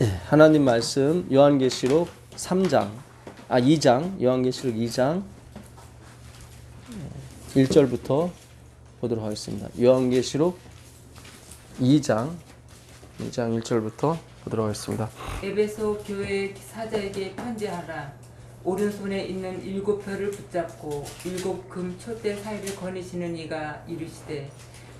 하나님 말씀 요한계시록 2장 요한계시록 2장 1절부터 보도록 하겠습니다. 요한계시록 2장 1절부터 보도록 하겠습니다. 에베소 교회 사자에게 편지하라. 오른손에 있는 7별을 붙잡고 7금 촛대 사이를 거니시는 이가 이르시되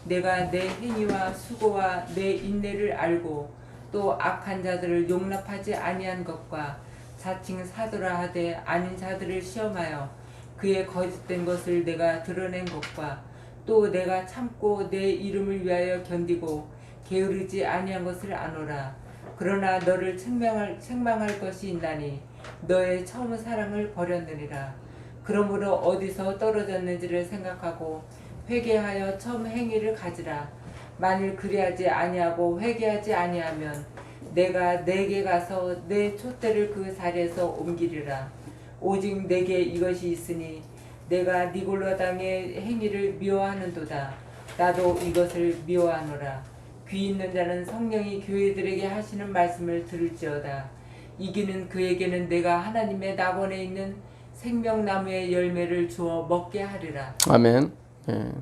내가 내 행위와 수고와 내 인내를 알고 또 악한 자들을 용납하지 아니한 것과 자칭 사도라 하되 아닌 자들을 시험하여 그의 거짓된 것을 내가 드러낸 것과 또 내가 참고 내 이름을 위하여 견디고 게으르지 아니한 것을 아노라. 그러나 너를 책망할 것이 있나니 너의 처음 사랑을 버렸느니라. 그러므로 어디서 떨어졌는지를 생각하고 회개하여 처음 행위를 가지라. 만일 그리하지 아니하고 회개하지 아니하면 내가 내게 가서 내 촛대를 그 자리에서 옮기리라. 오직 내게 이것이 있으니 내가 니골로 당의 행위를 미워하는도다. 나도 이것을 미워하노라. 귀 있는 자는 성령이 교회들에게 하시는 말씀을 들을지어다. 이기는 그에게는 내가 하나님의 낙원에 있는 생명나무의 열매를 주어 먹게 하리라. 아멘. 예.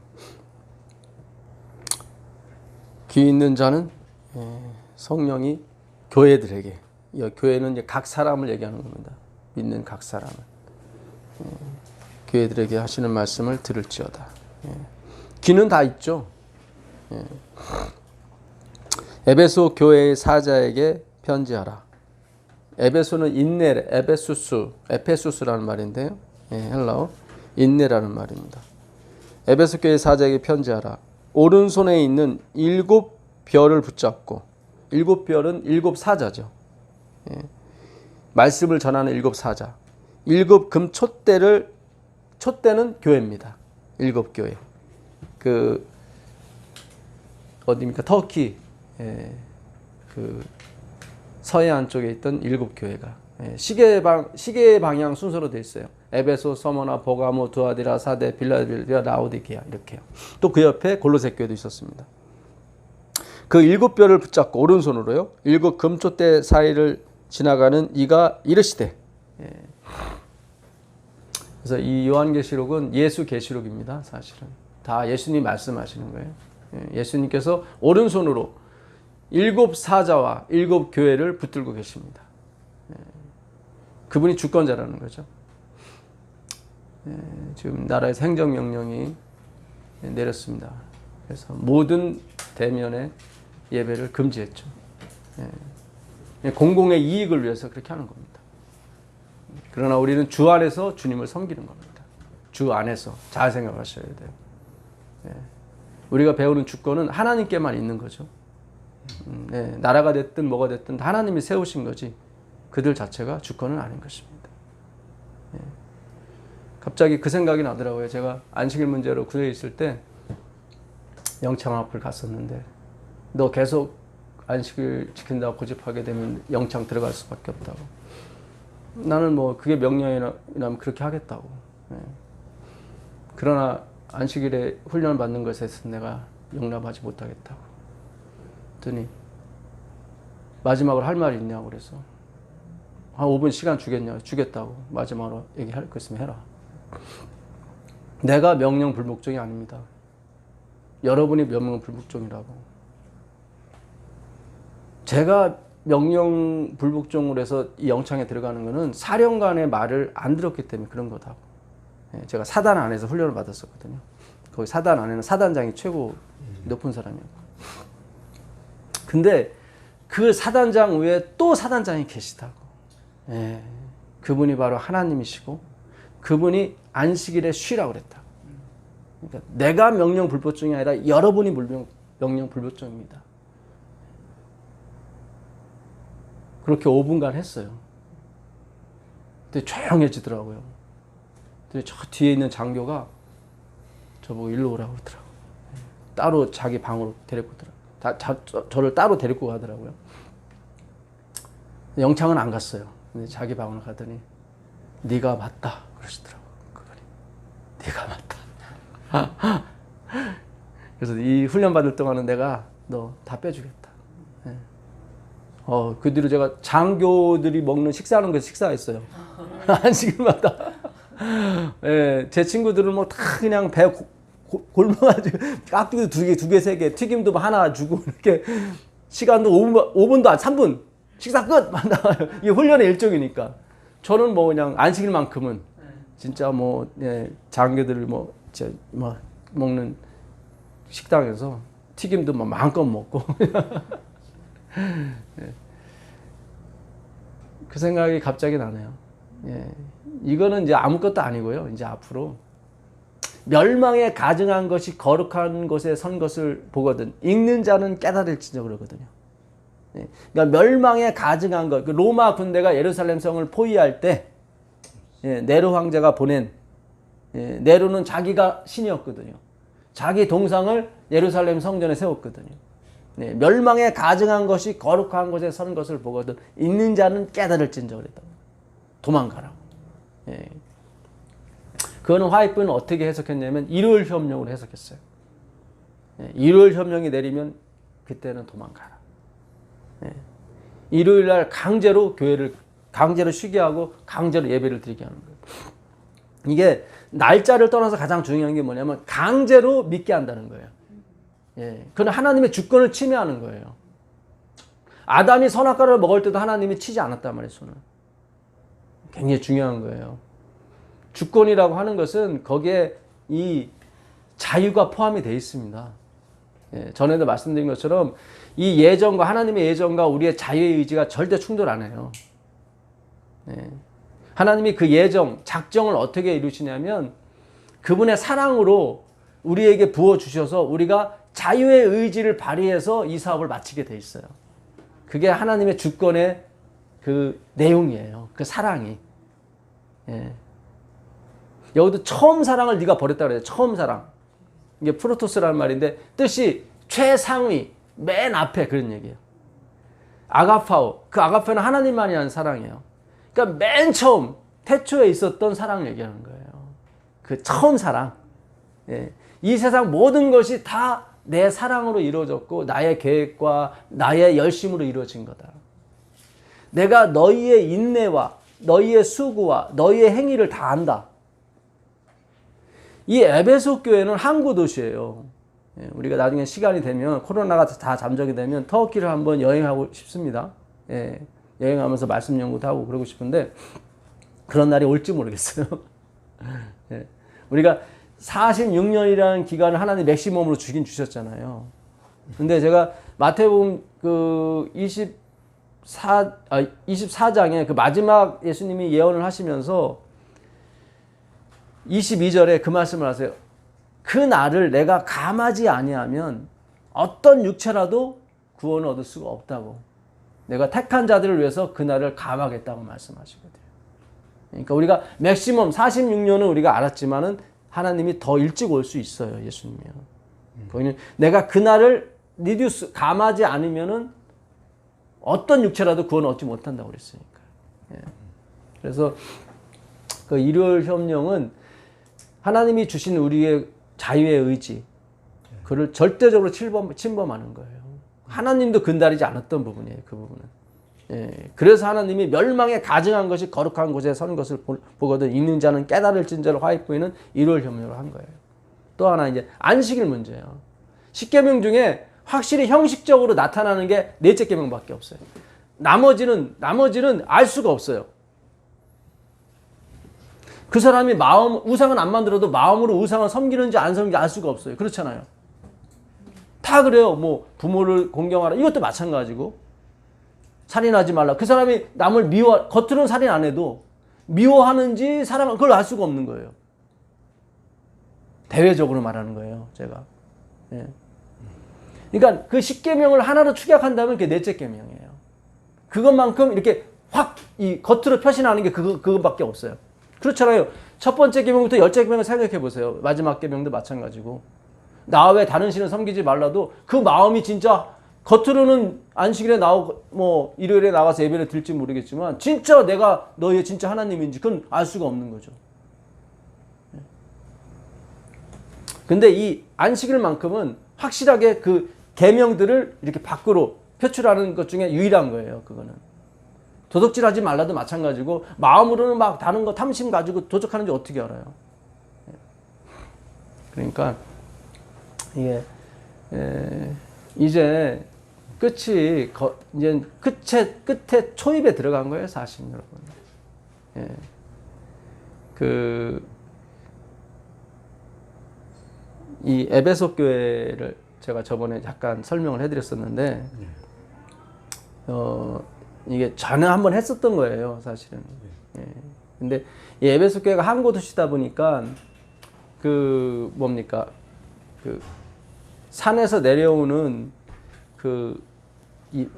귀 있는 자는 성령이 교회들에게, 교회는 이제 각 사람을 얘기하는 겁니다. 믿는 각 사람을 교회들에게 하시는 말씀을 들을지어다. 귀는 다 있죠. 에베소 교회의 사자에게 편지하라. 에베소는 인내, 에페수스라는 말인데요. 헬라어 인내라는 말입니다. 에베소 교회 사자에게 편지하라. 오른손에 있는 7별을 붙잡고, 7별은 7사자죠. 말씀을 전하는 7사자. 7금 촛대는 교회입니다. 7교회. 어디입니까? 터키, 그 서해안 쪽에 있던 7교회가 시계 방향 순서로 되어 있어요. 에베소, 서머나, 보가모, 두아디라, 사데, 빌라델비아, 라오디게아 이렇게요. 또 그 옆에 골로새 교회도 있었습니다. 그 7별을 붙잡고 오른손으로요. 7금촛대 사이를 지나가는 이가 이르시되. 그래서 이 요한계시록은 예수 계시록입니다. 사실은 다 예수님 말씀하시는 거예요. 예수님께서 오른손으로 7사자와 7교회를 붙들고 계십니다. 그분이 주권자라는 거죠. 지금 나라에서 행정명령이 내렸습니다. 그래서 모든 대면의 예배를 금지했죠. 공공의 이익을 위해서 그렇게 하는 겁니다. 그러나 우리는 주 안에서 주님을 섬기는 겁니다. 주 안에서 잘 생각하셔야 돼요. 우리가 배우는 주권은 하나님께만 있는 거죠. 나라가 됐든 뭐가 됐든 하나님이 세우신 거지 그들 자체가 주권은 아닌 것입니다. 갑자기 그 생각이 나더라고요. 제가 안식일 문제로 구해에 있을 때 영창 앞을 갔었는데 너 계속 안식일 지킨다고 고집하게 되면 영창 들어갈 수밖에 없다고. 나는 뭐 그게 명령이라면 그렇게 하겠다고. 그러나 안식일에 훈련을 받는 것에서 내가 용납하지 못하겠다고. 그랬더니 마지막으로 할 말이 있냐고 그래서 한 5분 시간 주겠냐고. 주겠다고. 마지막으로 얘기할 거 있으면 해라. 내가 명령 불복종이 아닙니다. 여러분이 명령 불복종이라고. 제가 명령 불복종을 해서 이 영창에 들어가는 것은 사령관의 말을 안 들었기 때문에 그런 거다고. 제가 사단 안에서 훈련을 받았었거든요. 거기 사단 안에는 사단장이 최고 높은 사람이었고. 근데 그 사단장 외에 또 사단장이 계시다고. 그분이 바로 하나님이시고 그분이 안식일에 쉬라고 그랬다. 그러니까 내가 명령 불복종이 아니라 여러분이 명령 불복종입니다. 그렇게 5분간 했어요. 근데 조용해지더라고요. 근데 저 뒤에 있는 장교가 저보고 일로 오라고 그러더라고요. 따로 자기 방으로 데리고 오더라고요. 저를 따로 데리고 가더라고요. 영창은 안 갔어요. 근데 자기 방으로 가더니 네가 맞다 그러시더라고요. 그분이. 네가 맞다. 그래서 이 훈련 받을 동안은 내가 너 다 빼주겠다. 그 뒤로 제가 장교들이 먹는 식사하는 거 식사했어요. 안식일마다. 예, 제 친구들은 뭐 다 그냥 배 골라가지고 깍두기 두 개, 세 개, 튀김도 하나 주고 이렇게 시간도 5분도 안 3분 식사 끝! 나와요. 이게 훈련의 일종이니까. 저는 뭐 그냥 안식일만큼은 진짜 뭐 예, 장교들을 뭐 먹는 식당에서 튀김도 막 마음껏 먹고 예. 그 생각이 갑자기 나네요. 예. 이거는 이제 아무것도 아니고요. 이제 앞으로 멸망에 가증한 것이 거룩한 곳에 선 것을 보거든 읽는 자는 깨달을지죠 그러거든요. 예. 그러니까 멸망에 가증한 것, 그 로마 군대가 예루살렘 성을 포위할 때 예, 네로 황제가 보낸 예, 네로는 자기가 신이었거든요. 자기 동상을 예루살렘 성전에 세웠거든요. 네, 멸망에 가증한 것이 거룩한 곳에 선 것을 보거든 읽는 자는 깨달을진저 그랬다. 도망가라고. 예. 그거는 화이프는 어떻게 해석했냐면 일요일 협령으로 해석했어요. 예, 일요일 협령이 내리면 그때는 도망가라. 예. 일요일 날 강제로 교회를 강제로 쉬게 하고 강제로 예배를 드리게 하는 거예요. 이게 날짜를 떠나서 가장 중요한 게 뭐냐면 강제로 믿게 한다는 거예요. 예, 그건 하나님의 주권을 침해하는 거예요. 아담이 선악과를 먹을 때도 하나님이 치지 않았단 말이에요, 손을. 굉장히 중요한 거예요. 주권이라고 하는 것은 거기에 이 자유가 포함이 되어 있습니다. 예, 전에도 말씀드린 것처럼 이 예정과 하나님의 예정과 우리의 자유의 의지가 절대 충돌 안 해요. 예. 하나님이 그 예정, 작정을 어떻게 이루시냐면 그분의 사랑으로 우리에게 부어주셔서 우리가 자유의 의지를 발휘해서 이 사업을 마치게 돼 있어요. 그게 하나님의 주권의 그 내용이에요. 그 사랑이. 예. 여기도 처음 사랑을 네가 버렸다 그래요. 처음 사랑. 이게 프로토스라는 말인데 뜻이 최상위, 맨 앞에 그런 얘기예요. 아가파오. 그 아가파오는 하나님만이 하는 사랑이에요. 그러니까 맨 처음 태초에 있었던 사랑을 얘기하는 거예요. 그 처음 사랑. 예. 이 세상 모든 것이 다 내 사랑으로 이루어졌고 나의 계획과 나의 열심으로 이루어진 거다. 내가 너희의 인내와 너희의 수고와 너희의 행위를 다 안다. 이 에베소 교회는 항구 도시예요. 예. 우리가 나중에 시간이 되면 코로나가 다 잠적이 되면 터키를 한번 여행하고 싶습니다. 예. 여행하면서 말씀 연구도 하고 그러고 싶은데 그런 날이 올지 모르겠어요. 예. 우리가 46년이라는 기간을 하나님 맥시멈으로 주긴 주셨잖아요. 근데 제가 마태복음 그 24장에 그 마지막 예수님이 예언을 하시면서 22절에 그 말씀을 하세요. 그 날을 내가 감하지 아니하면 어떤 육체라도 구원을 얻을 수가 없다고. 내가 택한 자들을 위해서 그날을 감하겠다고 말씀하시거든요. 그러니까 우리가 맥시멈 46년은 우리가 알았지만은 하나님이 더 일찍 올 수 있어요. 예수님이요. 거기는 내가 그날을 리듀스 감하지 않으면은 어떤 육체라도 구원 얻지 못한다고 그랬으니까. 예. 그래서 그 일요일 협령은 하나님이 주신 우리의 자유의 의지, 그를 절대적으로 침범하는 거예요. 하나님도 근달이지 않았던 부분이에요. 그 부분은. 예, 그래서 하나님이 멸망에 가증한 것이 거룩한 곳에 선 것을 보거든 읽는 자는 깨달을진저를 화이프에는 일요일 협령을 한 거예요. 또 하나 이제 안식일 문제예요. 10계명 중에 확실히 형식적으로 나타나는 게 넷째 계명밖에 없어요. 나머지는 알 수가 없어요. 그 사람이 우상은 안 만들어도 마음으로 우상을 섬기는지 안 섬기는지 알 수가 없어요. 그렇잖아요. 다 그래요. 뭐 부모를 공경하라 이것도 마찬가지고. 살인하지 말라. 그 사람이 남을 겉으로는 살인 안 해도 미워하는지 사랑을 그걸 알 수가 없는 거예요. 대외적으로 말하는 거예요, 제가. 예. 그러니까 그 10계명을 하나로 축약한다면 그게 넷째 계명이에요. 그것만큼 이렇게 확 이 겉으로 표시나는 게 그것밖에 없어요. 그렇잖아요. 첫 번째 계명부터 열째 계명을 생각해 보세요. 마지막 계명도 마찬가지고. 나 외 다른 신을 섬기지 말라도 그 마음이 진짜 겉으로는 안식일에 나오고 뭐 일요일에 나가서 예배를 드릴지 모르겠지만 진짜 내가 너의 진짜 하나님인지 그건 알 수가 없는 거죠. 근데 이 안식일만큼은 확실하게 그 계명들을 이렇게 밖으로 표출하는 것 중에 유일한 거예요. 그거는 도둑질하지 말라도 마찬가지고 마음으로는 막 다른 거 탐심 가지고 도적하는지 어떻게 알아요? 그러니까 이게 이제 끝이 이제 끝에 초입에 들어간 거예요, 사실 여러분. 예. 이 에베소 교회를 제가 저번에 잠깐 설명을 해드렸었는데, 이게 전에 한번 했었던 거예요, 사실은. 예. 근데 이 에베소 교회가 항구 도시다 보니까 뭡니까? 산에서 내려오는 이게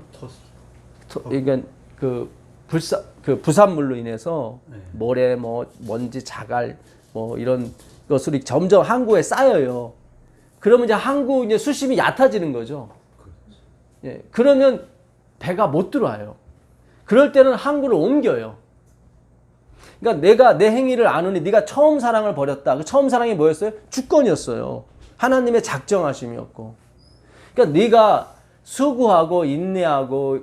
부산물로 인해서 모래, 먼지, 자갈, 이런 것으로 점점 항구에 쌓여요. 그러면 이제 항구 이제 수심이 얕아지는 거죠. 예, 그러면 배가 못 들어와요. 그럴 때는 항구를 옮겨요. 그러니까 내가 내 행위를 아느니 네가 처음 사랑을 버렸다. 그 처음 사랑이 뭐였어요? 주권이었어요. 하나님의 작정하심이었고. 그러니까 네가 수고하고 인내하고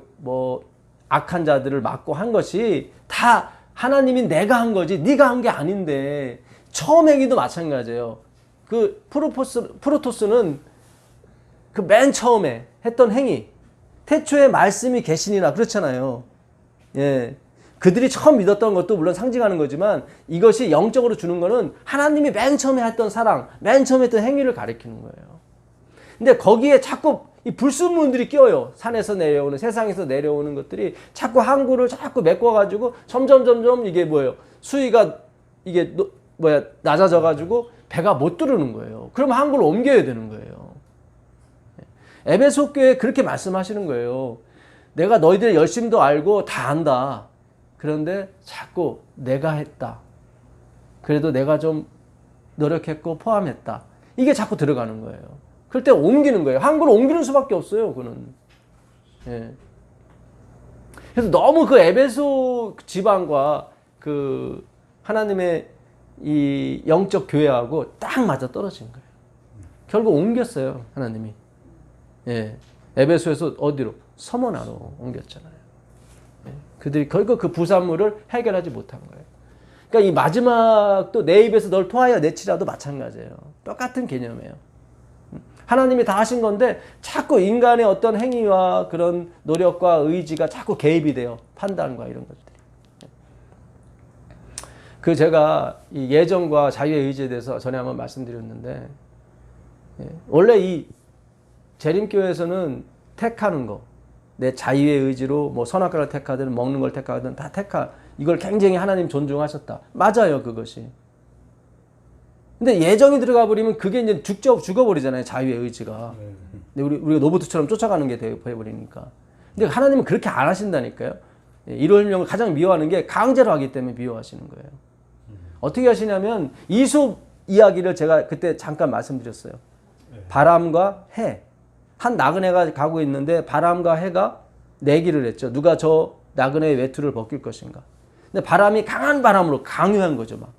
악한 자들을 막고 한 것이 다 하나님이 내가 한 거지 네가 한 게 아닌데, 처음 행위도 마찬가지예요. 프로토스는 맨 처음에 했던 행위, 태초에 말씀이 계시니라 그렇잖아요. 예. 그들이 처음 믿었던 것도 물론 상징하는 거지만 이것이 영적으로 주는 거는 하나님이 맨 처음에 했던 사랑, 맨 처음에 했던 행위를 가리키는 거예요. 근데 거기에 자꾸 이 불순물들이 껴요. 산에서 내려오는, 세상에서 내려오는 것들이 자꾸 항구를 자꾸 메꿔가지고 점점 이게 뭐예요? 수위가 이게 낮아져가지고 배가 못 들어오는 거예요. 그럼 항구를 옮겨야 되는 거예요. 에베소 교회에 그렇게 말씀하시는 거예요. 내가 너희들의 열심도 알고 다 안다. 그런데 자꾸 내가 했다. 그래도 내가 좀 노력했고 포함했다. 이게 자꾸 들어가는 거예요. 그럴 때 옮기는 거예요. 항구를 옮기는 수밖에 없어요. 그는. 예. 그래서 너무 에베소 지방과 하나님의 이 영적 교회하고 딱 맞아 떨어진 거예요. 결국 옮겼어요. 하나님이. 예. 에베소에서 어디로? 서머나로 옮겼잖아요. 예. 그들이 결국 그 부산물을 해결하지 못한 거예요. 그러니까 이 마지막도 내 입에서 널 토하여 내치라도 마찬가지예요. 똑같은 개념이에요. 하나님이 다 하신 건데 자꾸 인간의 어떤 행위와 그런 노력과 의지가 자꾸 개입이 돼요. 판단과 이런 것들이. 제가 이 예정과 자유의 의지에 대해서 전에 한번 말씀드렸는데, 원래 이 재림교회에서는 택하는 거, 내 자유의 의지로 선악과를 택하든 먹는 걸 택하든 다 이걸 굉장히 하나님 존중하셨다. 맞아요, 그것이. 근데 예정이 들어가 버리면 그게 이제 죽어버리잖아요, 자유의 의지가. 근데 우리가 로봇처럼 쫓아가는 게 되어버리니까. 근데 하나님은 그렇게 안 하신다니까요. 이런 가장 미워하는 게 강제로 하기 때문에 미워하시는 거예요. 어떻게 하시냐면 이솝 이야기를 제가 그때 잠깐 말씀드렸어요. 바람과 해. 한 나그네가 가고 있는데 바람과 해가 내기를 했죠. 누가 저 나그네의 외투를 벗길 것인가. 근데 바람이 강한 바람으로 강요한 거죠, 막.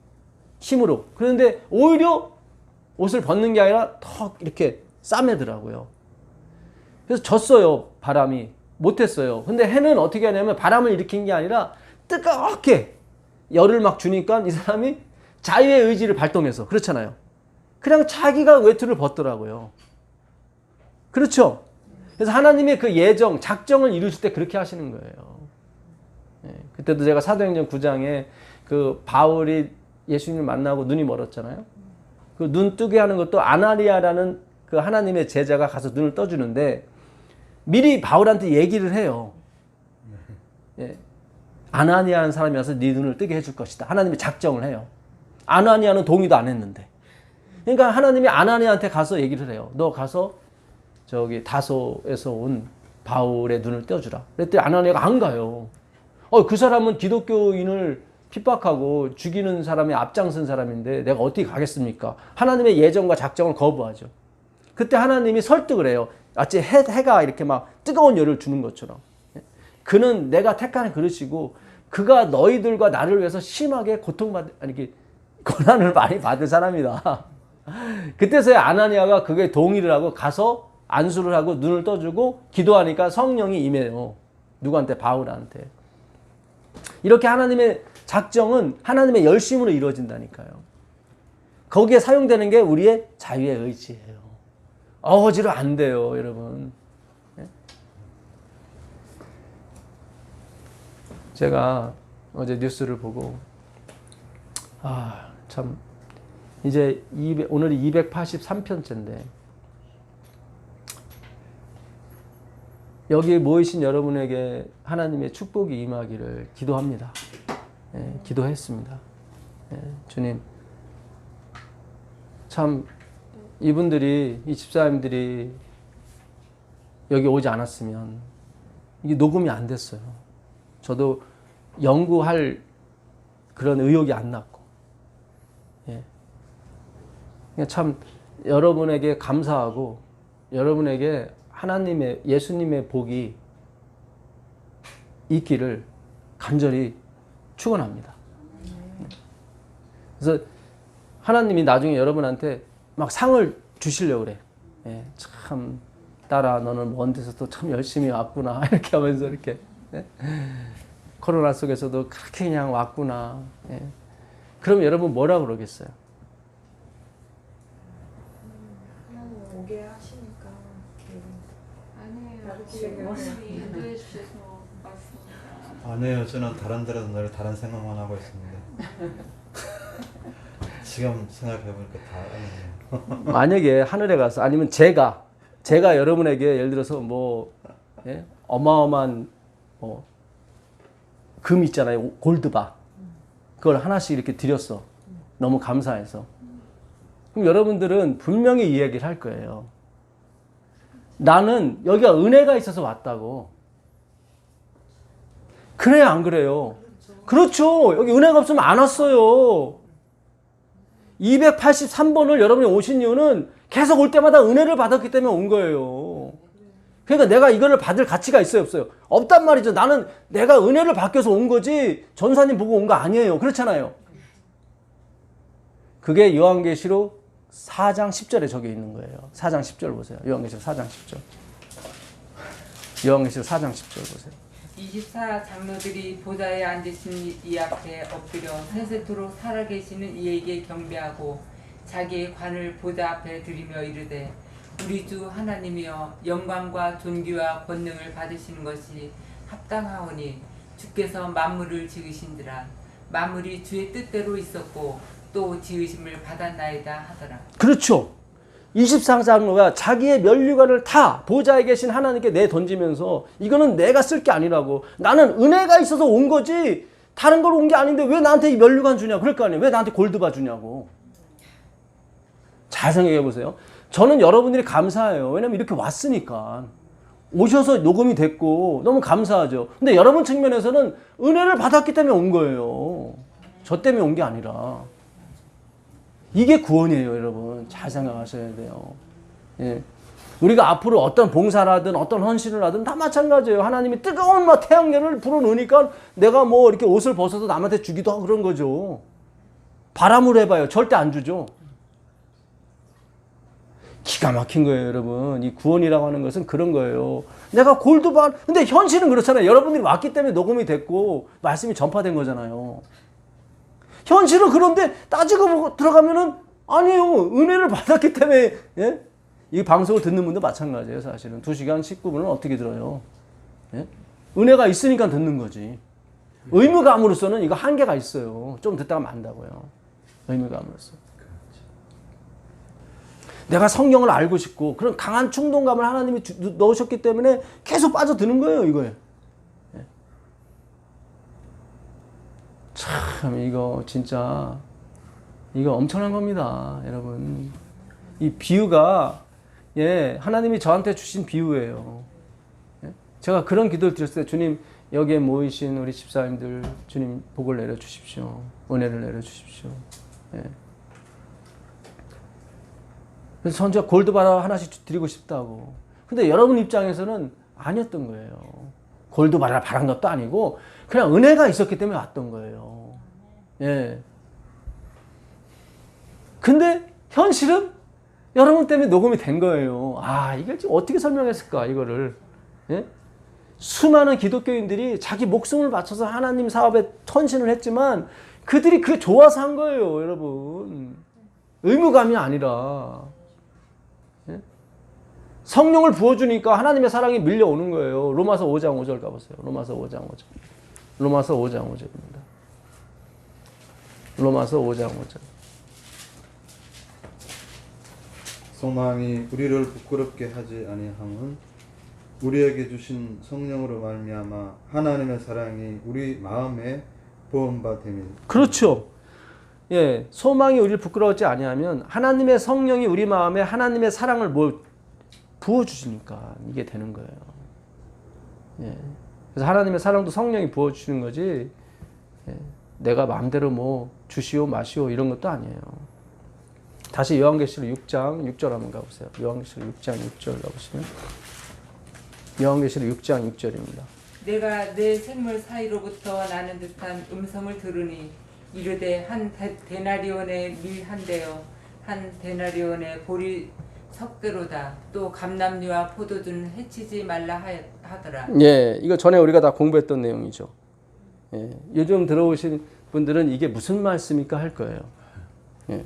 힘으로. 그런데 오히려 옷을 벗는 게 아니라 더 이렇게 싸매더라고요. 그래서 졌어요, 바람이. 못했어요. 근데 해는 어떻게 하냐면 바람을 일으킨 게 아니라 뜨겁게 열을 막 주니까 이 사람이 자유의 의지를 발동해서, 그렇잖아요. 그냥 자기가 외투를 벗더라고요. 그렇죠? 그래서 하나님의 그 예정, 작정을 이루실 때 그렇게 하시는 거예요. 그때도 제가 사도행전 9장에 바울이 예수님을 만나고 눈이 멀었잖아요. 그 눈 뜨게 하는 것도 아나니아라는 그 하나님의 제자가 가서 눈을 떠주는데 미리 바울한테 얘기를 해요. 아나니아라는 사람이 와서 네 눈을 뜨게 해줄 것이다. 하나님이 작정을 해요. 아나니아는 동의도 안 했는데. 그러니까 하나님이 아나니아한테 가서 얘기를 해요. 너 가서 저기 다소에서 온 바울의 눈을 떼어주라. 그랬더니 아나니아가 안 가요. 그 사람은 기독교인을 핍박하고 죽이는 사람의 앞장선 사람인데 내가 어떻게 가겠습니까? 하나님의 예정과 작정을 거부하죠. 그때 하나님이 설득을 해요. 마치 해가 이렇게 막 뜨거운 열을 주는 것처럼. 그는 내가 택한 그릇이고 그가 너희들과 나를 위해서 심하게 고난을 많이 받을 사람이다. 그때서야 아나니아가 그게 동의를 하고 가서 안수를 하고 눈을 떠주고 기도하니까 성령이 임해요. 누구한테? 바울한테. 이렇게 하나님의 작정은 하나님의 열심으로 이루어진다니까요. 거기에 사용되는 게 우리의 자유의 의지예요. 어거지로 안 돼요, 여러분. 제가 어제 뉴스를 보고 참 이제 오늘이 283편째인데 여기에 모이신 여러분에게 하나님의 축복이 임하기를 기도합니다. 기도했습니다. 주님, 참 이분들이, 이 집사님들이 여기 오지 않았으면 이게 녹음이 안 됐어요. 저도 연구할 그런 의욕이 안 났고, 참 여러분에게 감사하고 여러분에게 하나님의, 예수님의 복이 있기를 간절히 축원합니다. 그래서 하나님이 나중에 여러분한테 막 상을 주시려고 그래. 참 딸아, 너는 먼 데서도 참 열심히 왔구나 이렇게 하면서 이렇게 코로나 속에서도 그렇게 그냥 왔구나. 그럼 여러분 뭐라 그러겠어요? 오게 하시니까 아니에요. 어머님이 인도해 주셔서 왔습니다. 아니에요. 저는 다른 데로 늘 다른 생각만 하고 있습니다. 지금 생각해보니까 다 아니에요. 만약에 하늘에 가서 아니면 제가 여러분에게 예를 들어서 어마어마한 금 있잖아요. 골드바. 그걸 하나씩 이렇게 드렸어. 너무 감사해서. 그럼 여러분들은 분명히 이 얘기를 할 거예요. 나는 여기가 은혜가 있어서 왔다고. 그래요, 안 그래요? 그렇죠. 여기 은혜가 없으면 안 왔어요. 283번을 여러분이 오신 이유는 계속 올 때마다 은혜를 받았기 때문에 온 거예요. 그러니까 내가 이거를 받을 가치가 있어요, 없어요? 없단 말이죠. 나는 내가 은혜를 받겨서 온 거지 전사님 보고 온 거 아니에요. 그렇잖아요. 그게 요한계시록 4장 10절에 적혀 있는 거예요. 4장 10절 보세요. 요한계시록 4장 10절. 요한계시록 4장 10절 보세요. 24 장로들이 보좌에 앉으신 이 앞에 엎드려 세세토록 살아계시는 이에게 경배하고 자기의 관을 보좌 앞에 드리며 이르되 우리 주 하나님이여 영광과 존귀와 권능을 받으시는 것이 합당하오니 주께서 만물을 지으신지라 만물이 주의 뜻대로 있었고 또 지으심을 받았나이다 하더라. 그렇죠. 24장로가 자기의 면류관을 다 보좌에 계신 하나님께 내던지면서 이거는 내가 쓸 게 아니라고. 나는 은혜가 있어서 온 거지 다른 걸 온 게 아닌데 왜 나한테 이 면류관 주냐. 그럴 거 아니에요. 왜 나한테 골드바 주냐고. 잘 생각해 보세요. 저는 여러분들이 감사해요. 왜냐면 이렇게 왔으니까. 오셔서 녹음이 됐고 너무 감사하죠. 근데 여러분 측면에서는 은혜를 받았기 때문에 온 거예요. 저 때문에 온 게 아니라. 이게 구원이에요, 여러분. 잘 생각하셔야 돼요. 우리가 앞으로 어떤 봉사를 하든 어떤 헌신을 하든 다 마찬가지예요. 하나님이 뜨거운 태양열을 불어넣으니까 내가 이렇게 옷을 벗어서 남한테 주기도 하고 그런 거죠. 바람으로 해봐요. 절대 안 주죠. 기가 막힌 거예요, 여러분. 이 구원이라고 하는 것은 그런 거예요. 내가 골드바, 근데 현실은 그렇잖아요. 여러분들이 왔기 때문에 녹음이 됐고 말씀이 전파된 거잖아요. 현실은 그런데 따지고 들어가면은 아니에요. 은혜를 받았기 때문에. 이 방송을 듣는 분도 마찬가지예요. 사실은 2시간 19분은 어떻게 들어요? 은혜가 있으니까 듣는 거지. 의무감으로서는 이거 한계가 있어요. 좀 듣다가 만다고요. 의무감으로서. 내가 성경을 알고 싶고 그런 강한 충동감을 하나님이 넣으셨기 때문에 계속 빠져드는 거예요. 이거에. 참 이거 진짜 이거 엄청난 겁니다, 여러분. 이 비유가 하나님이 저한테 주신 비유예요. 제가 그런 기도를 드렸어요. 주님, 여기에 모이신 우리 집사님들 주님 복을 내려 주십시오. 은혜를 내려 주십시오. 그래서 전 진짜 골드바 하나씩 드리고 싶다고. 근데 여러분 입장에서는 아니었던 거예요. 골드바를 바란 것도 아니고 그냥 은혜가 있었기 때문에 왔던 거예요. 근데 현실은 여러분 때문에 녹음이 된 거예요. 아, 이걸 지금 어떻게 설명했을까, 이거를. 예? 수많은 기독교인들이 자기 목숨을 바쳐서 하나님 사업에 헌신을 했지만 그들이 그게 좋아서 한 거예요, 여러분. 의무감이 아니라. 예? 성령을 부어주니까 하나님의 사랑이 밀려오는 거예요. 로마서 5장 5절 가보세요. 로마서 5장 5절. 로마서 5장 5절입니다. 로마서 5장 5절. 소망이 우리를 부끄럽게 하지 아니함은 우리에게 주신 성령으로 말미암아 하나님의 사랑이 우리 마음에 보험받음이. 그렇죠. 예, 소망이 우리를 부끄러워하지 아니하면 하나님의 성령이 우리 마음에 하나님의 사랑을 부어주시니까 이게 되는 거예요. 예. 그래서 하나님의 사랑도 성령이 부어주시는 거지, 예, 내가 마음대로 뭐 주시오 마시오 이런 것도 아니에요. 다시 요한계시록 6장 6절 한번 가보세요. 요한계시록 6장 6절 가보시면 요한계시록 6장 6절입니다. 내가 내 생물 사이로부터 나는 듯한 음성을 들으니 이르되 한 데나리온의 밀 한 대요 한 데나리온의 보리 석대로다. 또 감람류와 포도주는 해치지 말라 하더라. 예, 이거 전에 우리가 다 공부했던 내용이죠. 예, 요즘 들어오신 분들은 이게 무슨 말씀입니까 할 거예요. 예.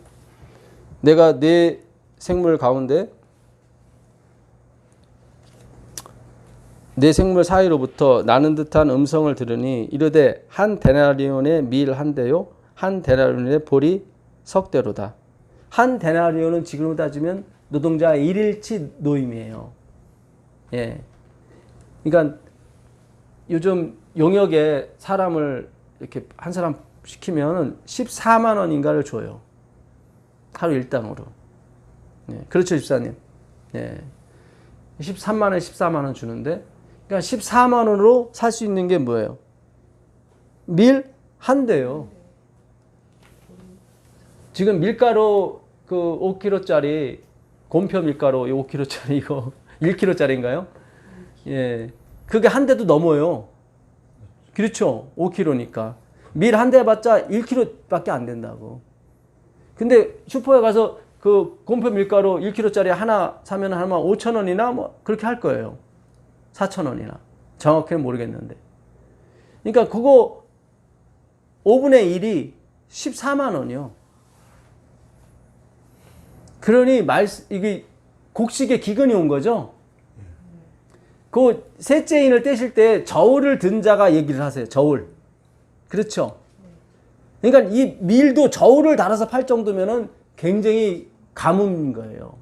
내가 내 생물 가운데 내 생물 사이로부터 나는 듯한 음성을 들으니 이르되 한 데나리온의 밀 한 대요 한 데나리온의 보리 석대로다. 한 데나리온은 지금으로 따지면 노동자 1일치 노임이에요. 예. 그러니까 요즘 용역에 사람을 이렇게 한 사람 시키면 14만 원인가를 줘요. 하루 일당으로. 예. 그렇죠, 집사님. 예. 13만 원, 14만 원 주는데, 그러니까 14만 원으로 살 수 있는 게 뭐예요? 밀 한 대요. 지금 밀가루 그 5kg짜리 곰표 밀가루 5kg짜리 이거 1kg짜리인가요? 예. 그게 한 대도 넘어요. 그렇죠. 5kg니까. 밀 한 대 봤자 1kg밖에 안 된다고. 근데 슈퍼에 가서 그 곰표 밀가루 1kg짜리 하나 사면 아마 5,000원이나 뭐 그렇게 할 거예요. 4,000원이나. 정확히는 모르겠는데. 그러니까 그거 5분의 1이 14만 원이요. 그러니 이게 곡식에 기근이 온 거죠. 그 셋째 인을 떼실 때 저울을 든 자가 얘기를 하세요. 저울. 그렇죠. 그러니까 이 밀도 저울을 달아서 팔 정도면은 굉장히 가뭄인 거예요.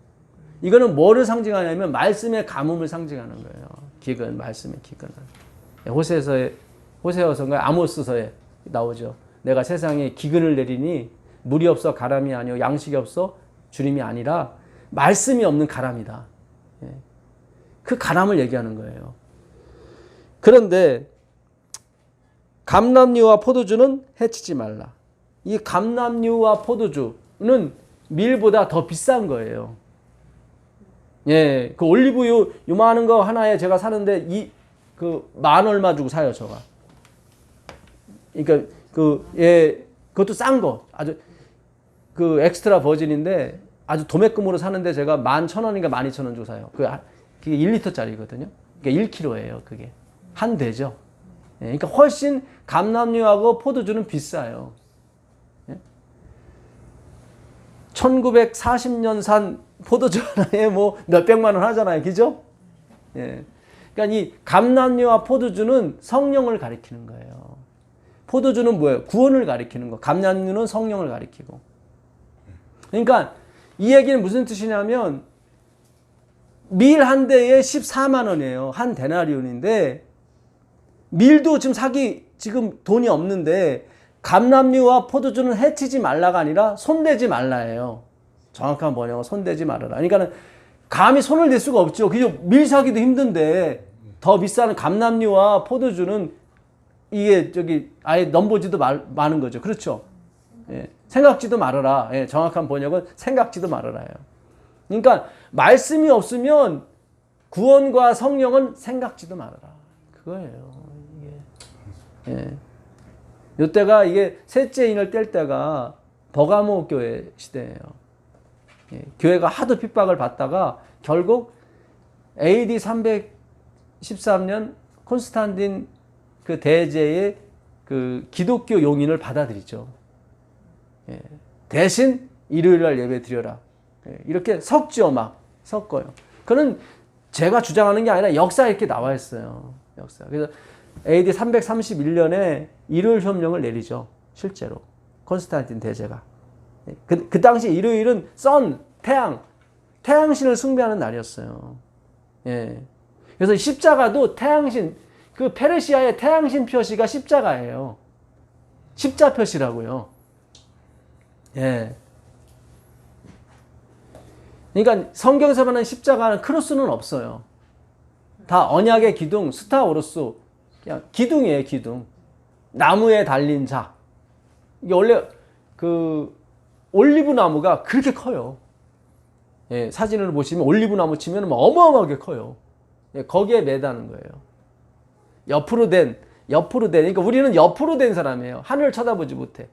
이거는 뭐를 상징하냐면 말씀의 가뭄을 상징하는 거예요. 기근, 말씀의 기근을. 호세어서인가 아모스서에 나오죠. 내가 세상에 기근을 내리니 물이 없어 가람이 아니요 양식이 없어 주림이 아니라 말씀이 없는 가람이다. 그 가람을 얘기하는 거예요. 그런데 감람류와 포도주는 해치지 말라. 이 감람류와 포도주는 밀보다 더 비싼 거예요. 예, 그 올리브유 요만한 거 하나에 제가 사는데 만 얼마 주고 사요, 저가. 그러니까 그것도 싼 거. 아주 그 엑스트라 버진인데 아주 도매금으로 사는데 제가 11,000원인가 12,000원 주고 사요. 그게 1리터짜리거든요. 그러니까 1kg예요, 그게. 한 대죠. 예, 그러니까 훨씬 감람류하고 포도주는 비싸요. 예? 1940년 산 포도주 하나에 뭐 몇백만 원 하잖아요. 그죠? 예. 그러니까 이 감람류와 포도주는 성령을 가리키는 거예요. 포도주는 뭐예요? 구원을 가리키는 거. 감람류는 성령을 가리키고. 그러니까 이 얘기는 무슨 뜻이냐면 밀 한 대에 14만 원이에요. 한 데나리온인데 밀도 지금 돈이 없는데 감람류와 포도주는 해치지 말라가 아니라 손대지 말라예요. 정확한 번역은 손대지 말아라. 그러니까 감히 손을 댈 수가 없죠. 그죠? 밀 사기도 힘든데 더 비싼 감람류와 포도주는 이게 아예 넘보지도 많은 거죠. 그렇죠? 예. 생각지도 말아라. 예. 정확한 번역은 생각지도 말아라예요. 그러니까 말씀이 없으면 구원과 성령은 생각지도 말아라. 그거예요. 이게. 예. 이때가 이게 셋째 인을 뗄 때가 버가모 교회 시대예요. 교회가 하도 핍박을 받다가 결국 AD 313년 콘스탄틴 그 대제의 그 기독교 용인을 받아들이죠. 대신 일요일 날 예배 드려라. 이렇게 섞죠, 막 섞어요. 그는 제가 주장하는 게 아니라 역사에 이렇게 나와 있어요. 역사. 그래서 AD 331년에 일요일 협령을 내리죠. 실제로 콘스탄틴 대제가. 그 당시 일요일은 태양신을 숭배하는 날이었어요. 그래서 십자가도 태양신, 그 페르시아의 태양신 표시가 십자가예요. 십자 표시라고요. 그러니까 성경에서 말하는 십자가는 크로스는 없어요. 다 언약의 기둥, 스타오르스, 그냥 기둥이에요, 기둥. 나무에 달린 자. 이게 원래 그 올리브 나무가 그렇게 커요. 사진을 보시면 올리브 나무 치면 어마어마하게 커요. 거기에 매다는 거예요. 옆으로 된, 그러니까 우리는 옆으로 된 사람이에요. 하늘을 쳐다보지 못해.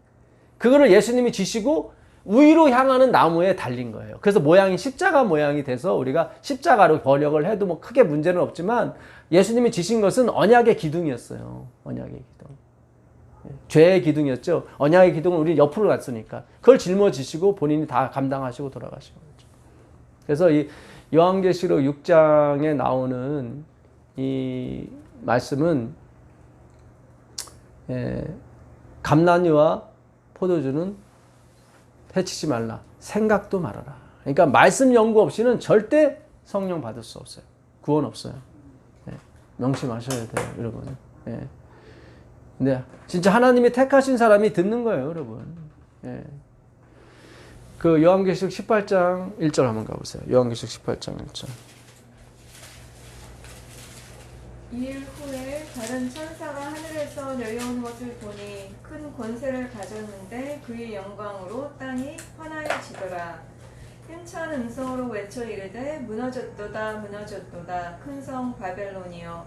그거를 예수님이 지시고 위로 향하는 나무에 달린 거예요. 그래서 모양이 십자가 모양이 돼서 우리가 십자가로 번역을 해도 뭐 크게 문제는 없지만 예수님이 지신 것은 언약의 기둥이었어요. 언약의 기둥. 죄의 기둥이었죠. 언약의 기둥은 우리 옆으로 갔으니까 그걸 짊어지시고 본인이 다 감당하시고 돌아가신 거죠. 그래서 이 요한계시록 6장에 나오는 이 말씀은 감나니와 포도주는 해치지 말라. 생각도 말아라. 그러니까 말씀 연구 없이는 절대 성령 받을 수 없어요. 구원 없어요. 명심하셔야 돼요, 여러분. 근데 진짜 하나님이 택하신 사람이 듣는 거예요, 여러분. 그 요한계시록 18장 1절 한번 가보세요. 요한계시록 18장 1절. 이일 후에 다른 천사가 하늘에서 내려온 것을 보니 큰 권세를 가졌는데 그의 영광으로 땅이 환하여지더라. 힘찬 음성으로 외쳐 이르되 무너졌도다 무너졌도다 큰 성 바벨론이여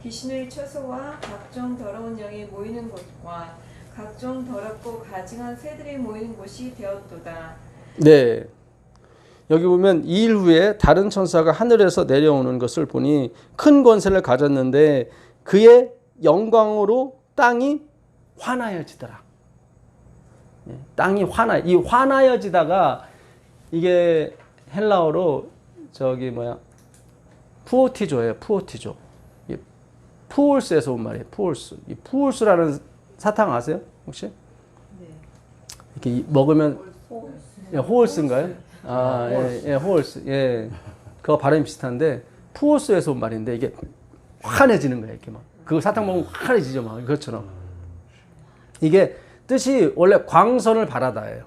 귀신의 처소와 각종 더러운 영이 모이는 곳과 각종 더럽고 가증한 새들이 모이는 곳이 되었도다. 네. 여기 보면 2일 후에 다른 천사가 하늘에서 내려오는 것을 보니 큰 권세를 가졌는데 그의 영광으로 땅이 환하여지더라. 땅이 이 환하여지다가 이게 헬라어로 푸오티조예요. 푸오티조. 푸올스에서 온 말이에요. 푸올스. 이 푸올스라는 사탕 아세요? 혹시? 네. 이렇게 먹으면 호올스인가요? 호올스. 그거 발음이 비슷한데 푸올스에서 온 말인데 이게 환해지는 거예요. 이렇게 막. 그 사탕 먹으면 환해지죠, 막. 그것처럼. 이게 뜻이 원래 광선을 바라다예요.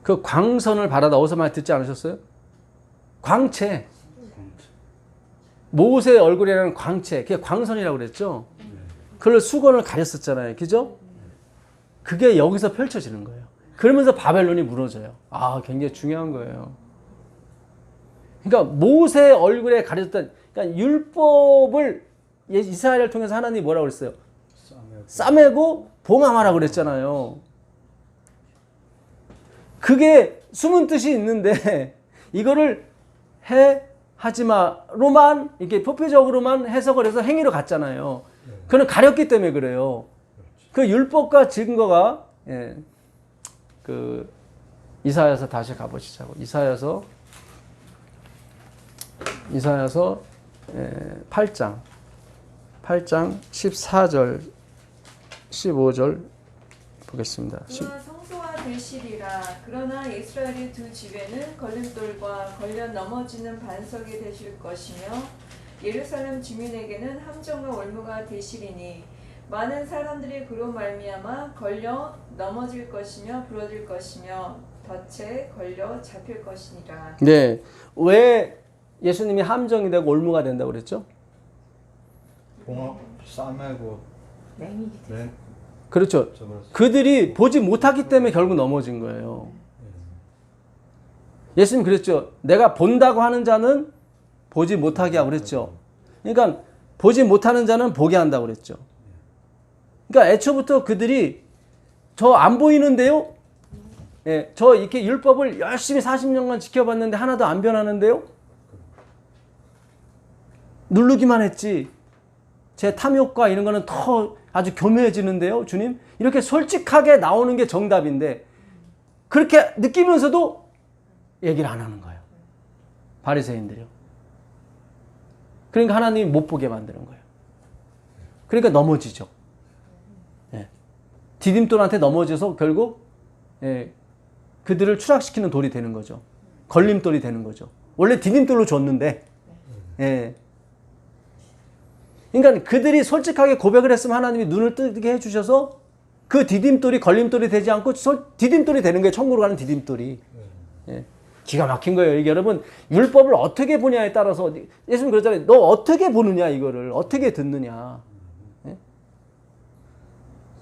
그 광선을 바라다 어디서 많이 듣지 않으셨어요? 광채. 모세의 얼굴이라는 광채. 그게 광선이라고 그랬죠? 그걸 수건을 가렸었잖아요. 그죠? 그게 여기서 펼쳐지는 거예요. 그러면서 바벨론이 무너져요. 굉장히 중요한 거예요. 그러니까 모세의 얼굴에 가려졌던, 그러니까 율법을 이스라엘을 통해서 하나님이 뭐라고 그랬어요? 싸매고 봉함하라고 그랬잖아요. 그게 숨은 뜻이 있는데 이거를 하지마로만 이렇게 표피적으로만 해석을 해서 행위로 갔잖아요. 그는 가렸기 때문에 그래요. 그 율법과 증거가 그 이사야서 다시 가보시자고. 이사야서 8장 14절 15절 보겠습니다. 그가 성소가 되시리라. 그러나 이스라엘의 두 집에는 걸림돌과 걸려 넘어지는 반석이 되실 것이며 예루살렘 주민에게는 함정과 올무가 되시리니 많은 사람들이 그로 말미암아 걸려 넘어질 것이며 부러질 것이며 덫에 걸려 잡힐 것이니라. 네, 왜 예수님이 함정이 되고 올무가 된다고 그랬죠? 봉합 싸매고 그렇죠. 그들이 보지 못하기 때문에 결국 넘어진 거예요. 예수님 그랬죠. 내가 본다고 하는 자는 보지 못하게 하고 그랬죠. 그러니까 보지 못하는 자는 보게 한다고 그랬죠. 그러니까 애초부터 그들이 저 안 보이는데요? 예, 저 이렇게 율법을 열심히 40년간 지켜봤는데 하나도 안 변하는데요? 누르기만 했지. 제 탐욕과 이런 거는 더 아주 교묘해지는데요, 주님? 이렇게 솔직하게 나오는 게 정답인데 그렇게 느끼면서도 얘기를 안 하는 거예요. 바리새인들이요. 그러니까 하나님이 못 보게 만드는 거예요. 그러니까 넘어지죠. 예. 디딤돌한테 넘어져서 결국 예, 그들을 추락시키는 돌이 되는 거죠. 걸림돌이 되는 거죠. 원래 디딤돌로 줬는데 예. 그러니까 그들이 솔직하게 고백을 했으면 하나님이 눈을 뜨게 해주셔서 그 디딤돌이 걸림돌이 되지 않고 디딤돌이 되는 거예요. 천국으로 가는 디딤돌이. 예. 기가 막힌 거예요. 이게 여러분 율법을 어떻게 보냐에 따라서 예수님 그러잖아요. 너 어떻게 보느냐 이거를 어떻게 듣느냐. 예?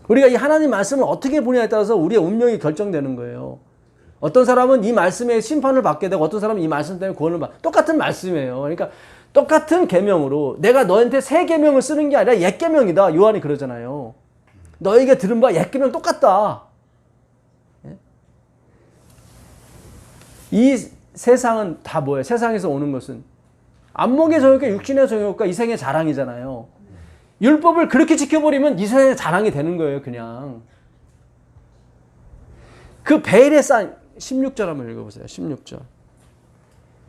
우리가 이 하나님 말씀을 어떻게 보냐에 따라서 우리의 운명이 결정되는 거예요. 어떤 사람은 이 말씀에 심판을 받게 되고 어떤 사람은 이 말씀 때문에 구원을 받고 똑같은 말씀이에요. 그러니까 똑같은 계명으로 내가 너한테 새 계명을 쓰는 게 아니라 옛 계명이다. 요한이 그러잖아요. 너에게 들은 바 옛 계명 똑같다. 예? 이 세상은 다 뭐예요? 세상에서 오는 것은 안목의 정욕과 육신의 정욕과 이생의 자랑이잖아요. 율법을 그렇게 지켜버리면 이 세상의 자랑이 되는 거예요. 그냥. 그 베일에 쌓인 16절 한번 읽어보세요. 16절.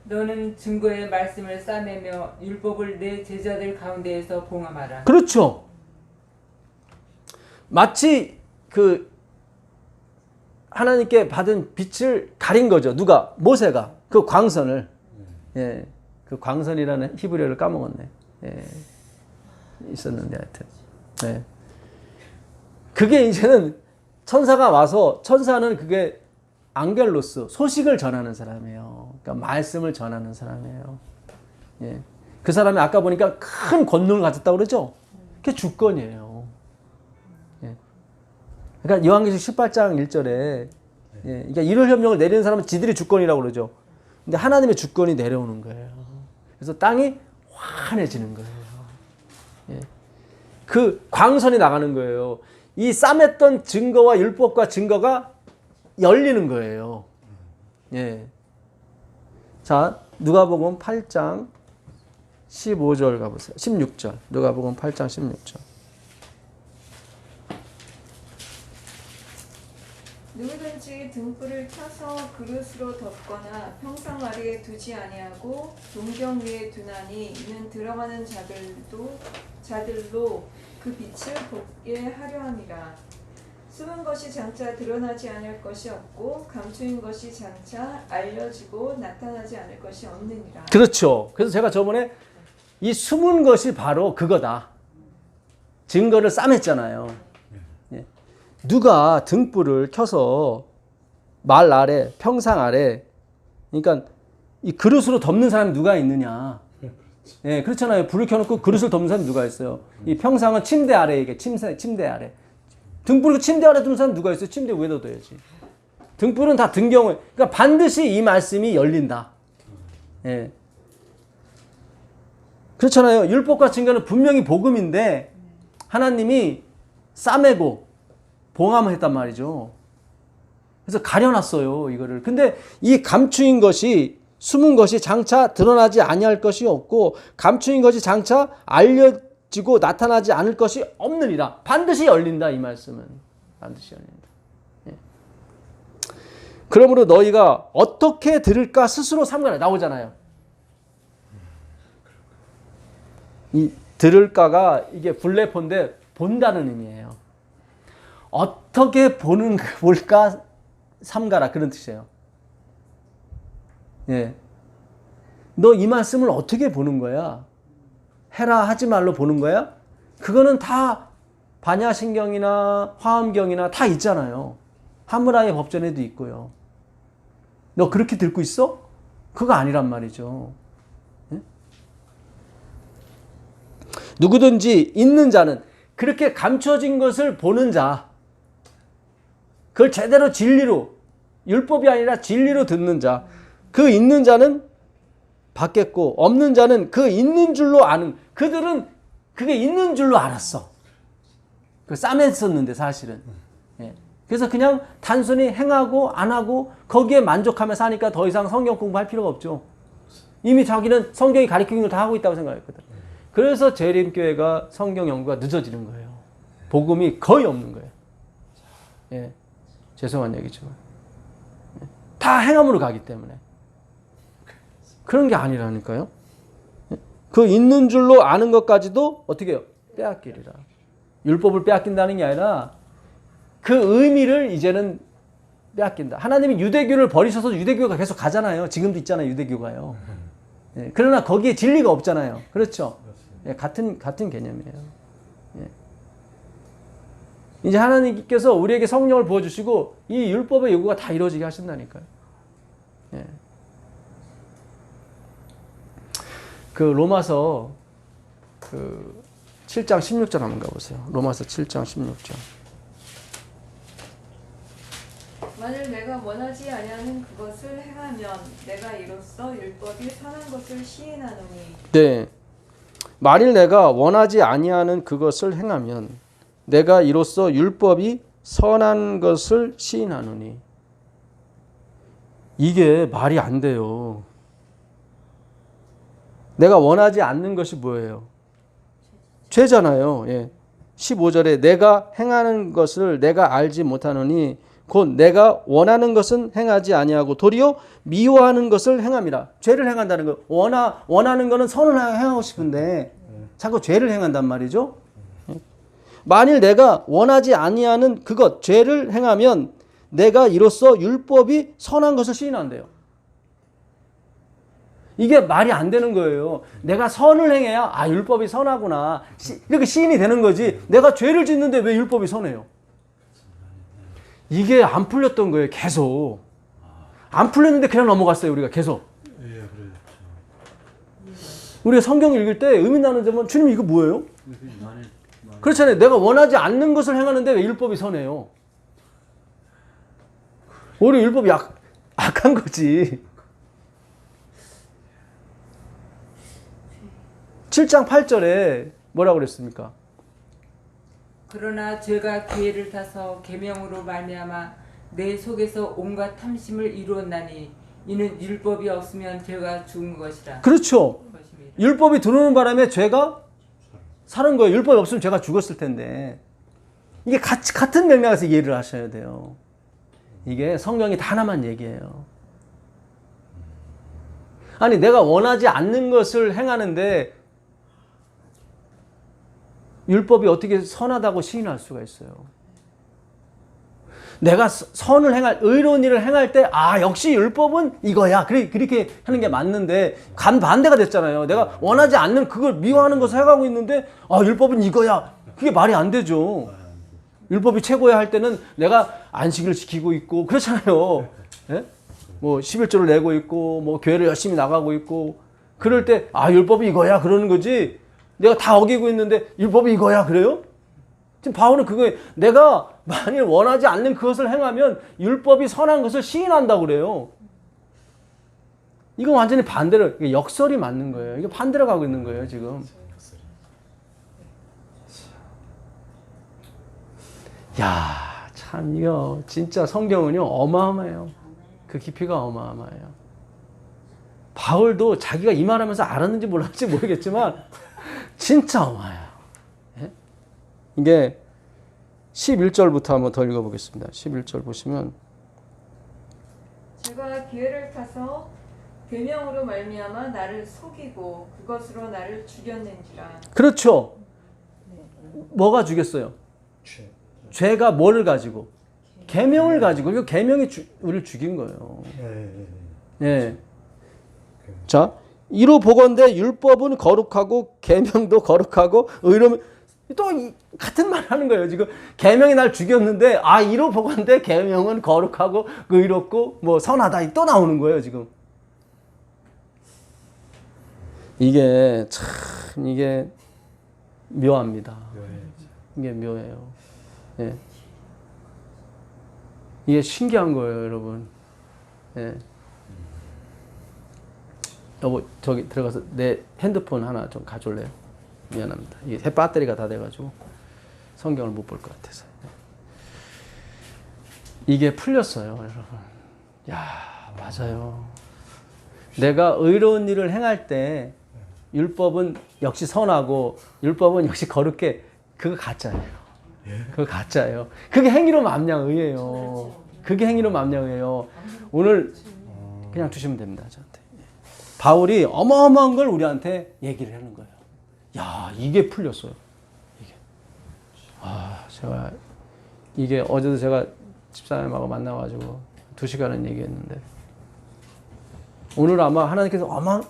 너는 증거의 말씀을 싸매며 율법을 내 제자들 가운데에서 봉함하라. 그렇죠. 마치 그 하나님께 받은 빛을 가린 거죠. 누가? 모세가 그 광선을. 예, 그 광선이라는 히브리어를 까먹었네. 예, 있었는데 하여튼. 예. 그게 이제는 천사가 와서 천사는 그게 앙겔로스 소식을 전하는 사람이에요. 그러니까 말씀을 전하는 사람이에요. 예. 그 사람이 아까 보니까 큰 권능을 가졌다고 그러죠. 그게 주권이에요. 예. 그러니까 요한계시록 18장 1절에 예. 그러니까 이를 협력을 내리는 사람은 지들이 주권이라고 그러죠. 근데 하나님의 주권이 내려오는 거예요. 그래서 땅이 환해지는 거예요. 예. 그 광선이 나가는 거예요. 이 싸맸던 증거와 율법과 증거가 열리는 거예요. 예. 자, 누가복음 8장 15절 가보세요. 16절. 누가복음 8장 16절. 누구든지 등불을 켜서 그릇으로 덮거나 평상 아래에 두지 아니하고 동경 위에 두나니 이는 들어가는 자들로 그 빛을 보게 하려 함이라. 숨은 것이 장차 드러나지 않을 것이 없고 감추인 것이 장차 알려지고 나타나지 않을 것이 없느니라. 그렇죠. 그래서 제가 저번에 이 숨은 것이 바로 그거다. 증거를 싸맸잖아요. 예. 누가 등불을 켜서 말 아래, 평상 아래, 그러니까 이 그릇으로 덮는 사람이 누가 있느냐. 예, 그렇잖아요. 불을 켜놓고 그릇을 덮는 사람이 누가 있어요. 이 평상은 침대 아래에 이게 침대 아래. 등불을 침대 아래 두는 사람 누가 있어요? 침대 위에다 둬야지. 등불은 다 등경을. 그러니까 반드시 이 말씀이 열린다. 예. 그렇잖아요. 율법과 증거는 분명히 복음인데 하나님이 싸매고 봉함을 했단 말이죠. 그래서 가려놨어요, 이거를. 근데 이 감추인 것이 숨은 것이 장차 드러나지 아니할 것이 없고 감추인 것이 장차 알려지고 나타나지 않을 것이 없느니라. 반드시 열린다, 이 말씀은. 반드시 열린다. 예. 그러므로 너희가 어떻게 들을까 스스로 삼가라 나오잖아요. 이 들을까가 이게 불레포인데 본다는 의미예요. 어떻게 볼까 삼가라 그런 뜻이에요. 예. 너 이 말씀을 어떻게 보는 거야? 해라 하지 말로 보는 거야? 그거는 다 반야신경이나 화엄경이나 다 있잖아요. 하므라의 법전에도 있고요. 너 그렇게 듣고 있어? 그거 아니란 말이죠. 예? 누구든지 있는 자는 그렇게 감춰진 것을 보는 자, 그걸 제대로 진리로, 율법이 아니라 진리로 듣는 자, 그 있는 자는 받겠고 없는 자는 그 있는 줄로 아는, 그들은 그게 있는 줄로 알았어. 그 싸맸었는데 사실은. 예. 그래서 그냥 단순히 행하고 안 하고 거기에 만족하며 사니까 더 이상 성경 공부할 필요가 없죠. 이미 자기는 성경이 가르치는 걸 다 하고 있다고 생각했거든. 그래서 재림교회가 성경 연구가 늦어지는 거예요. 복음이 거의 없는 거예요. 예, 죄송한 얘기지만 다 행함으로 가기 때문에 그런 게 아니라니까요. 그 있는 줄로 아는 것까지도 어떻게 해요? 빼앗기리라. 율법을 빼앗긴다는 게 아니라 그 의미를 이제는 빼앗긴다. 하나님이 유대교를 버리셔서 유대교가 계속 가잖아요. 지금도 있잖아요. 유대교가요. 예, 그러나 거기에 진리가 없잖아요. 그렇죠? 예, 같은 개념이에요. 예. 이제 하나님께서 우리에게 성령을 부어주시고 이 율법의 요구가 다 이루어지게 하신다니까요. 예. 그 로마서 그 7장 16절 한번 가보세요. 로마서 7장 16절. 만일 내가 원하지 아니하는 그것을 행하면 내가 이로써 율법이 선한 것을 시인하노니. 네. 만일 내가 원하지 아니하는 그것을 행하면 내가 이로써 율법이 선한 것을 시인하노니. 이게 말이 안 돼요. 내가 원하지 않는 것이 뭐예요? 죄잖아요. 예. 15절에 내가 행하는 것을 내가 알지 못하노니 곧 내가 원하는 것은 행하지 아니하고 도리어 미워하는 것을 행함이라. 죄를 행한다는 거. 원하는 거는 선을 행하고 싶은데 자꾸 죄를 행한단 말이죠. 만일 내가 원하지 아니하는 그것, 죄를 행하면 내가 이로써 율법이 선한 것을 시인한대요. 이게 말이 안 되는 거예요. 내가 선을 행해야 율법이 선하구나. 이렇게 시인이 되는 거지. 내가 죄를 짓는데 왜 율법이 선해요? 이게 안 풀렸던 거예요. 계속. 안 풀렸는데 그냥 넘어갔어요. 우리가 계속. 우리가 성경 읽을 때 의미 나는 점은 주님 이거 뭐예요? 그렇잖아요. 내가 원하지 않는 것을 행하는데 왜 율법이 선해요? 오히려 율법이 악한 거지. 7장 8절에 뭐라고 그랬습니까? 그러나 죄가 기회를 타서 계명으로 말미암아 내 속에서 온갖 탐심을 이루었나니 이는 율법이 없으면 죄가 죽은 것이라. 그렇죠. 율법이 들어오는 바람에 죄가 사는 거예요. 율법이 없으면 죄가 죽었을 텐데. 이게 같은 맥락에서 이해를 하셔야 돼요. 이게 성경이 다 하나만 얘기해요. 아니 내가 원하지 않는 것을 행하는데 율법이 어떻게 선하다고 시인할 수가 있어요? 내가 선을 의로운 일을 행할 때, 역시 율법은 이거야. 그렇게 하는 게 맞는데, 반대가 됐잖아요. 내가 원하지 않는 그걸 미워하는 것을 해가고 있는데, 율법은 이거야. 그게 말이 안 되죠. 율법이 최고야 할 때는 내가 안식을 지키고 있고, 그렇잖아요. 예? 뭐, 11조를 내고 있고, 뭐, 교회를 열심히 나가고 있고, 그럴 때, 율법이 이거야. 그러는 거지. 내가 다 어기고 있는데 율법이 이거야 그래요? 지금 바울은 그거에 내가 만일 원하지 않는 그것을 행하면 율법이 선한 것을 시인한다고 그래요. 이건 완전히 반대로 역설이 맞는 거예요. 이게 반대로 가고 있는 거예요 지금. 야, 참 이거 진짜 성경은요 어마어마해요. 그 깊이가 어마어마해요. 바울도 자기가 이 말하면서 알았는지 몰랐는지 모르겠지만 진짜 어마해요. 예? 이게 11절부터 한번 더 읽어보겠습니다. 11절 보시면 죄가 기회를 타서 계명으로 말미암아 나를 속이고 그것으로 나를 죽였는지라. 그렇죠. 뭐가 죽였어요? 죄가 뭐를 가지고? 계명을 가지고. 이거 계명이 우리를 죽인 거예요. 예. 자, 이로 보건대 율법은 거룩하고 계명도 거룩하고 의로면 또 같은 말 하는 거예요. 지금 계명이 날 죽였는데 이로 보건대 계명은 거룩하고 의롭고 뭐 선하다 또 나오는 거예요 지금. 이게 참 이게 묘합니다. 이게 묘해요. 예. 이게 신기한 거예요, 여러분. 예. 여보, 저기 들어가서 내 핸드폰 하나 좀 가져올래요? 미안합니다. 이게 배터리가 다 돼가지고 성경을 못 볼 것 같아서. 이게 풀렸어요, 여러분. 야, 맞아요. 내가 의로운 일을 행할 때 율법은 역시 선하고 율법은 역시 거룩해. 그거 가짜예요. 그거 가짜예요. 그게 행위로 맘냥의예요. 그게 행위로 맘냥의예요. 오늘 그냥 두시면 됩니다, 저한테. 바울이 어마어마한 걸 우리한테 얘기를 하는 거예요. 야, 이게 풀렸어요. 이게. 제가 이게 어제도 제가 집사님하고 만나가지고 2시간은 얘기했는데 오늘 아마 하나님께서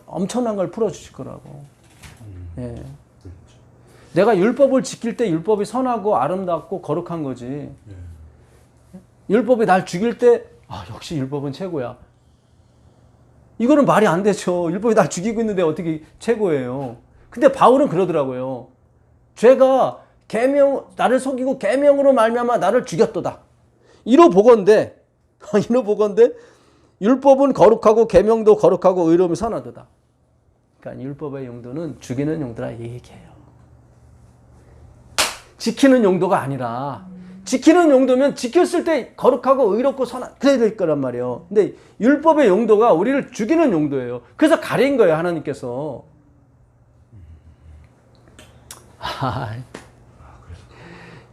엄청난 걸 풀어주실 거라고. 예. 내가 율법을 지킬 때 율법이 선하고 아름답고 거룩한 거지. 율법이 날 죽일 때 역시 율법은 최고야. 이거는 말이 안 되죠. 율법이 날 죽이고 있는데 어떻게 최고예요. 근데 바울은 그러더라고요. 죄가 나를 속이고 계명으로 말미암아 나를 죽였도다. 이러보건대 율법은 거룩하고 계명도 거룩하고 의로움이 선하도다. 그러니까 율법의 용도는 죽이는 용도라 이 얘기예요. 지키는 용도가 아니라 지키는 용도면 지켰을 때 거룩하고 의롭고 선한 그래야 될 거란 말이에요. 근데 율법의 용도가 우리를 죽이는 용도예요. 그래서 가린 거예요, 하나님께서.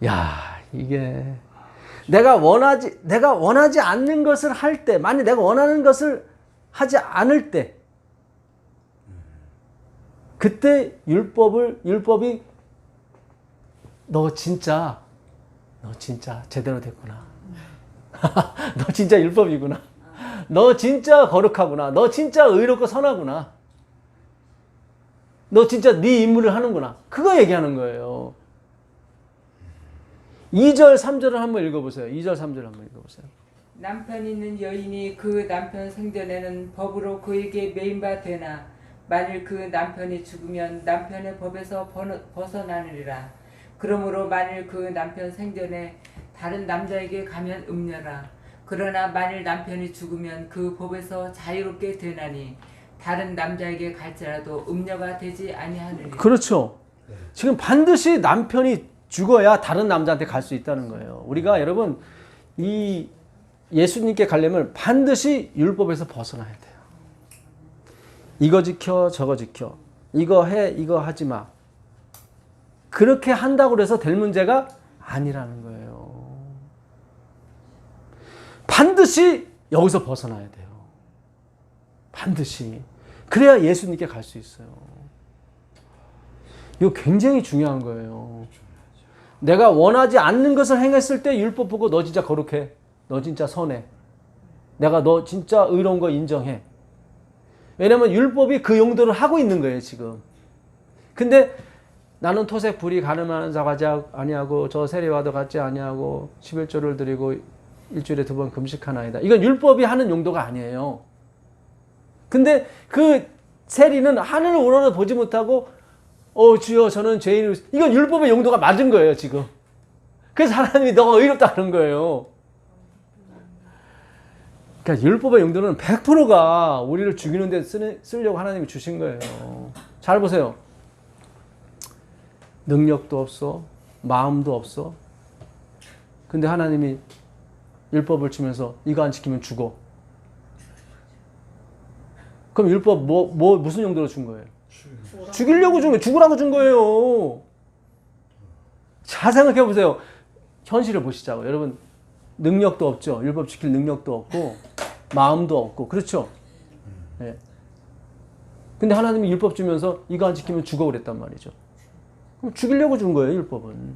야, 이게 내가 원하지 않는 것을 할 때, 만약 내가 원하는 것을 하지 않을 때, 그때 율법이 너 진짜 제대로 됐구나. 너 진짜 율법이구나. 너 진짜 거룩하구나. 너 진짜 의롭고 선하구나. 너 진짜 네 임무를 하는구나. 그거 얘기하는 거예요. 2절, 3절을 한번 읽어보세요. 2절, 3절 한번 읽어보세요. 남편 있는 여인이 그 남편 생전에는 법으로 그에게 매인바 되나 만일 그 남편이 죽으면 남편의 법에서 벗어나느리라. 그러므로 만일 그 남편 생전에 다른 남자에게 가면 음녀라. 그러나 만일 남편이 죽으면 그 법에서 자유롭게 되나니 다른 남자에게 갈지라도 음녀가 되지 아니하느니라. 그렇죠. 지금 반드시 남편이 죽어야 다른 남자한테 갈 수 있다는 거예요. 우리가 여러분 이 예수님께 가려면 반드시 율법에서 벗어나야 돼요. 이거 지켜 저거 지켜 이거 해 이거 하지 마. 그렇게 한다고 해서 될 문제가 아니라는 거예요. 반드시 여기서 벗어나야 돼요. 반드시. 그래야 예수님께 갈 수 있어요. 이거 굉장히 중요한 거예요. 내가 원하지 않는 것을 행했을 때 율법 보고 너 진짜 거룩해. 너 진짜 선해. 내가 너 진짜 의로운 거 인정해. 왜냐면 율법이 그 용도를 하고 있는 거예요, 지금. 근데 나는 토색 불이 가늠하는 자 같지 아니하고 저 세리와도 같지 아니하고 11조를 드리고 일주일에 2번 금식하나이다. 이건 율법이 하는 용도가 아니에요. 근데 그 세리는 하늘을 우러러 보지 못하고 주여 저는 죄인을 이건 율법의 용도가 맞은 거예요, 지금. 그래서 하나님이 너가 의롭다 그런 거예요. 그러니까 율법의 용도는 100%가 우리를 죽이는 데 쓰려고 하나님이 주신 거예요. 잘 보세요. 능력도 없어. 마음도 없어. 근데 하나님이 율법을 주면서 이거 안 지키면 죽어. 그럼 율법 무슨 용도로 준 거예요? 죽이려고 준 거예요. 죽으라고 준 거예요. 잘 생각해 보세요. 현실을 보시자고. 여러분 능력도 없죠. 율법 지킬 능력도 없고 마음도 없고 그렇죠. 네. 근데 하나님이 율법 주면서 이거 안 지키면 죽어 그랬단 말이죠. 그럼 죽이려고 준 거예요, 율법은.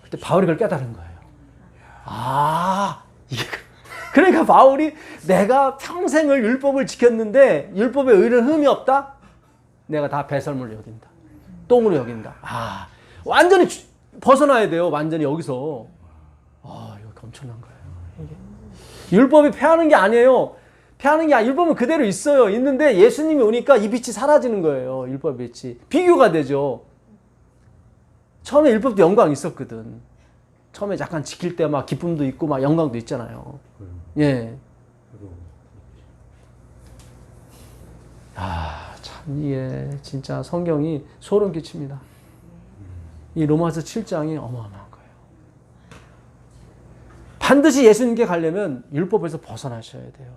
그때 바울이 그걸 깨달은 거예요. 그러니까 바울이 내가 평생을 율법을 지켰는데 율법에 의를 흠이 없다? 내가 다 배설물로 여긴다. 똥으로 여긴다. 완전히 벗어나야 돼요. 완전히 여기서. 이거 엄청난 거예요. 율법이 패하는 게 아니에요. 율법은 그대로 있어요. 있는데 예수님이 오니까 이 빛이 사라지는 거예요. 율법의 빛이. 비교가 되죠. 처음에 율법도 영광이 있었거든. 처음에 약간 지킬 때 막 기쁨도 있고 막 영광도 있잖아요. 예. 참 이게 진짜 성경이 소름 끼칩니다. 이 로마서 7장이 어마어마한 거예요. 반드시 예수님께 가려면 율법에서 벗어나셔야 돼요.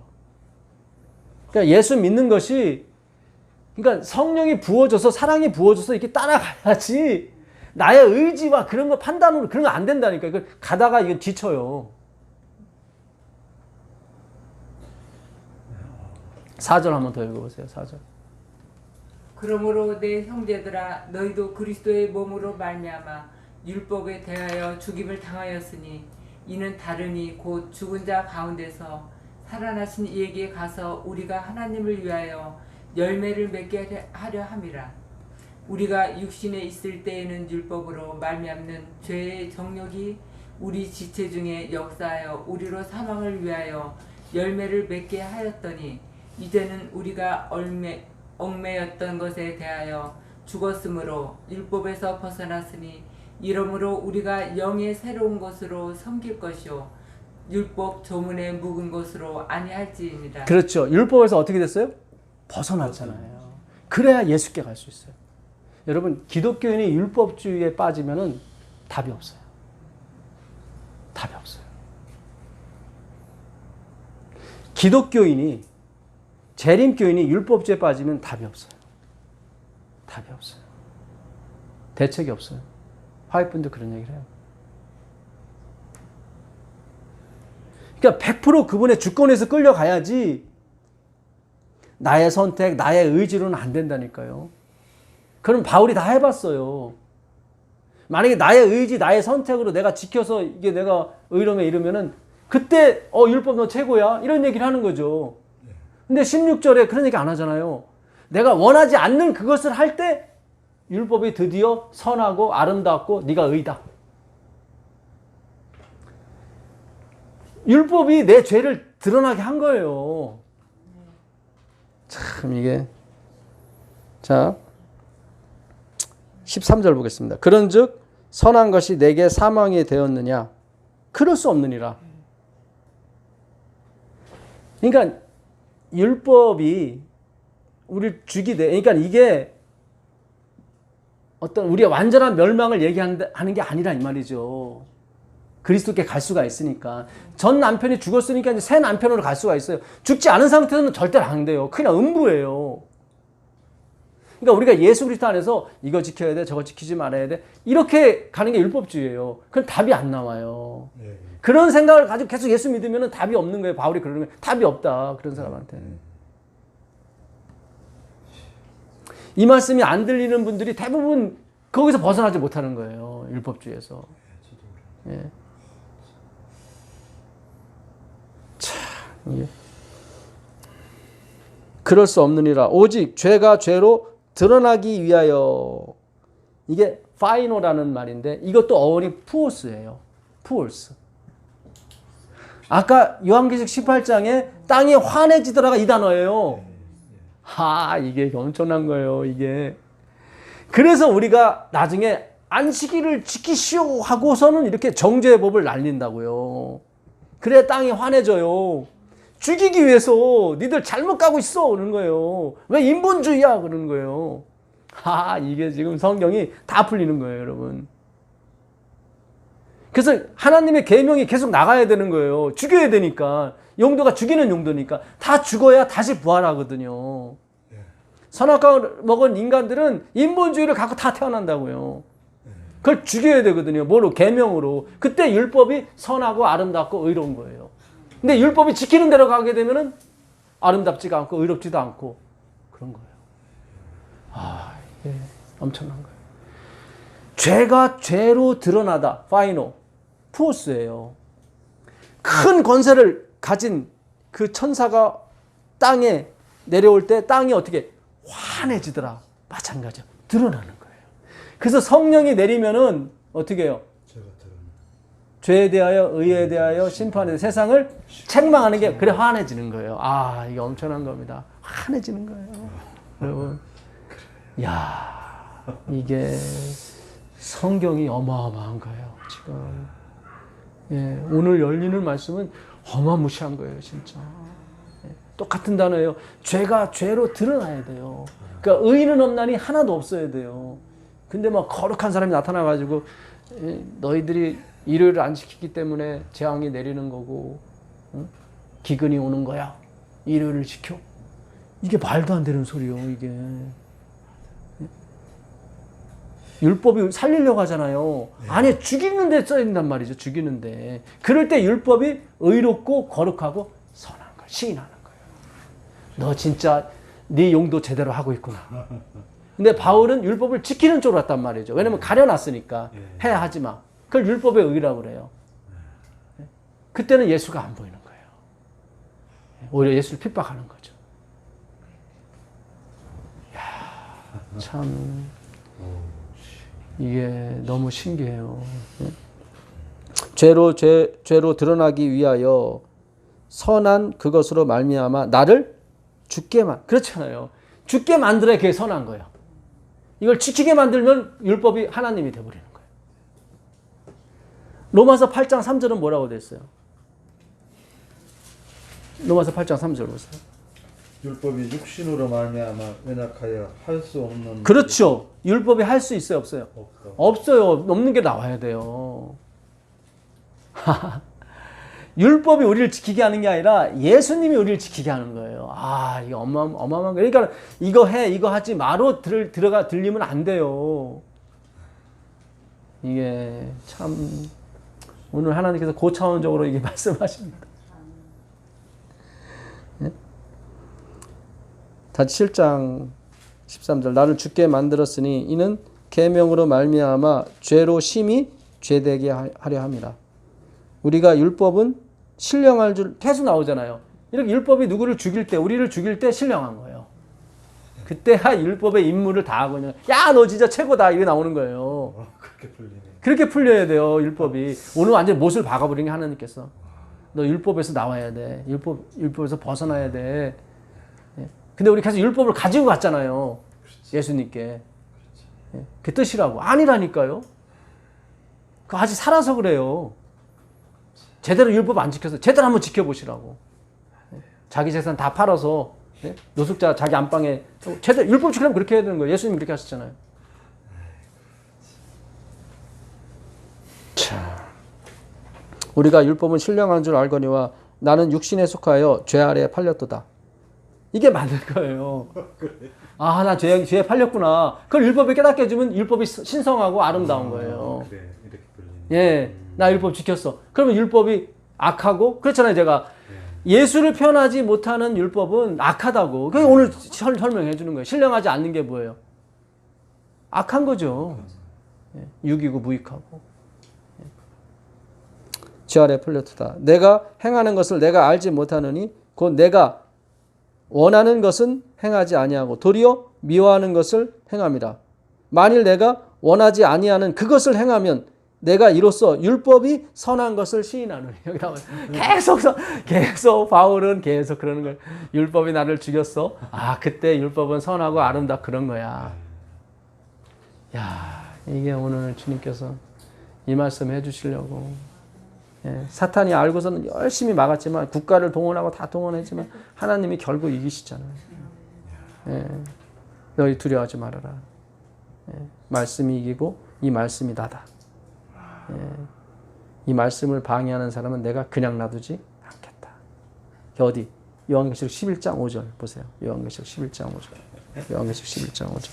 그러니까 예수 믿는 것이 그러니까 성령이 부어져서 사랑이 부어져서 이렇게 따라가야지 나의 의지와 그런 거 판단으로 그런 거 안 된다니까. 이거 가다가 이거 지쳐요. 4절 한번 더 읽어보세요. 4절. 그러므로 내 형제들아 너희도 그리스도의 몸으로 말미암아 율법에 대하여 죽임을 당하였으니 이는 다르니 곧 죽은 자 가운데서 살아나신 이에게 가서 우리가 하나님을 위하여 열매를 맺게 하려 함이라. 우리가 육신에 있을 때에는 율법으로 말미암는 죄의 정욕이 우리 지체 중에 역사하여 우리로 사망을 위하여 열매를 맺게 하였더니 이제는 우리가 얽매였던 것에 대하여 죽었으므로 율법에서 벗어났으니 이러므로 우리가 영의 새로운 것으로 섬길 것이요 율법 조문에 묵은 것으로 아니할지입니다. 그렇죠. 율법에서 어떻게 됐어요? 벗어났잖아요. 그래야 예수께 갈 수 있어요. 여러분, 기독교인이 율법주의에 빠지면은 답이 없어요. 답이 없어요. 기독교인이 재림교인이 율법주의에 빠지면 답이 없어요. 답이 없어요. 대책이 없어요. 화이트분도 그런 얘기를 해요. 그러니까 100% 그분의 주권에서 끌려가야지 나의 선택, 나의 의지로는 안 된다니까요. 그럼 바울이 다 해봤어요. 만약에 나의 의지, 나의 선택으로 내가 지켜서 이게 내가 의로움에 이르면은 그때 율법 너 최고야 이런 얘기를 하는 거죠. 근데 16절에 그런 얘기 안 하잖아요. 내가 원하지 않는 그것을 할 때 율법이 드디어 선하고 아름답고 네가 의다. 율법이 내 죄를 드러나게 한 거예요. 참 이게 자 13절 보겠습니다. 그런즉 선한 것이 내게 사망이 되었느냐? 그럴 수 없느니라. 그러니까 율법이 우리를 죽이되, 그러니까 이게 어떤 우리의 완전한 멸망을 얘기하는 게 아니라 이 말이죠. 그리스도께 갈 수가 있으니까. 전 남편이 죽었으니까 이제 새 남편으로 갈 수가 있어요. 죽지 않은 상태에서는 절대 안 돼요. 그냥 음부예요. 그러니까 우리가 예수 그리스도 안에서 이거 지켜야 돼, 저거 지키지 말아야 돼. 이렇게 가는 게 율법주의예요. 그럼 답이 안 나와요. 그런 생각을 가지고 계속 예수 믿으면 답이 없는 거예요. 바울이 그러는 거예요. 답이 없다. 그런 사람한테. 이 말씀이 안 들리는 분들이 대부분 거기서 벗어나지 못하는 거예요. 율법주의에서. 예. 참, 예. 그럴 수 없느니라. 오직 죄가 죄로 드러나기 위하여. 이게 파이노라는 말인데 이것도 어원이 푸오스예요. 푸올스. 아까 요한계시록 18장에 땅이 환해지더라가 이 단어예요. 이게 엄청난 거예요, 이게. 그래서 우리가 나중에 안식일을 지키시오 하고서는 이렇게 정죄의 법을 날린다고요. 그래야 땅이 환해져요. 죽이기 위해서 니들 잘못 가고 있어 그러는 거예요. 왜 인본주의야 그러는 거예요. 이게 지금 성경이 다 풀리는 거예요, 여러분. 그래서 하나님의 계명이 계속 나가야 되는 거예요. 죽여야 되니까. 용도가 죽이는 용도니까. 다 죽어야 다시 부활하거든요. 선악과를 먹은 인간들은 인본주의를 갖고 다 태어난다고요. 그걸 죽여야 되거든요. 뭐로? 계명으로. 그때 율법이 선하고 아름답고 의로운 거예요. 근데 율법이 지키는 대로 가게 되면은 아름답지가 않고 의롭지도 않고 그런 거예요. 이게 엄청난 거예요. 죄가 죄로 드러나다. 파이노. 푸오스예요. 큰 권세를 가진 그 천사가 땅에 내려올 때 땅이 어떻게 환해지더라. 마찬가지야. 드러나는 거예요. 그래서 성령이 내리면은 어떻게 해요? 죄에 대하여, 의에 대하여, 심판에 대하여 세상을 책망하는 게 그래 환해지는 거예요. 이게 엄청난 겁니다. 환해지는 거예요. 여러분. 이게 성경이 어마어마한 거예요. 지금. 오늘 열리는 말씀은 어마무시한 거예요, 진짜. 똑같은 단어예요. 죄가 죄로 드러나야 돼요. 그러니까 의인은 없나니 하나도 없어야 돼요. 근데 막 거룩한 사람이 나타나가지고 너희들이 일요일을 안 지키기 때문에 재앙이 내리는 거고, 응? 기근이 오는 거야. 일요일을 지켜. 이게 말도 안 되는 소리요, 이게. 율법이 살리려고 하잖아요. 안에 죽이는 데 써있단 말이죠. 죽이는데. 그럴 때 율법이 의롭고 거룩하고 선한 걸 시인하는 거예요. 너 진짜 네 용도 제대로 하고 있구나. 근데 바울은 율법을 지키는 쪽으로 갔단 말이죠. 왜냐면 가려놨으니까. 해야 하지 마. 그걸 율법의 의라고 그래요. 그때는 예수가 안 보이는 거예요. 오히려 예수를 핍박하는 거죠. 이야, 참 이게 너무 신기해요. 죄로 드러나기 위하여 선한 그것으로 말미암아 나를 그렇잖아요. 죽게 만들어야 그게 선한 거예요. 이걸 지키게 만들면 율법이 하나님이 되어버리는 거예요. 로마서 8장 3절은 뭐라고 됐어요? 로마서 8장 3절 보세요. 율법이 육신으로 말미암아 연약하여 할 수 없는. 그렇죠. 율법이 할 수 있어요, 없어요? 없다. 없어요. 없는 게 나와야 돼요. 율법이 우리를 지키게 하는 게 아니라 예수님이 우리를 지키게 하는 거예요. 아, 이게 어마어마한 거예요. 그러니까 이거 해, 이거 하지 마로 들리면 안 돼요. 이게 참 오늘 하나님께서 고차원적으로 이게 말씀하십니다. 다시 7장 13절 나를 죽게 만들었으니 이는 계명으로 말미암아 죄로 심히 죄되게 하려 함이라. 우리가 율법은 신령할 줄 계속 나오잖아요. 이렇게 율법이 누구를 죽일 때, 우리를 죽일 때 신령한 거예요. 그때야 율법의 임무를 다하고 야, 너 진짜 최고다 이게 나오는 거예요. 그렇게 풀리네. 그렇게 풀려야 돼요, 율법이. 오늘 완전 못을 박아버린 게 하나님께서. 너 율법에서 나와야 돼. 율법에서 벗어나야 돼. 근데 우리 계속 율법을 가지고 갔잖아요. 예수님께. 그 뜻이라고. 아니라니까요. 그 아직 살아서 그래요. 제대로 율법 안 지켜서 제대로 한번 지켜보시라고. 자기 재산 다 팔아서 노숙자 자기 안방에 제대로 율법 지키려면 그렇게 해야 되는 거예요. 예수님 그렇게 하셨잖아요. 자, 우리가 율법은 신령한 줄 알거니와 나는 육신에 속하여 죄 아래에 팔렸도다. 이게 맞는 거예요. 아, 나 죄에 팔렸구나. 그걸 율법이 깨닫게 해주면 율법이 신성하고 아름다운 거예요. 그래, 이렇게 풀리네. 예, 나 율법 지켰어. 그러면 율법이 악하고, 그렇잖아요, 제가. 예수를 표현하지 못하는 율법은 악하다고. 그게 오늘 설명해 주는 거예요. 신령하지 않는 게 뭐예요? 악한 거죠. 유기고 무익하고. 죄 아래 풀렸다. 내가 행하는 것을 내가 알지 못하느니 곧 내가 원하는 것은 행하지 아니하고 도리어 미워하는 것을 행함이라. 만일 내가 원하지 아니하는 그것을 행하면 내가 이로써 율법이 선한 것을 시인하노니. 여기 나와요. 계속 바울은 계속 그러는 거예요. 율법이 나를 죽였어. 아, 그때 율법은 선하고 아름답고 그런 거야. 야, 이게 오늘 주님께서 이 말씀 해주시려고. 사탄이 알고서는 열심히 막았지만 국가를 동원하고 다 동원했지만 하나님이 결국 이기시잖아요. 너희 두려워하지 말아라. 말씀이 이기고 이 말씀이 나다. 이 말씀을 방해하는 사람은 내가 그냥 놔두지 않겠다. 어디? 요한계시록 11장 5절 보세요. 요한계시록 11장 5절. 요한계시록 11장 5절.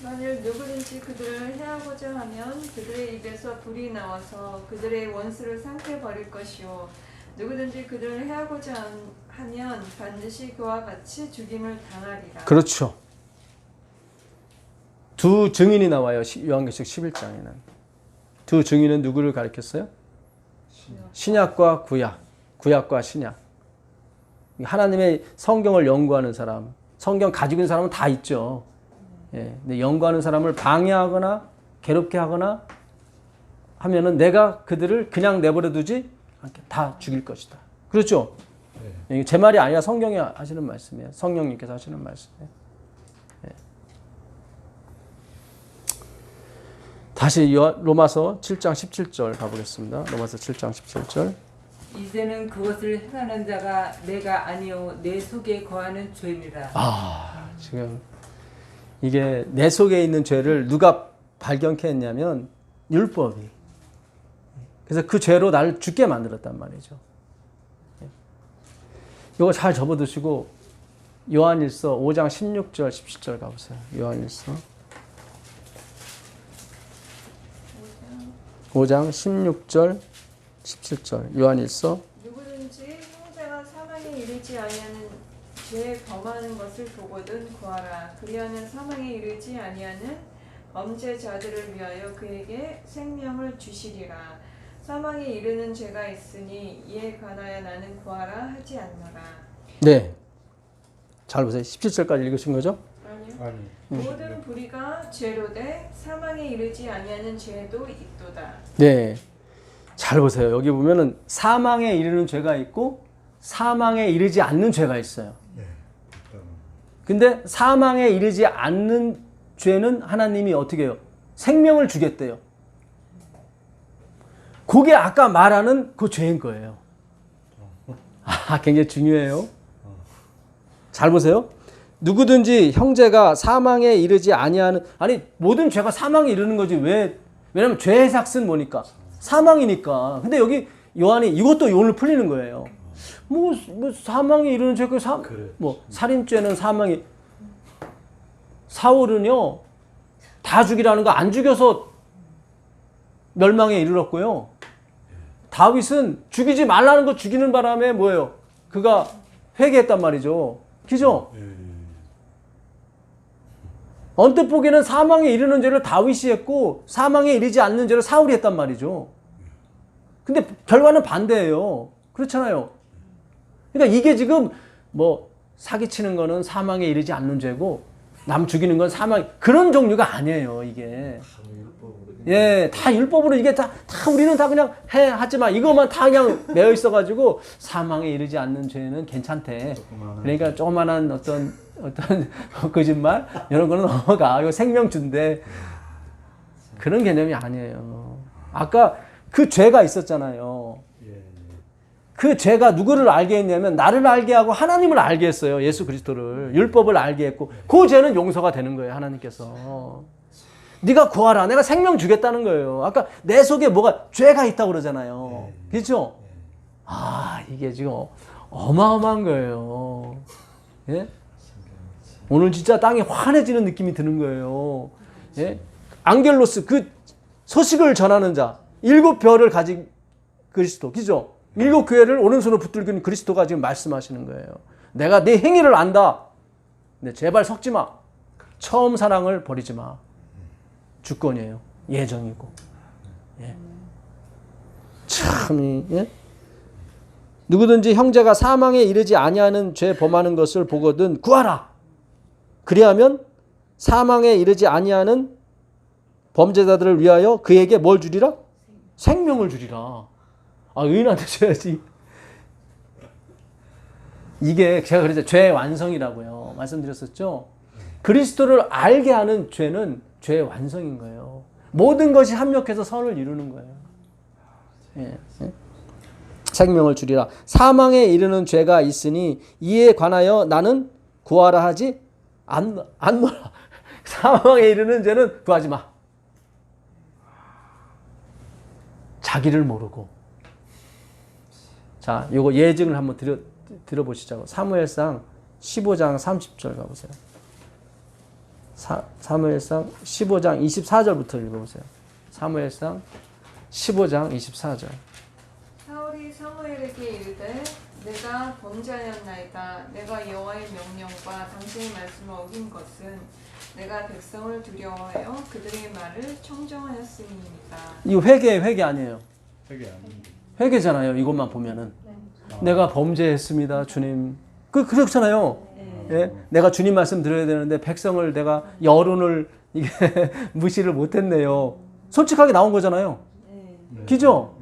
만일 누구든지 그들을 해하고자 하면 그들의 입에서 불이 나와서 그들의 원수를 삼켜버릴 것이요 누구든지 그들을 해하고자 하면 반드시 그와 같이 죽임을 당하리라. 그렇죠. 두 증인이 나와요. 요한계시록 11장에는. 두 증인은 누구를 가리켰어요? 신약과 구약. 구약과 신약. 하나님의 성경을 연구하는 사람. 성경 가지고 있는 사람은 다 있죠. 근데 연구하는 사람을 방해하거나 괴롭게 하거나 하면은 내가 그들을 그냥 내버려 두지 않게 다 죽일 것이다. 그렇죠? 네. 제 말이 아니라 성경이 하시는 말씀이에요. 성령님께서 하시는 말씀이에요. 다시 로마서 7장 17절 가보겠습니다. 로마서 7장 17절. 이제는 그것을 행하는 자가 내가 아니요 내 속에 거하는 죄니라. 아, 지금 이게 내 속에 있는 죄를 누가 발견케 했냐면 율법이. 그래서 그 죄로 나를 죽게 만들었단 말이죠. 이거 잘 접어두시고 요한일서 5장 16절 17절 가보세요. 요한일서 5장 16절 17절 요한일서. 누구든지 형제가 사망에 이르지 아니하는 죄 범하는 것을 보거든 구하라. 그리하면 사망에 이르지 아니하는 범죄자들을 위하여 그에게 생명을 주시리라. 사망에 이르는 죄가 있으니 이에 관하여 나는 구하라 하지 않노라. 네. 잘 보세요. 17절까지 읽으신 거죠? 아니요. 아니. 모든 불의가 죄로되 사망에 이르지 아니하는 죄도 있도다. 네. 잘 보세요. 여기 보면은 사망에 이르는 죄가 있고 사망에 이르지 않는 죄가 있어요. 네. 근데 사망에 이르지 않는 죄는 하나님이 어떻게 해요? 생명을 주겠대요. 그게 아까 말하는 그 죄인 거예요. 굉장히 중요해요. 잘 보세요. 누구든지 형제가 사망에 이르지 아니하는, 아니 모든 죄가 사망에 이르는 거지. 왜냐면 죄의 삭은 뭐니까? 사망이니까. 근데 여기 요한이 이것도 오늘 풀리는 거예요. 뭐 사망에 이르는 죄가 뭐 살인죄는 사망이. 사울은요 다 죽이라는 거 안 죽여서 멸망에 이르렀고요. 다윗은 죽이지 말라는 거 죽이는 바람에 뭐예요? 그가 회개했단 말이죠. 그죠? 언뜻 보기에는 사망에 이르는 죄를 다윗이 했고 사망에 이르지 않는 죄를 사울이 했단 말이죠. 근데 결과는 반대예요. 그렇잖아요. 그러니까 이게 지금 뭐 사기치는 거는 사망에 이르지 않는 죄고 남 죽이는 건 사망, 그런 종류가 아니에요, 이게. 예, 다 율법으로 이게 다 우리는 다 그냥 하지만 이것만 다 그냥 매여 있어가지고 사망에 이르지 않는 죄는 괜찮대. 그러니까 조그만한 어떤 거짓말 이런 거는 넘어가. 이거 생명 준대. 그런 개념이 아니에요. 아까 그 죄가 있었잖아요. 그 죄가 누구를 알게 했냐면 나를 알게 하고 하나님을 알게 했어요. 예수 그리스도를. 율법을 알게 했고 그 죄는 용서가 되는 거예요. 하나님께서. 네가 구하라. 내가 생명 주겠다는 거예요. 아까 내 속에 뭐가 죄가 있다고 그러잖아요. 그렇죠? 이게 지금 어마어마한 거예요. 예? 오늘 진짜 땅이 환해지는 느낌이 드는 거예요. 예? 안겔로스, 그 소식을 전하는 자, 7별을 가진 그리스도, 그죠? 7 교회를 오른손으로 붙들고 그리스도가 지금 말씀하시는 거예요. 내가 네 행위를 안다. 근데 제발 섞지 마. 처음 사랑을 버리지 마. 주권이에요. 예정이고. 예. 참, 예? 누구든지 형제가 사망에 이르지 아니하는 죄 범하는 것을 보거든 구하라. 그리하면 사망에 이르지 아니하는 범죄자들을 위하여 그에게 뭘 주리라? 생명을 주리라. 의인한테 줘야지. 이게 제가 그랬죠. 죄의 완성이라고요. 말씀드렸었죠. 그리스도를 알게 하는 죄는 죄의 완성인 거예요. 모든 것이 합력해서 선을 이루는 거예요. 예. 생명을 주리라. 사망에 이르는 죄가 있으니 이에 관하여 나는 구하라 하지 않노라. 사망에 이르는 죄는 구하지 마. 자기를 모르고. 자, 요거 예증을 한번 들어보시자고. 사무엘상 15장 30절 가보세요. 사무엘상 15장 24절부터 읽어보세요. 사무엘상 15장 24절. 사울이 사무엘에게 이르되 내가 범죄하였나이다. 내가 여호와의 명령과 당신의 말씀을 어긴 것은 내가 백성을 두려워하여 그들의 말을 청정하였음이니까. 이거 회개 아니에요. 회개 아닌데. 회개잖아요. 이것만 보면은. 내가 범죄했습니다, 주님. 그렇잖아요. 예? 내가 주님 말씀 들어야 되는데 백성을 내가 여론을 이게 무시를 못했네요. 솔직하게 나온 거잖아요. 그죠?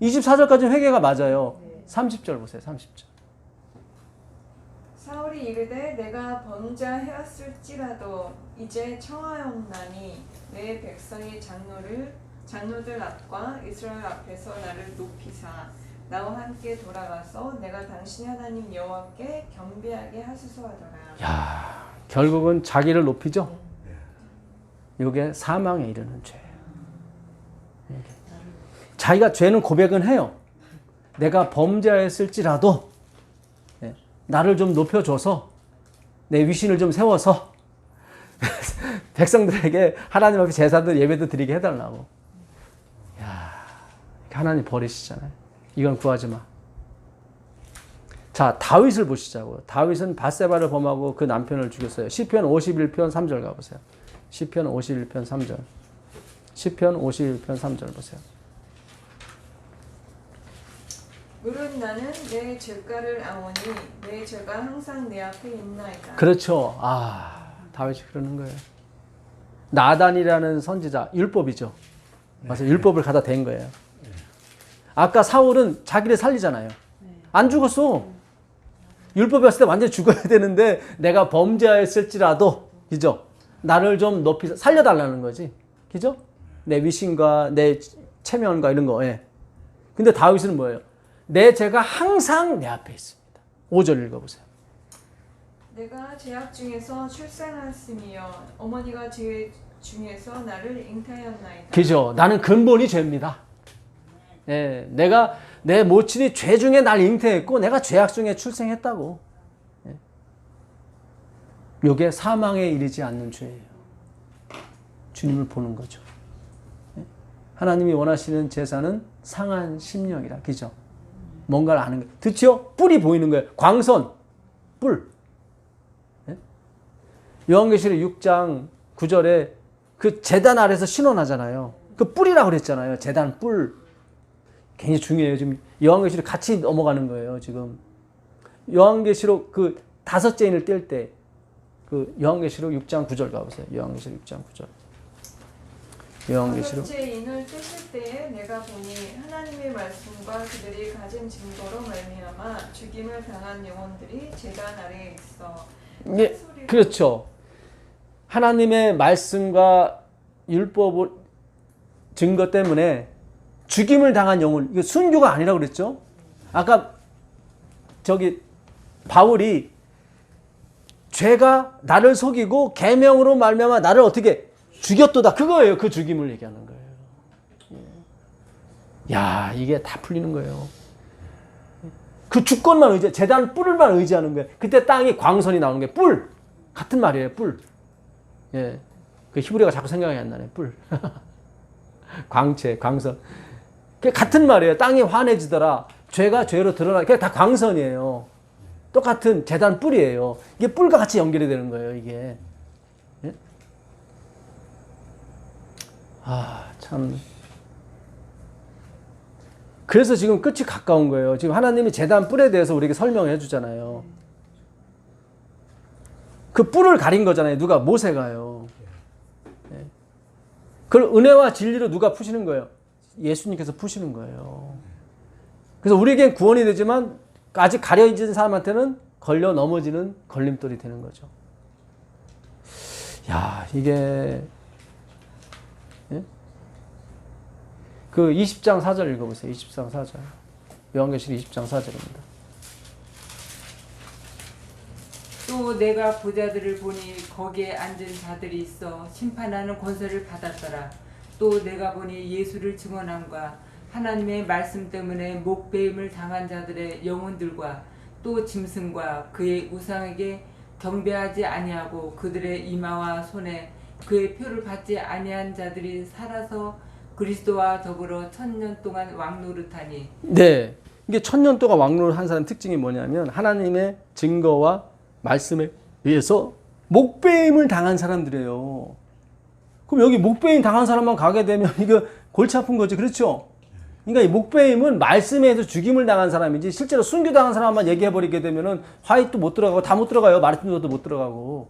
24절까지 회개가 맞아요. 30절 보세요. 30절. 사울이 이르되 내가 범죄하였을지라도 이제 청하옵나니 내 백성의 장로들 앞과 이스라엘 앞에서 나를 높이사 나와 함께 돌아가서 내가 당신 하나님 여호와께 겸비하게 하소서 하더라. 야, 결국은 자기를 높이죠. 이게 사망에 이르는 죄예요. 자기가 죄는 고백은 해요. 내가 범죄했을지라도 나를 좀 높여줘서 내 위신을 좀 세워서 백성들에게 하나님 앞에 제사도 예배도 드리게 해달라고. 야, 하나님 버리시잖아요. 이건 구하지 마. 자, 다윗을 보시자고요. 다윗은 밧세바를 범하고 그 남편을 죽였어요. 시편 51편 3절 가보세요. 시편 51편 3절. 시편 51편 3절 보세요. 물은 나는 내 죄가를 아오니 내 죄가 항상 내 앞에 있나이다. 그렇죠. 다윗이 그러는 거예요. 나단이라는 선지자, 율법이죠. 맞아요. 율법을 갖다 댄 거예요. 아까 사울은 자기를 살리잖아요. 안 죽었어. 율법이 왔을 때 완전히 죽어야 되는데 내가 범죄했을지라도, 그죠? 나를 좀 높이 살려달라는 거지. 그죠? 내 위신과 내 체면과 이런 거. 예. 근데 다윗은 뭐예요? 내 죄가 항상 내 앞에 있습니다. 5절 읽어보세요. 내가 죄악 중에서 출생하였으며 어머니가 죄 중에서 나를 잉태하였나이다. 그죠? 나는 근본이 죄입니다. 예, 내가 내 모친이 죄 중에 날 잉태했고 내가 죄악 중에 출생했다고. 예. 요게 사망에 이르지 않는 죄예요. 주님을 보는 거죠. 예. 하나님이 원하시는 제사는 상한 심령이라. 그죠? 뭔가를 아는 거예요. 듣죠? 뿔이 보이는 거예요. 광선, 뿔. 예? 요한계시록 6장 9절에 그 제단 아래서 신원하잖아요. 그 뿔이라고 그랬잖아요. 제단 뿔. 굉장히 중요해요. 지금 요한계시록 같이 넘어가는 거예요. 지금 요한계시록 그 다섯째 인을 뗄 때 그 요한계시록 6장 9절 가보세요. 요한계시록 6장 9절. 요한계시록 다섯째 인을 떼실 때에 내가 보니 하나님의 말씀과 그들이 가진 증거로 말미암아 죽임을 당한 영혼들이 제단 아래에 있어. 예, 그렇죠. 하나님의 말씀과 율법 증거 때문에 죽임을 당한 영혼, 이거 순교가 아니라고 그랬죠? 아까 저기 바울이 죄가 나를 속이고 계명으로 말미암아 나를 어떻게 죽였도다. 그거예요. 그 죽임을 얘기하는 거예요. 야, 이게 다 풀리는 거예요. 그 주권만 의지, 제단 뿔만 의지하는 거예요. 그때 땅이 광선이 나오는 게 뿔. 같은 말이에요. 뿔. 예. 그 히브리어가 자꾸 생각이 안 나네. 뿔. 광채, 광선. 그 같은 말이에요. 땅이 환해지더라. 죄가 죄로 드러나. 그게 다 광선이에요. 똑같은 제단 뿔이에요. 이게 뿔과 같이 연결이 되는 거예요. 이게. 예? 참. 그래서 지금 끝이 가까운 거예요. 지금 하나님이 제단 뿔에 대해서 우리에게 설명해 주잖아요. 그 뿔을 가린 거잖아요. 누가? 모세가요. 예. 그걸 은혜와 진리로 누가 푸시는 거예요? 예수님께서 푸시는 거예요. 그래서 우리에겐 구원이 되지만 아직 가려진 사람한테는 걸려 넘어지는 걸림돌이 되는 거죠. 야, 이게 예? 그 20장 4절 읽어보세요. 20장 4절. 요한계시록 20장 4절입니다. 또 내가 보자들을 보니 거기에 앉은 자들이 있어 심판하는 권세를 받았더라. 또 내가 보니 예수를 증언함과 하나님의 말씀 때문에 목배임을 당한 자들의 영혼들과 또 짐승과 그의 우상에게 경배하지 아니하고 그들의 이마와 손에 그의 표를 받지 아니한 자들이 살아서 그리스도와 더불어 1000년 동안 왕노릇하니. 네, 이게 1000년 동안 왕노릇한 사람 특징이 뭐냐면 하나님의 증거와 말씀에 의해서 목배임을 당한 사람들이에요. 그럼 여기 목배임 당한 사람만 가게 되면 이거 골치 아픈 거지, 그렇죠? 그러니까 이 목배임은 말씀에 의해서 죽임을 당한 사람이지 실제로 순교당한 사람만 얘기해버리게 되면은 화이트도 못 들어가고 다 못 들어가요. 마르틴로도 못 들어가고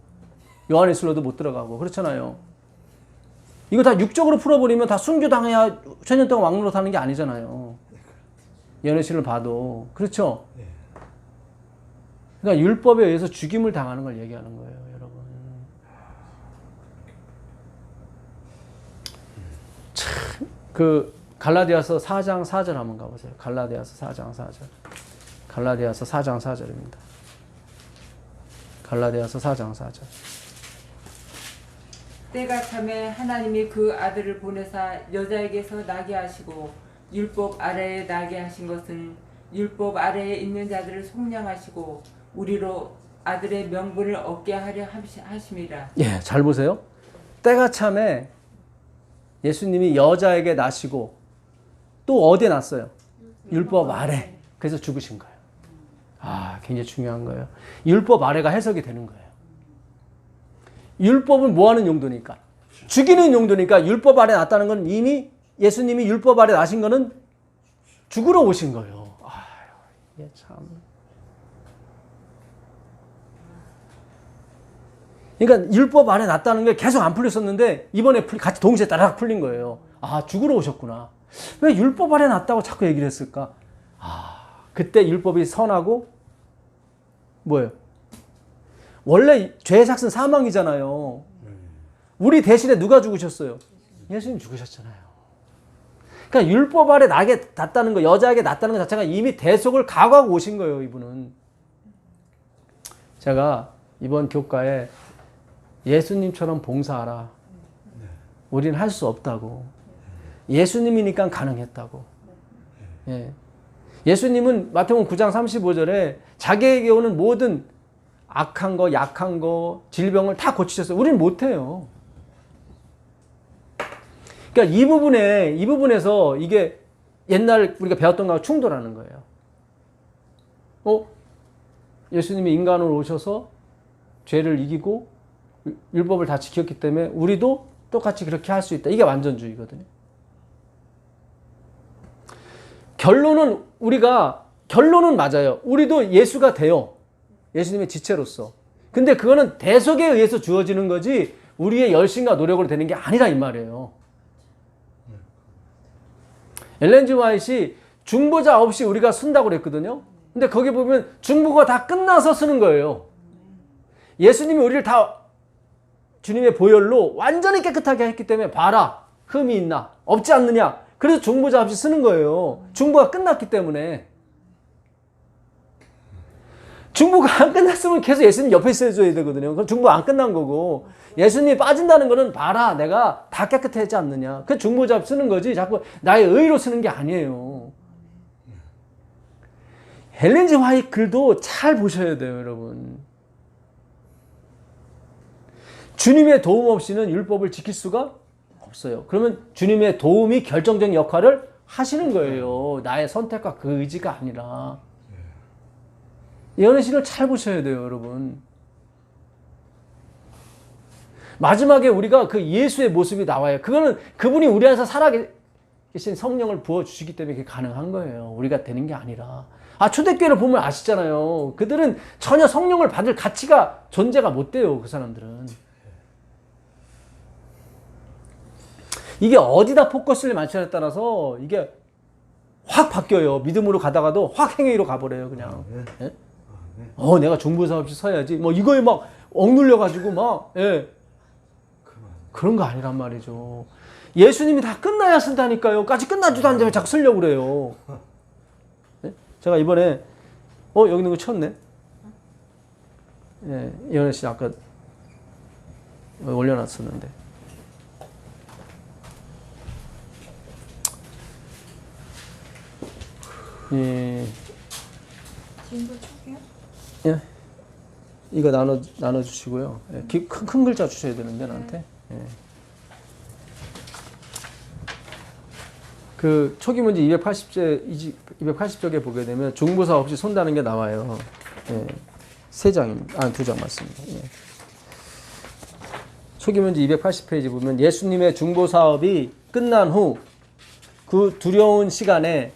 요한에슬로도 못 들어가고 그렇잖아요. 이거 다 육적으로 풀어버리면 다 순교당해야 1000년 동안 왕노릇하는 게 아니잖아요. 연애신을 봐도 그렇죠. 그러니까 율법에 의해서 죽임을 당하는 걸 얘기하는 거예요, 여러분. 참, 그 갈라디아서 4장 4절 한번 가보세요. 갈라디아서 4장 4절. 갈라디아서 4장 4절입니다. 갈라디아서 4장 4절. 때가 참에 하나님이 그 아들을 보내사 여자에게서 나게 하시고 율법 아래에 나게 하신 것은 율법 아래에 있는 자들을 속량하시고 우리로 아들의 명분을 얻게 하려 하심이라. 예, 잘 보세요. 때가 참에 예수님이 여자에게 나시고 또 어디에 났어요? 율법 아래. 그래서 죽으신 거예요. 아, 굉장히 중요한 거예요. 율법 아래가 해석이 되는 거예요. 율법은 뭐 하는 용도니까? 죽이는 용도니까 율법 아래 났다는 건 이미 예수님이 율법 아래 나신 거는 죽으러 오신 거예요. 아유, 이게 참. 그러니까 율법 아래 났다는 게 계속 안 풀렸었는데 이번에 같이 동시에 따라락 풀린 거예요. 아, 죽으러 오셨구나. 왜 율법 아래 났다고 자꾸 얘기를 했을까? 아, 그때 율법이 선하고 뭐예요? 원래 죄의 삭은 사망이잖아요. 우리 대신에 누가 죽으셨어요? 예수님 죽으셨잖아요. 그러니까 율법 아래 나게 났다는 거, 여자에게 났다는 것 자체가 이미 대속을 각오하고 오신 거예요, 이분은. 제가 이번 교과에 예수님처럼 봉사하라. 우리는 할 수 없다고. 예수님이니까 가능했다고. 예. 예수님은 마태복음 9장 35절에 자기에게 오는 모든 악한 거, 약한 거, 질병을 다 고치셨어요. 우리는 못해요. 그러니까 이 부분에서 이게 옛날 우리가 배웠던 거하고 충돌하는 거예요. 예수님이 인간으로 오셔서 죄를 이기고 율법을 다 지켰기 때문에 우리도 똑같이 그렇게 할 수 있다. 이게 완전주의거든요. 결론은 맞아요. 우리도 예수가 돼요. 예수님의 지체로서. 근데 그거는 대속에 의해서 주어지는 거지 우리의 열심과 노력으로 되는 게 아니라 이 말이에요. 엘렌 G. 화이트이 중보자 없이 우리가 쓴다고 그랬거든요. 근데 거기 보면 중보가 다 끝나서 쓰는 거예요. 예수님이 우리를 다 주님의 보혈로 완전히 깨끗하게 했기 때문에 봐라. 흠이 있나? 없지 않느냐? 그래서 중보자 없이 쓰는 거예요. 중보가 끝났기 때문에. 중보가 안 끝났으면 계속 예수님 옆에 있어줘야 되거든요. 그럼 중보 안 끝난 거고. 예수님이 빠진다는 거는 봐라. 내가 다 깨끗하지 않느냐. 그 중보자 없이 쓰는 거지. 자꾸 나의 의로 쓰는 게 아니에요. 엘렌 G. 화이트 글도 잘 보셔야 돼요, 여러분. 주님의 도움 없이는 율법을 지킬 수가 없어요. 그러면 주님의 도움이 결정적인 역할을 하시는 거예요. 나의 선택과 그 의지가 아니라. 예언의 신을 잘 보셔야 돼요, 여러분. 마지막에 우리가 그 예수의 모습이 나와요. 그거는 그분이 우리 안에서 살아계신 성령을 부어주시기 때문에 그게 가능한 거예요. 우리가 되는 게 아니라. 초대교회를 보면 아시잖아요. 그들은 전혀 성령을 받을 가치가, 존재가 못 돼요, 그 사람들은. 이게 어디다 포커스를 맞추냐에 따라서 이게 확 바뀌어요. 믿음으로 가다가도 확 행위로 가버려요, 그냥. 예? 내가 중보사 없이 서야지. 뭐 이거에 막 억눌려가지고 막, 예. 그런 거 아니란 말이죠. 예수님이 다 끝나야 쓴다니까요. 까지 끝나지도 않는데 자꾸 쓰려고 그래요. 예? 제가 이번에, 여기 있는 거 쳤네. 예, 이현혜 씨 아까 올려놨었는데. 예. 진도 초기요? 예. 이거 나눠주시고요. 예. 큰 글자 주셔야 되는데, 나한테. 예. 그 초기 문제 280쪽에 보게 되면 중보사 없이 손다는 게 나와요. 예. 3장입니다. 2장 맞습니다. 예. 초기 문제 280페이지 보면 예수님의 중보 사업이 끝난 후 그 두려운 시간에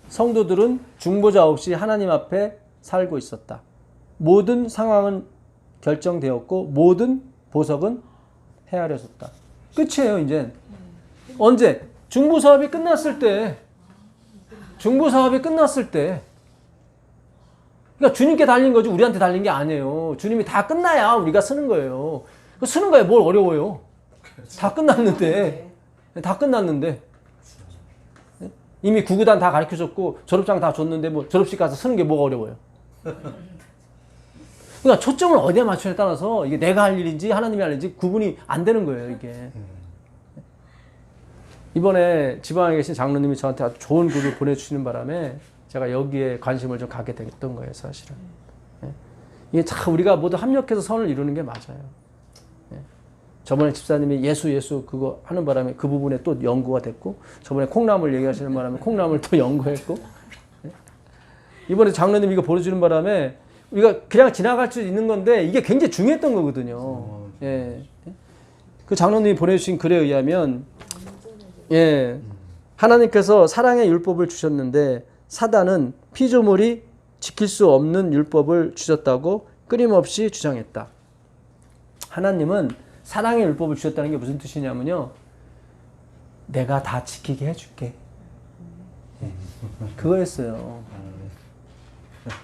성도들은 중보자 없이 하나님 앞에 살고 있었다. 모든 상황은 결정되었고 모든 보석은 헤아려졌다. 끝이에요, 이제. 언제? 중보 사업이 끝났을 때. 중보 사업이 끝났을 때. 그러니까 주님께 달린 거지 우리한테 달린 게 아니에요. 주님이 다 끝나야 우리가 쓰는 거예요. 쓰는 거에 뭘 어려워요? 다 끝났는데. 다 끝났는데. 이미 구구단 다 가르쳐줬고 졸업장 다 줬는데 뭐 졸업식 가서 쓰는 게 뭐가 어려워요? 그러니까 초점을 어디에 맞추냐에 따라서 이게 내가 할 일인지 하나님이 할 일인지 구분이 안 되는 거예요, 이게. 이번에 지방에 계신 장로님이 저한테 아주 좋은 글을 보내주시는 바람에 제가 여기에 관심을 좀 갖게 됐던 거예요, 사실은. 이게 참 우리가 모두 합력해서 선을 이루는 게 맞아요. 저번에 집사님이 예수 그거 하는 바람에 그 부분에 또 연구가 됐고, 저번에 콩나물 얘기하시는 바람에 콩나물 또 연구했고, 이번에 장로님 이거 보여주는 바람에 우리가 그냥 지나갈 수 있는 건데 이게 굉장히 중요했던 거거든요. 예. 그 장로님이 보내주신 글에 의하면, 예, 하나님께서 사랑의 율법을 주셨는데 사단은 피조물이 지킬 수 없는 율법을 주셨다고 끊임없이 주장했다. 하나님은 사랑의 율법을 주셨다는 게 무슨 뜻이냐면요, 내가 다 지키게 해줄게. 그거였어요.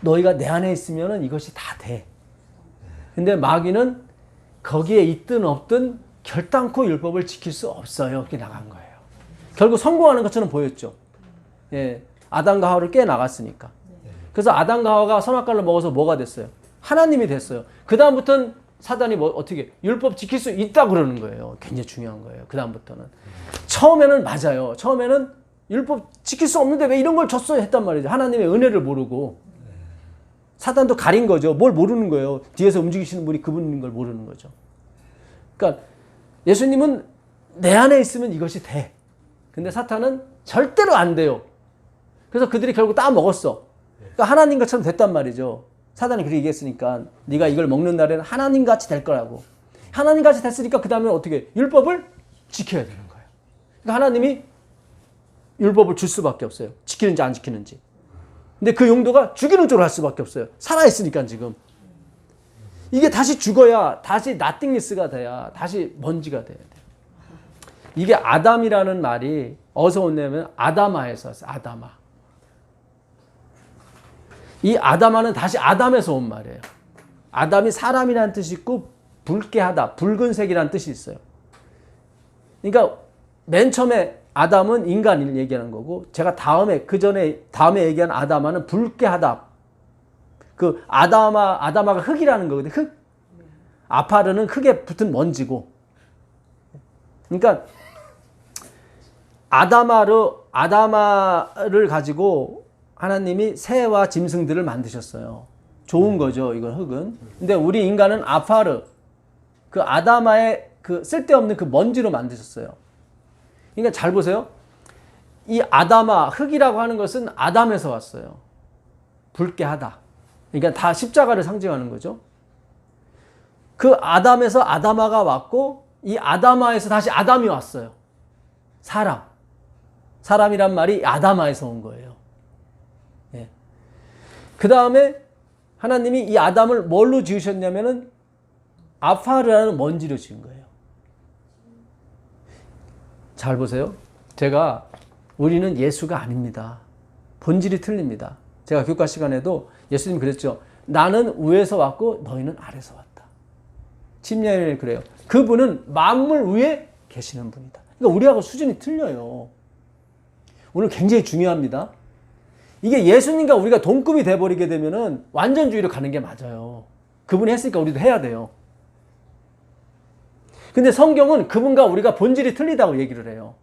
너희가 내 안에 있으면 이것이 다 돼. 근데 마귀는 거기에 있든 없든 결단코 율법을 지킬 수 없어요. 이렇게 나간 거예요. 결국 성공하는 것처럼 보였죠. 예, 아담과 하와를 깨 나갔으니까. 그래서 아담과 하와가 선악과를 먹어서 뭐가 됐어요? 하나님이 됐어요. 그 다음부터는 사단이 어떻게 율법 지킬 수 있다 그러는 거예요. 굉장히 중요한 거예요. 그 다음부터는. 처음에는 맞아요. 처음에는 율법 지킬 수 없는데 왜 이런 걸 줬어요? 했단 말이죠. 하나님의 은혜를 모르고. 사단도 가린 거죠. 뭘 모르는 거예요. 뒤에서 움직이시는 분이 그분인 걸 모르는 거죠. 그러니까 예수님은 내 안에 있으면 이것이 돼. 근데 사탄은 절대로 안 돼요. 그래서 그들이 결국 다 먹었어. 그러니까 하나님 것처럼 됐단 말이죠. 사단이 그렇게 얘기했으니까 네가 이걸 먹는 날에는 하나님 같이 될 거라고. 하나님 같이 됐으니까 그 다음에 어떻게 율법을 지켜야 되는 거예요. 그러니까 하나님이 율법을 줄 수밖에 없어요. 지키는지 안 지키는지. 근데 그 용도가 죽이는 쪽으로 할 수밖에 없어요. 살아있으니까 지금. 이게 다시 죽어야 다시 nothingness가 돼야 다시 먼지가 돼야 돼요. 이게 아담이라는 말이 어디서 온냐면 아다마에서 왔어요. 아다마. 이 아다마는 다시 아담에서 온 말이에요. 아담이 사람이라는 뜻이 있고 붉게 하다, 붉은색이라는 뜻이 있어요. 그러니까 맨 처음에 아담은 인간을 얘기하는 거고, 제가 다음에 얘기한 아다마는 붉게 하다. 그 아다마가 흙이라는 거거든요. 흙. 아파르는 흙에 붙은 먼지고. 그러니까 아다마를 가지고 하나님이 새와 짐승들을 만드셨어요. 좋은 거죠, 이건 흙은. 근데 우리 인간은 아파르, 그 아다마의 그 쓸데없는 그 먼지로 만드셨어요. 그러니까 잘 보세요. 이 아다마, 흙이라고 하는 것은 아담에서 왔어요. 붉게 하다. 그러니까 다 십자가를 상징하는 거죠. 그 아담에서 아다마가 왔고, 이 아다마에서 다시 아담이 왔어요. 사람이란 말이 아다마에서 온 거예요. 예. 그 다음에 하나님이 이 아담을 뭘로 지으셨냐면은 아파르라는 먼지로 지은 거예요. 잘 보세요. 우리는 예수가 아닙니다. 본질이 틀립니다. 제가 교과 시간에도 예수님 그랬죠. 나는 위에서 왔고 너희는 아래서 왔다. 침례를 그래요. 그분은 만물 위에 계시는 분이다. 그러니까 우리하고 수준이 틀려요. 오늘 굉장히 중요합니다. 이게 예수님과 우리가 동급이 돼버리게 되면은 완전주의로 가는 게 맞아요. 그분이 했으니까 우리도 해야 돼요. 근데 성경은 그분과 우리가 본질이 틀리다고 얘기를 해요.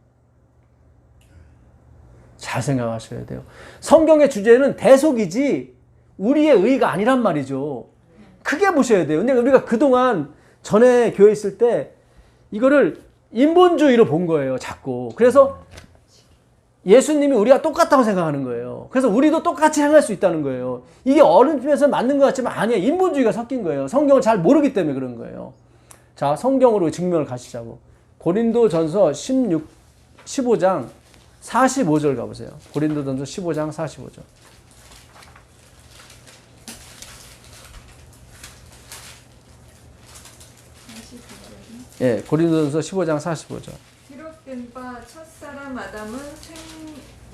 잘 생각하셔야 돼요. 성경의 주제는 대속이지 우리의 의가 아니란 말이죠. 크게 보셔야 돼요. 근데 우리가 그동안 전에 교회 있을 때 이거를 인본주의로 본 거예요. 자꾸. 그래서 예수님이 우리가 똑같다고 생각하는 거예요. 그래서 우리도 똑같이 행할 수 있다는 거예요. 이게 어느 쪽에서 맞는 것 같지만 아니에요. 인본주의가 섞인 거예요. 성경을 잘 모르기 때문에 그런 거예요. 자, 성경으로 증명을 가시자고. 고린도전서 15장 45절 가보세요. 고린도전서 15장 45절. 예, 고린도전서 15장 45절. 기록된 바 첫사람 아담은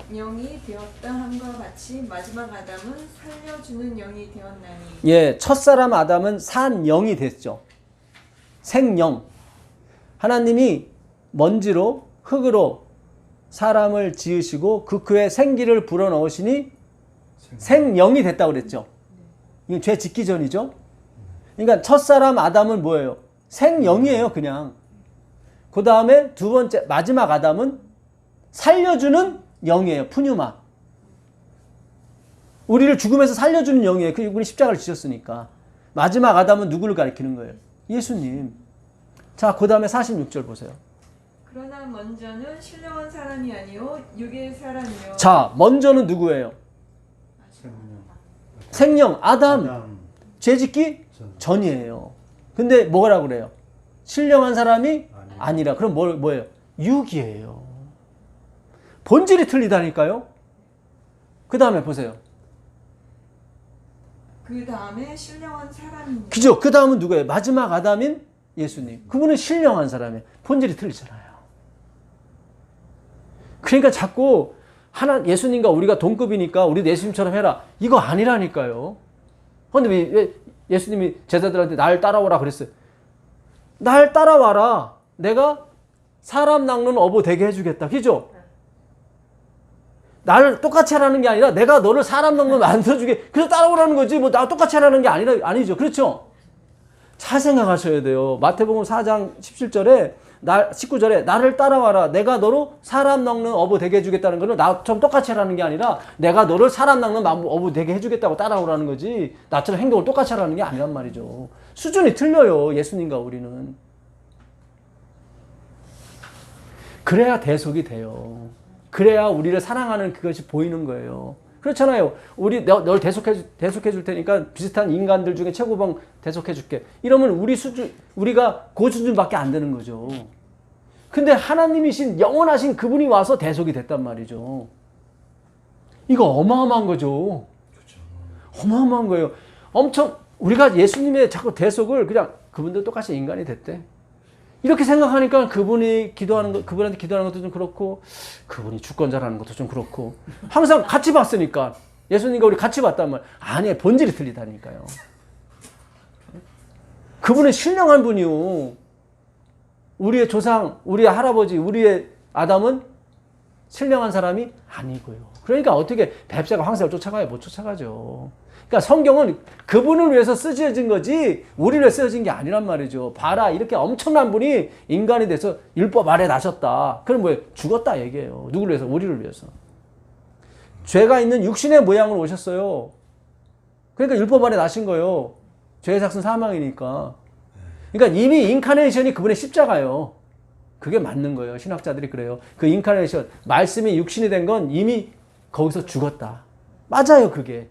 생명이 되었다 함과 같이 마지막 아담은 살려주는 영이 되었나니. 예, 첫사람 아담은 산 영이 됐죠. 생영. 하나님이 먼지로 흙으로 사람을 지으시고 그의 생기를 불어넣으시니 생영이 됐다고 그랬죠. 이건 죄 짓기 전이죠. 그러니까 첫사람 아담은 뭐예요? 생영이에요, 그냥. 그 다음에 두 번째, 마지막 아담은 살려주는 영이에요, 푸뉴마. 우리를 죽음에서 살려주는 영이에요. 그분이 십자가를 지셨으니까. 마지막 아담은 누구를 가리키는 거예요? 예수님. 자, 그 다음에 46절 보세요. 그러나 먼저는 신령한 사람이 아니요 육의 사람이요. 자, 먼저는 누구예요? 생명, 아담. 죄짓기 전이에요. 근데 뭐라고 그래요? 신령한 사람이 아니라. 그럼 뭐예요? 육이에요. 본질이 틀리다니까요. 그 다음에 보세요. 그 다음에 신령한 사람이요. 그죠? 그 다음은 누구예요? 마지막 아담인 예수님. 그분은 신령한 사람이에요. 본질이 틀리잖아요. 그러니까 자꾸 예수님과 우리가 동급이니까 우리도 예수님처럼 해라. 이거 아니라니까요. 근데 왜 예수님이 제자들한테 날 따라오라 그랬어요? 날 따라와라. 내가 사람 낚는 어부 되게 해주겠다. 그죠? 나를 똑같이 하라는 게 아니라 내가 너를 사람 낚는 만들어주게. 그래서 따라오라는 거지. 뭐 나 똑같이 하라는 게 아니죠. 그렇죠? 잘 생각하셔야 돼요. 마태복음 4장 17절에 19절에 나를 따라와라. 내가 너로 사람 낚는 어부 되게 해주겠다는 거는 나처럼 똑같이 하라는 게 아니라 내가 너를 사람 낚는 어부 되게 해주겠다고 따라오라는 거지. 나처럼 행동을 똑같이 하라는 게 아니란 말이죠. 수준이 틀려요. 예수님과 우리는. 그래야 대속이 돼요. 그래야 우리를 사랑하는 그것이 보이는 거예요. 그렇잖아요. 널 대속해 줄 테니까 비슷한 인간들 중에 최고봉 대속해 줄게. 이러면 우리가 그 수준밖에 안 되는 거죠. 근데 하나님이신 영원하신 그분이 와서 대속이 됐단 말이죠. 이거 어마어마한 거죠. 어마어마한 거예요. 엄청 우리가 예수님의 자꾸 대속을 그냥 그분도 똑같이 인간이 됐대. 이렇게 생각하니까 그분한테 기도하는 것도 좀 그렇고, 그분이 주권자라는 것도 좀 그렇고, 항상 같이 봤으니까, 예수님과 우리 같이 봤단 말이에요. 아니에요. 본질이 틀리다니까요. 그분은 신령한 분이요. 우리의 조상, 우리의 할아버지, 우리의 아담은 신령한 사람이 아니고요. 그러니까 어떻게 뱁새가 황새를 쫓아가요? 못 쫓아가죠. 그러니까 성경은 그분을 위해서 쓰여진 거지 우리를 위해 쓰여진 게 아니란 말이죠. 봐라, 이렇게 엄청난 분이 인간이 돼서 율법 아래 나셨다. 그럼 뭐예요? 죽었다 얘기예요. 누구를 위해서? 우리를 위해서. 죄가 있는 육신의 모양으로 오셨어요. 그러니까 율법 아래 나신 거예요. 죄의 삭은 사망이니까. 그러니까 이미 인카네이션이 그분의 십자가예요. 그게 맞는 거예요. 신학자들이 그래요. 그 인카네이션, 말씀이 육신이 된 건 이미 거기서 죽었다. 맞아요, 그게.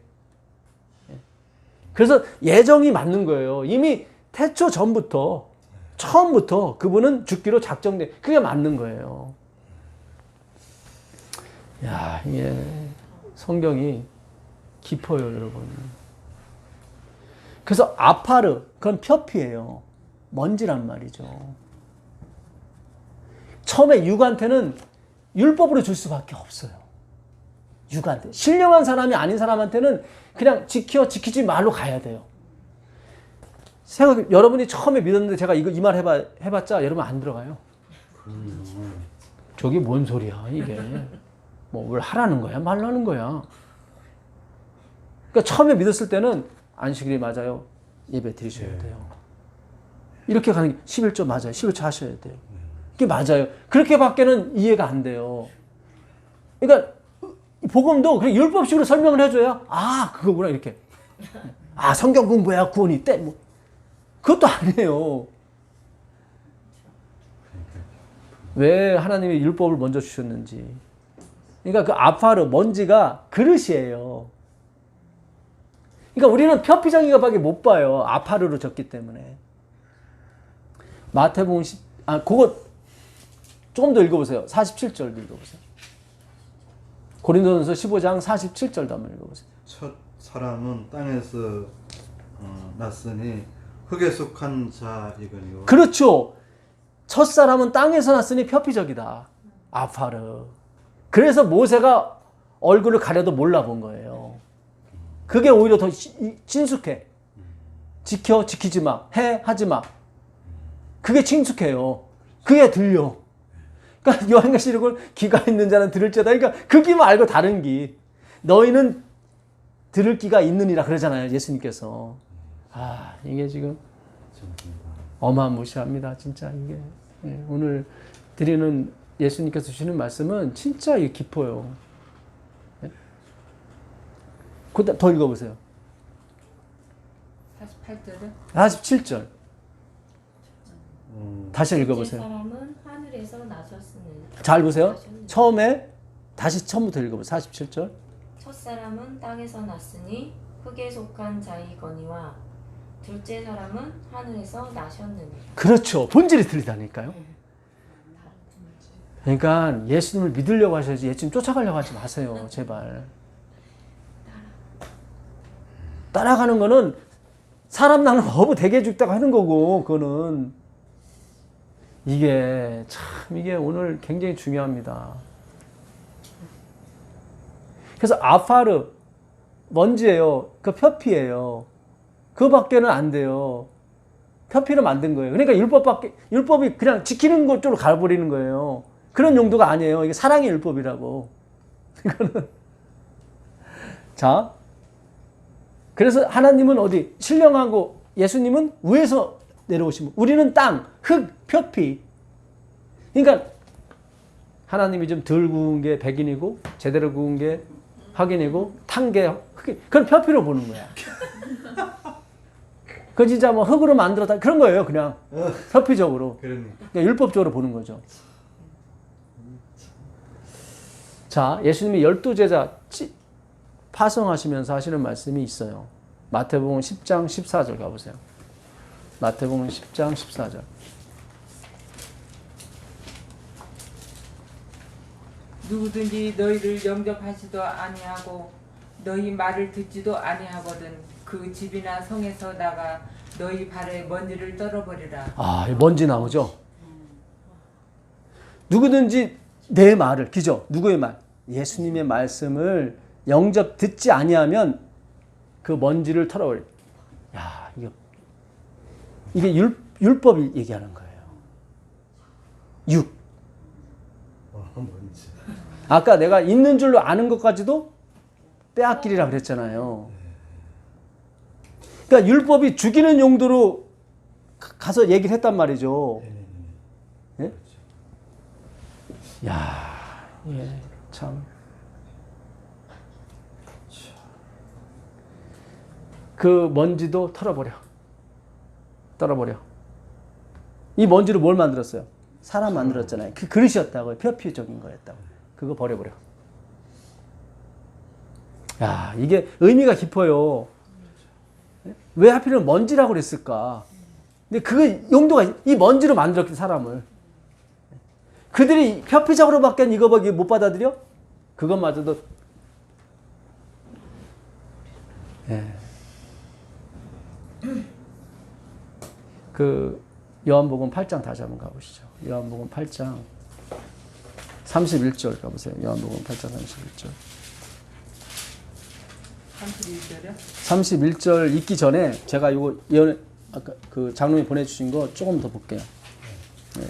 그래서 예정이 맞는 거예요. 이미 태초 전부터, 처음부터 그분은 죽기로 작정돼. 그게 맞는 거예요. 야, 이게 성경이 깊어요, 여러분. 그래서 아파르, 그건 표피예요. 먼지란 말이죠. 처음에 육한테는 율법으로 줄 수밖에 없어요. 육한테. 신령한 사람이 아닌 사람한테는 그냥 지키지 말로 가야 돼요. 여러분이 처음에 믿었는데 제가 이 말 해봤자 여러분 안 들어가요. 저게 뭔 소리야, 이게. 뭐, 뭘 하라는 거야? 말라는 거야. 그러니까 처음에 믿었을 때는 안식일이 맞아요. 예배 드리셔야 돼요. 이렇게 가는 게 11조 맞아요. 11조 하셔야 돼요. 그게 맞아요. 그렇게밖에는 이해가 안 돼요. 그러니까 복음도 그냥 율법식으로 설명을 해줘야 그거구나 이렇게. 성경 공부해야 구원이 있대. 뭐 그것도 아니에요. 왜 하나님이 율법을 먼저 주셨는지. 그러니까 그 아파르, 먼지가 그릇이에요. 그러니까 우리는 표피적인 것밖에 못 봐요. 아파르로 졌기 때문에. 마태복음 그거 조금 더 읽어보세요. 47절도 읽어보세요. 고린도전서 15장 47절도 한번 읽어보세요. 첫 사람은 땅에서 났으니 흙에 속한 자이거니와. 그렇죠. 첫 사람은 땅에서 났으니 표피적이다. 아파르. 그래서 모세가 얼굴을 가려도 몰라본 거예요. 그게 오히려 더 친숙해. 지키지 마. 하지 마. 그게 친숙해요. 그게 들려. 그러니까 요한계시록을 귀가 있는 자는 들을지어다. 그러니까 그 귀만 알고 다른 귀. 너희는 들을 귀가 있느니라 그러잖아요. 예수님께서. 이게 지금 어마무시합니다. 진짜 이게. 예, 오늘 드리는 예수님께서 주시는 말씀은 진짜 이게 깊어요. 예? 더 읽어보세요. 48절에 47절. 다시 읽어보세요. 사람은 하늘에서 나셨으니 잘 보세요. 처음에 다시 처음부터 읽어보세요. 47절. 첫 사람은 땅에서 났으니 흙에 속한 자이거니와 둘째 사람은 하늘에서 나셨느니. 그렇죠. 본질이 틀리다니까요. 그러니까 예수님을 믿으려고 하셔야지 예수님 쫓아가려고 하지 마세요. 제발. 따라가는 거는 사람 나는 어부 되게 죽다가 하는 거고, 그거는. 이게 오늘 굉장히 중요합니다. 그래서 아파르 먼지예요. 그 표피예요. 그거밖에는 안 돼요. 표피로 만든 거예요. 그러니까 율법이 그냥 지키는 것 쪽으로 가버리는 거예요. 그런 용도가 아니에요. 이게 사랑의 율법이라고. 이거는. 자, 그래서 하나님은 어디 신령하고 예수님은 위에서 내려오신 분. 우리는 땅, 흙, 표피. 그러니까 하나님이 좀 덜 구운 게 백인이고 제대로 구운 게 흑인이고 탄 게 흑인. 그건 표피로 보는 거야. 그 진짜 뭐 흙으로 만들었다 그런 거예요. 그냥 표피적으로. 그러니까 율법적으로 보는 거죠. 자, 예수님이 12제자 파송하시면서 하시는 말씀이 있어요. 마태복음 10장 14절 가보세요. 마태복음 10장 14절. 누구든지 너희를 영접하지도 아니하고 너희 말을 듣지도 아니하거든 그 집이나 성에서 나가 너희 발에 먼지를 떨어버리라. 먼지 나오죠. 누구든지 내 말을, 그죠? 누구의 말? 예수님의 말씀을 영접 듣지 아니하면 그 먼지를 털어버려. 야, 이게 율법이 얘기하는 거예요. 뭔지. 아까 내가 있는 줄로 아는 것까지도 빼앗기리라 그랬잖아요. 그러니까 율법이 죽이는 용도로 가서 얘기를 했단 말이죠. 예? 야, 예, 참. 그 먼지도 떨어버려. 이 먼지로 뭘 만들었어요? 사람 만들었잖아요. 그 그릇이었다고요. 표피적인 거였다고. 그거 버려버려. 야, 이게 의미가 깊어요. 왜 하필이면 먼지라고 그랬을까? 근데 그 용도가, 이 먼지로 만들었기 사람을. 그들이 표피적으로밖에 이거밖에 못 받아들여? 그것마저도. 예. 그 요한복음 8장 다시 한번 가보시죠. 요한복음 8장 31절 가보세요. 요한복음 8장 31절. 31절이요? 31절 읽기 전에 제가 이거 예언 아까 그 장로님이 보내주신 거 조금 더 볼게요. 네.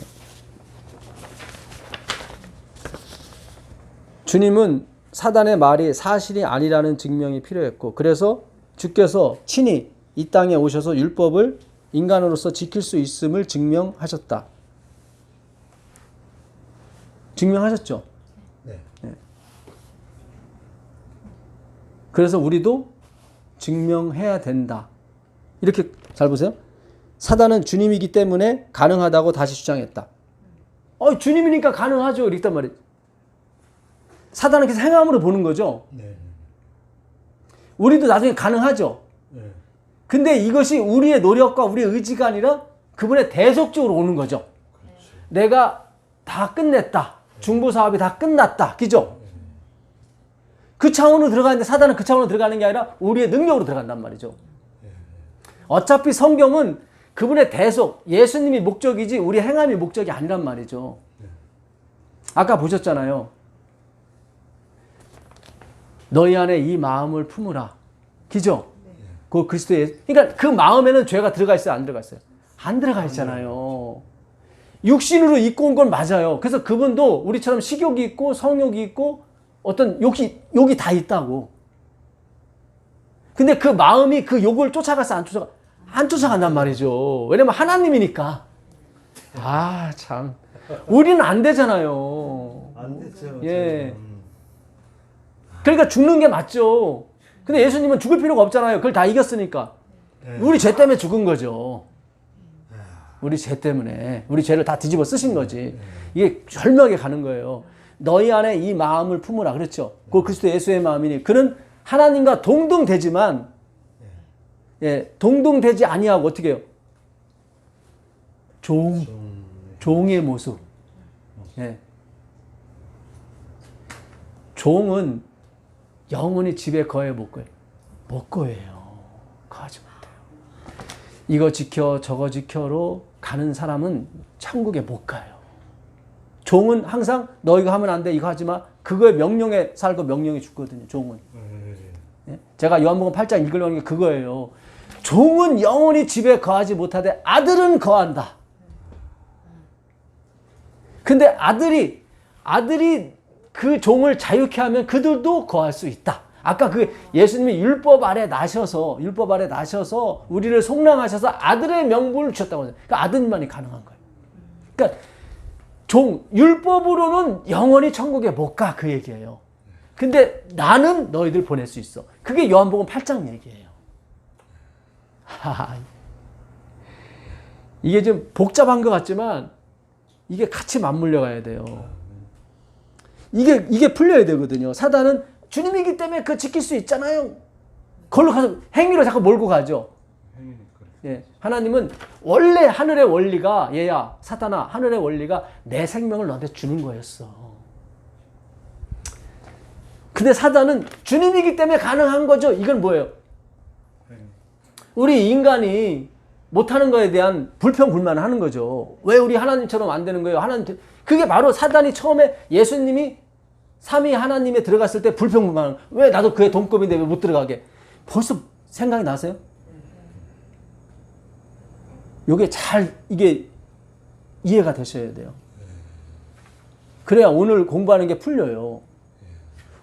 주님은 사단의 말이 사실이 아니라는 증명이 필요했고, 그래서 주께서 친히 이 땅에 오셔서 율법을 인간으로서 지킬 수 있음을 증명하셨다. 증명하셨죠? 네. 네. 그래서 우리도 증명해야 된다. 이렇게 잘 보세요. 사단은 주님이기 때문에 가능하다고 다시 주장했다. 주님이니까 가능하죠. 이랬단 말이에요. 사단은 계속 행함으로 보는 거죠. 네. 우리도 나중에 가능하죠. 네. 근데 이것이 우리의 노력과 우리의 의지가 아니라 그분의 대속적으로 오는 거죠. 그렇죠. 내가 다 끝냈다. 중보 사업이 다 끝났다. 그죠? 그 차원으로 들어가는데 사단은 그 차원으로 들어가는 게 아니라 우리의 능력으로 들어간단 말이죠. 어차피 성경은 그분의 대속, 예수님이 목적이지 우리 행함이 목적이 아니란 말이죠. 아까 보셨잖아요. 너희 안에 이 마음을 품으라. 그죠? 그 그리스도의, 그러니까 그 마음에는 죄가 들어가 있어요? 안 들어가 있어요? 안 들어가 있잖아요. 육신으로 입고 온 건 맞아요. 그래서 그분도 우리처럼 식욕이 있고 성욕이 있고 어떤 욕이 다 있다고. 근데 그 마음이 그 욕을 쫓아가서 안 쫓아가? 안 쫓아간단 말이죠. 왜냐면 하나님이니까. 아, 참. 우리는 안 되잖아요. 안 되죠. 예. 그러니까 죽는 게 맞죠. 근데 예수님은 죽을 필요가 없잖아요. 그걸 다 이겼으니까. 네. 우리 죄 때문에 죽은 거죠. 우리 죄 때문에. 우리 죄를 다 뒤집어 쓰신 거지. 이게 절묘하게 가는 거예요. 너희 안에 이 마음을 품으라. 그렇죠. 그 그리스도 예수의 마음이니. 그는 하나님과 동등되지만, 예, 동등되지 아니하고 어떻게 해요? 종의 모습. 예. 종은 영원히 집에 거해 못 거예요. 못 거예요. 거하지 못해요. 이거 지켜 저거 지켜로 가는 사람은 천국에 못 가요. 종은 항상 너희가 하면 안 돼 이거 하지 마. 그거에 명령에 살고 명령에 죽거든요. 종은. 예? 제가 요한복음 8장 읽으려는 게 그거예요. 종은 영원히 집에 거하지 못하되 아들은 거한다. 근데 아들이 그 종을 자유케 하면 그들도 거할 수 있다. 아까 그 예수님이 율법 아래 나셔서 우리를 속량하셔서 아들의 명분을 주셨다고 하잖아요. 그러니까 아들만이 가능한 거예요. 그러니까 율법으로는 영원히 천국에 못 가 그 얘기예요. 근데 나는 너희들 보낼 수 있어. 그게 요한복음 8장 얘기예요. 이게 좀 복잡한 것 같지만 이게 같이 맞물려 가야 돼요. 이게 풀려야 되거든요. 사단은 주님이기 때문에 그거 지킬 수 있잖아요. 그걸로 가서 행위로 자꾸 몰고 가죠. 예, 하나님은 원래 하늘의 원리가 얘야 사탄아 하늘의 원리가 내 생명을 너한테 주는 거였어. 근데 사단은 주님이기 때문에 가능한 거죠. 이건 뭐예요? 우리 인간이 못하는 거에 대한 불평불만을 하는 거죠. 왜 우리 하나님처럼 안 되는 거예요? 그게 바로 사단이 처음에 예수님이 삼위 하나님에 들어갔을 때 불평불만. 왜 나도 그의 동급인데 왜 못 들어가게? 벌써 생각이 나세요? 요게 이게 이해가 되셔야 돼요. 그래야 오늘 공부하는 게 풀려요.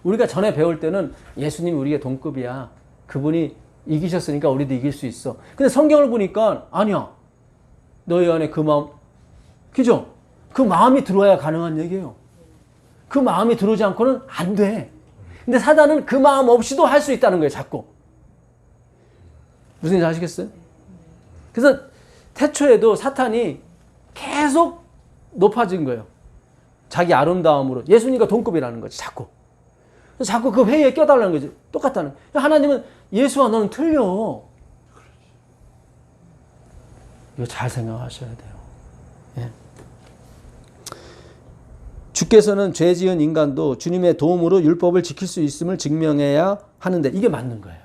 우리가 전에 배울 때는 예수님이 우리의 동급이야. 그분이 이기셨으니까 우리도 이길 수 있어. 근데 성경을 보니까 아니야. 너희 안에 그 마음, 그죠? 그 마음이 들어와야 가능한 얘기예요. 그 마음이 들어오지 않고는 안 돼. 근데 사단은 그 마음 없이도 할 수 있다는 거예요, 자꾸. 무슨 얘기인지 아시겠어요? 그래서 태초에도 사탄이 계속 높아진 거예요. 자기 아름다움으로. 예수님과 동급이라는 거지, 자꾸. 자꾸 그 회의에 껴달라는 거지. 똑같다는. 하나님은 예수와 너는 틀려. 이거 잘 생각하셔야 돼요. 예. 주께서는 죄 지은 인간도 주님의 도움으로 율법을 지킬 수 있음을 증명해야 하는데 이게 맞는 거예요.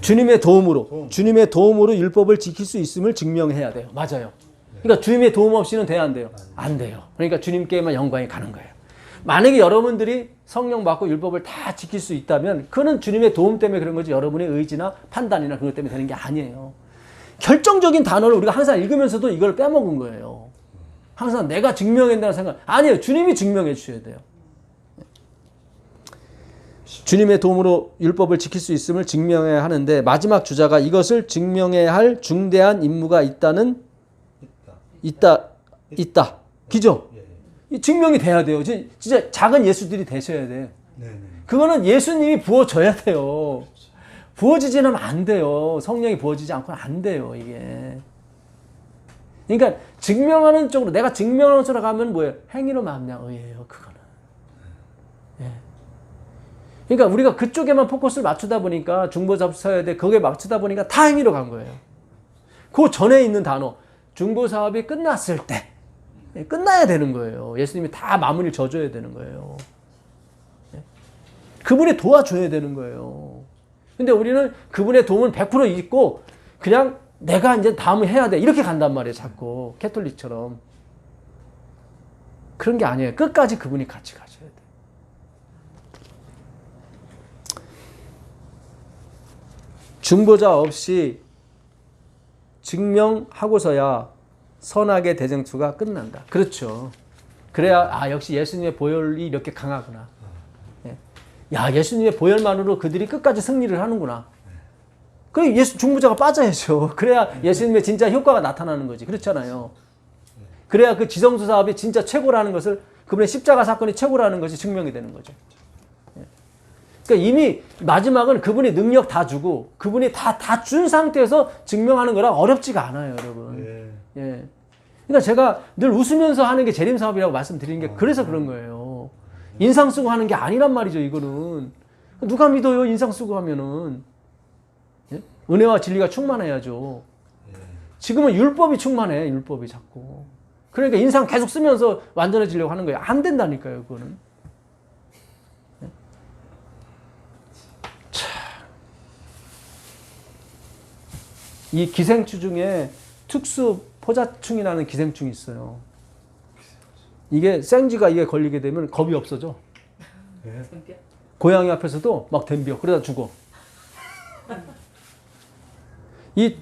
주님의 도움으로 율법을 지킬 수 있음을 증명해야 돼요. 맞아요. 그러니까 주님의 도움 없이는 돼야 안 돼요? 안 돼요. 그러니까 주님께만 영광이 가는 거예요. 만약에 여러분들이 성령 받고 율법을 다 지킬 수 있다면 그는 주님의 도움 때문에 그런 거지 여러분의 의지나 판단이나 그것 때문에 되는 게 아니에요. 결정적인 단어를 우리가 항상 읽으면서도 이걸 빼먹은 거예요. 항상 내가 증명한다는 생각. 아니에요. 주님이 증명해 주셔야 돼요. 주님의 도움으로 율법을 지킬 수 있음을 증명해야 하는데 마지막 주자가 이것을 증명해야 할 중대한 임무가 있다. 그죠? 증명이 돼야 돼요. 진짜 작은 예수들이 되셔야 돼. 그거는 예수님이 부어줘야 돼요. 부어지지 않으면 안 돼요. 성령이 부어지지 않고는 안 돼요, 이게. 그러니까 증명하는 쪽으로, 내가 증명하는 쪽으로 가면 뭐예요? 행위로 말미암아 의예요, 그거는. 예. 그러니까 우리가 그쪽에만 포커스를 맞추다 보니까 중보사업에 거기에 맞추다 보니까 다 행위로 간 거예요. 그 전에 있는 단어, 중보사업이 끝났을 때 끝나야 되는 거예요. 예수님이 다 마무리를 져줘야 되는 거예요. 그분이 도와줘야 되는 거예요. 근데 우리는 그분의 도움은 100% 있고 그냥 내가 이제 다음을 해야 돼 이렇게 간단 말이에요. 자꾸 캐톨릭처럼. 그런 게 아니에요. 끝까지 그분이 같이 가셔야 돼요. 중보자 없이 증명하고서야 선악의 대쟁투가 끝난다. 그렇죠. 그래야 역시 예수님의 보혈이 이렇게 강하구나. 야, 예수님의 보혈만으로 그들이 끝까지 승리를 하는구나. 그 예수 중보자가 빠져야죠. 그래야 예수님의 진짜 효과가 나타나는 거지. 그렇잖아요. 그래야 그 지성소 사업이 진짜 최고라는 것을, 그분의 십자가 사건이 최고라는 것이 증명이 되는 거죠. 그러니까 이미 마지막은 그분이 능력 다 주고 그분이 다 준 상태에서 증명하는 거라 어렵지가 않아요, 여러분. 예. 그러니까 제가 늘 웃으면서 하는 게 재림 사업이라고 말씀드리는 게 그래서 그런 거예요. 인상 쓰고 하는 게 아니란 말이죠, 이거는. 누가 믿어요, 인상 쓰고 하면은. 예? 은혜와 진리가 충만해야죠. 지금은 율법이 충만해, 율법이 자꾸. 그러니까 인상 계속 쓰면서 완전해지려고 하는 거예요. 안 된다니까요, 그거는. 예? 이 기생충 중에 특수 포자충이라는 기생충이 있어요. 이게 생쥐가 이게 걸리게 되면 겁이 없어져. 고양이 앞에서도 막 덤벼. 그러다 죽어. 이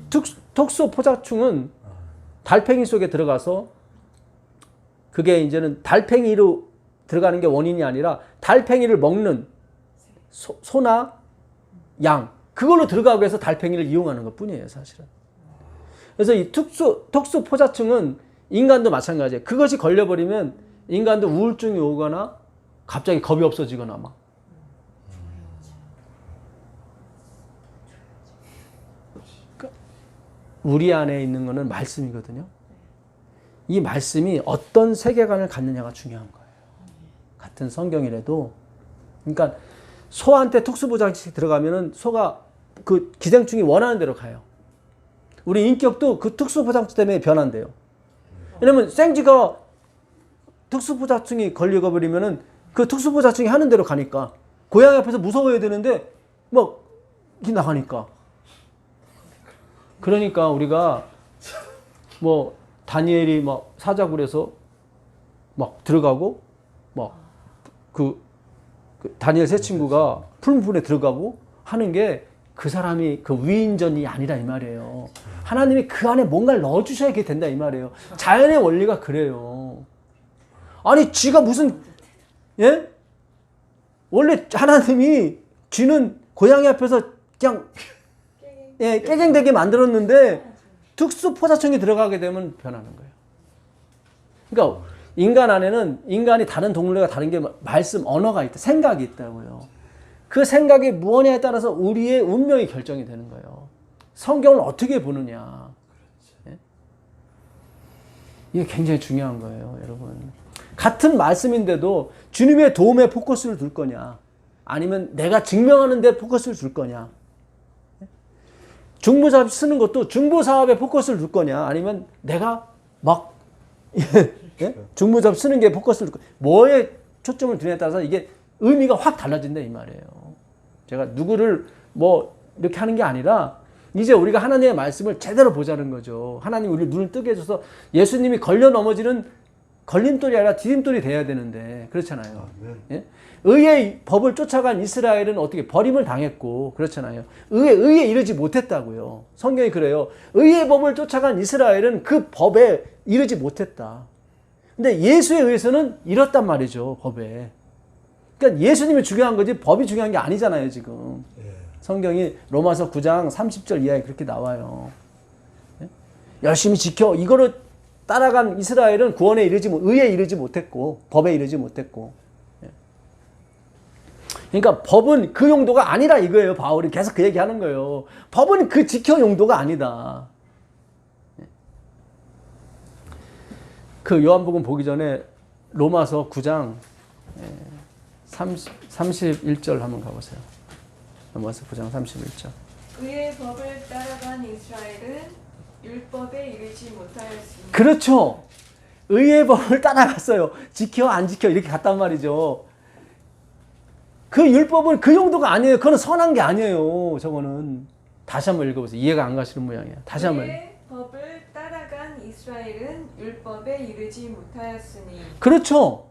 특수 포자충은 달팽이 속에 들어가서 그게 이제는 달팽이로 들어가는 게 원인이 아니라 달팽이를 먹는 소나 양, 그걸로 들어가고 해서 달팽이를 이용하는 것 뿐이에요, 사실은. 그래서 이 특수 포자충은 인간도 마찬가지예요. 그것이 걸려버리면 인간도 우울증이 오거나 갑자기 겁이 없어지거나 막. 그러니까 우리 안에 있는 거는 말씀이거든요. 이 말씀이 어떤 세계관을 갖느냐가 중요한 거예요. 같은 성경이라도. 그러니까 소한테 특수포자충이 들어가면은 소가 그 기생충이 원하는 대로 가요. 우리 인격도 그 특수포자충 때문에 변한대요. 왜냐면 생쥐가 특수포자충이 걸려가 버리면은 그 특수포자충이 하는 대로 가니까 고양이 앞에서 무서워야 되는데 막 나가니까. 그러니까 우리가 뭐 다니엘이 막 사자굴에서 막 들어가고 막 그 다니엘 세 친구가 푸른 부분에 들어가고 하는 게 그 사람이 그 위인전이 아니라 이 말이에요. 하나님이 그 안에 뭔가를 넣어주셔야 이게 된다 이 말이에요. 자연의 원리가 그래요. 아니 쥐가 무슨 예? 원래 하나님이 쥐는 고양이 앞에서 그냥 예, 깨갱되게 만들었는데 특수 포자충이 들어가게 되면 변하는 거예요. 그러니까 인간 안에는 인간이 다른 동물과 다른 게 말씀, 언어가 있다. 생각이 있다고요. 그 생각이 무엇냐에 따라서 우리의 운명이 결정이 되는 거예요. 성경을 어떻게 보느냐. 예? 이게 굉장히 중요한 거예요, 여러분. 같은 말씀인데도 주님의 도움에 포커스를 둘 거냐, 아니면 내가 증명하는 데 포커스를 둘 거냐. 중보사업 쓰는 것도 중보사업에 포커스를 둘 거냐, 아니면 내가 막 예? 중보사업 쓰는 게 포커스를 둘 거냐. 뭐에 초점을 두냐에 따라서 이게 의미가 확 달라진다 이 말이에요. 제가 누구를 뭐 이렇게 하는 게 아니라 이제 우리가 하나님의 말씀을 제대로 보자는 거죠. 하나님 우리 눈을 뜨게 해줘서 예수님이 걸려 넘어지는 걸림돌이 아니라 디딤돌이 돼야 되는데 그렇잖아요. 예? 의의 법을 쫓아간 이스라엘은 어떻게 버림을 당했고 그렇잖아요. 의에 이르지 못했다고요. 성경이 그래요. 의의 법을 쫓아간 이스라엘은 그 법에 이르지 못했다. 근데 예수에 의해서는 이뤘단 말이죠. 법에. 그러니까 예수님이 중요한 거지 법이 중요한 게 아니잖아요, 지금. 성경이 로마서 9장 30절 이하에 그렇게 나와요. 예? 열심히 지켜 이거를 따라간 이스라엘은 구원에 이르지 의에 이르지 못했고 법에 이르지 못했고. 예. 그러니까 법은 그 용도가 아니라 이거예요. 바울이 계속 그 얘기하는 거예요. 법은 그 지켜 용도가 아니다. 예. 그 요한복음 보기 전에 로마서 9장 31절 한번 가보세요. 로마서 9장 31절. 그의 법을 따라간 이스라엘은 율법에 이르지 못하였으니. 그렇죠. 의의 법을 따라갔어요. 지켜 안 지켜 이렇게 갔단 말이죠. 그 율법은 그 용도가 아니에요. 그건 선한 게 아니에요. 저거는. 다시 한번 읽어보세요. 이해가 안 가시는 모양이에요. 다시 한번. 그의 법을 따라간 이스라엘은 율법에 이르지 못하였으니. 그렇죠.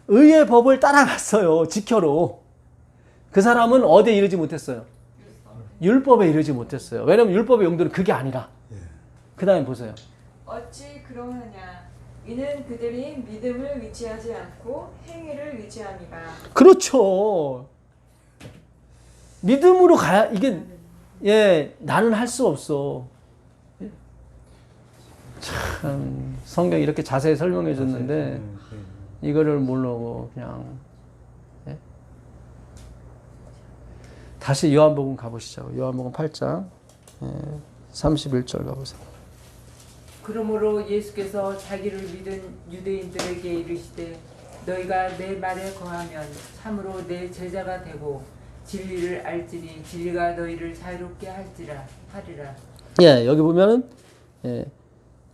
의의 법을 따라갔어요. 지켜로. 그 사람은 어디에 이르지 못했어요? 율법에 이르지 못했어요. 왜냐하면 율법의 용도는 그게 아니라. 그 다음에 보세요. 어찌 그러하냐. 이는 그들이 믿음을 의지하지 않고 행위를 의지함이라. 그렇죠. 믿음으로 가야 이게 예, 나는 할 수 없어. 참 성경이 이렇게 자세히 설명해 줬는데 이거를 모르고 그냥 예? 다시 요한복음 가보시죠. 요한복음 8장 31절 가보세요. 그러므로 예수께서 자기를 믿은 유대인들에게 이르시되 너희가 내 말에 거하면 참으로 내 제자가 되고 진리를 알지니 진리가 너희를 자유롭게 하리라. 예, 여기 보면은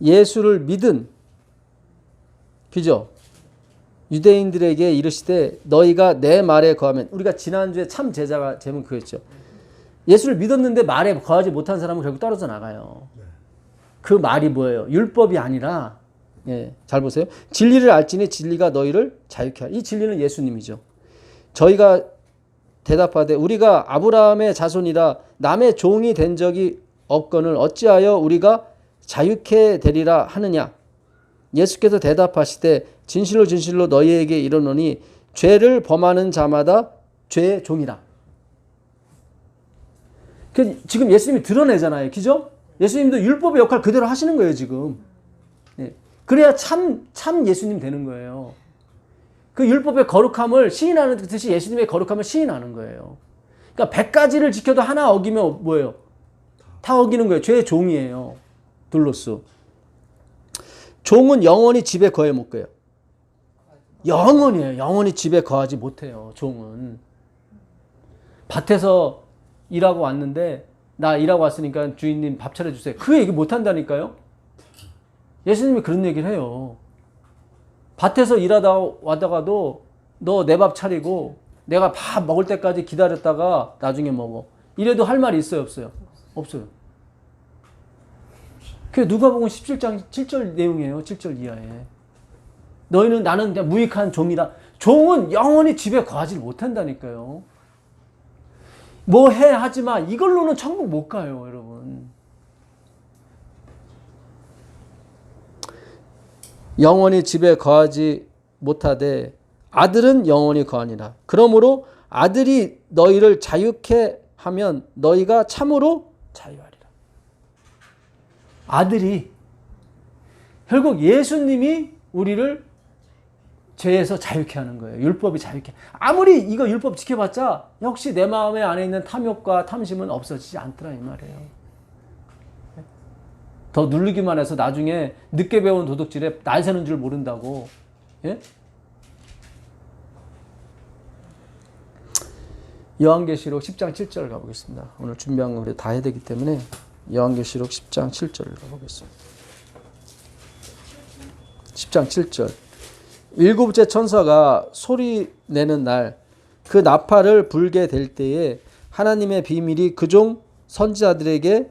예수를 믿은 그죠? 유대인들에게 이르시되 너희가 내 말에 거하면, 우리가 지난주에 참 제자가 제목 그랬죠. 예수를 믿었는데 말에 거하지 못한 사람은 결국 떨어져 나가요. 그 말이 뭐예요? 율법이 아니라 잘 보세요. 진리를 알지니 진리가 너희를 자유케 하리. 이 진리는 예수님이죠. 저희가 대답하되 우리가 아브라함의 자손이라 남의 종이 된 적이 없거늘 어찌하여 우리가 자유케 되리라 하느냐. 예수께서 대답하시되 진실로 진실로 너희에게 이르노니 죄를 범하는 자마다 죄의 종이라. 지금 예수님이 드러내잖아요. 그죠? 예수님도 율법의 역할 그대로 하시는 거예요, 지금. 그래야 참 예수님 되는 거예요. 그 율법의 거룩함을 시인하는 듯이 예수님의 거룩함을 시인하는 거예요. 그러니까 100가지를 지켜도 하나 어기면 뭐예요? 다 어기는 거예요. 죄의 종이에요. 둘로스. 종은 영원히 집에 거해 못 가요. 영원히에요. 영원히 집에 거하지 못해요. 종은. 밭에서 일하고 왔는데 나 일하고 왔으니까 주인님 밥 차려주세요. 그 얘기 못 한다니까요. 예수님이 그런 얘기를 해요. 밭에서 일하다 왔다가도 너 내 밥 차리고 내가 밥 먹을 때까지 기다렸다가 나중에 먹어. 이래도 할 말이 있어요, 없어요? 없어요. 그게 누가복음 17장 7절 내용이에요. 7절 이하에. 너희는 나는 그냥 무익한 종이라. 종은 영원히 집에 거하지 못한다니까요. 뭐 해 하지만 이걸로는 천국 못 가요, 여러분. 영원히 집에 거하지 못하되 아들은 영원히 거하니라. 그러므로 아들이 너희를 자유케 하면 너희가 참으로 자유하리라. 아들이, 결국 예수님이 우리를 죄에서 자유케 하는 거예요. 율법이 자유케. 아무리 이거 율법 지켜봤자 역시 내 마음에 안에 있는 탐욕과 탐심은 없어지지 않더라 이 말이에요. 더 누르기만 해서 나중에 늦게 배운 도둑질에 날 새는 줄 모른다고. 예? 요한계시록 10장 7절 가보겠습니다. 오늘 준비한 거 우리 다 해야 되기 때문에 요한계시록 10장 7절 가보겠습니다. 10장 7절. 일곱째 천사가 소리 내는 날 그 나팔을 불게 될 때에 하나님의 비밀이 그종 선지자들에게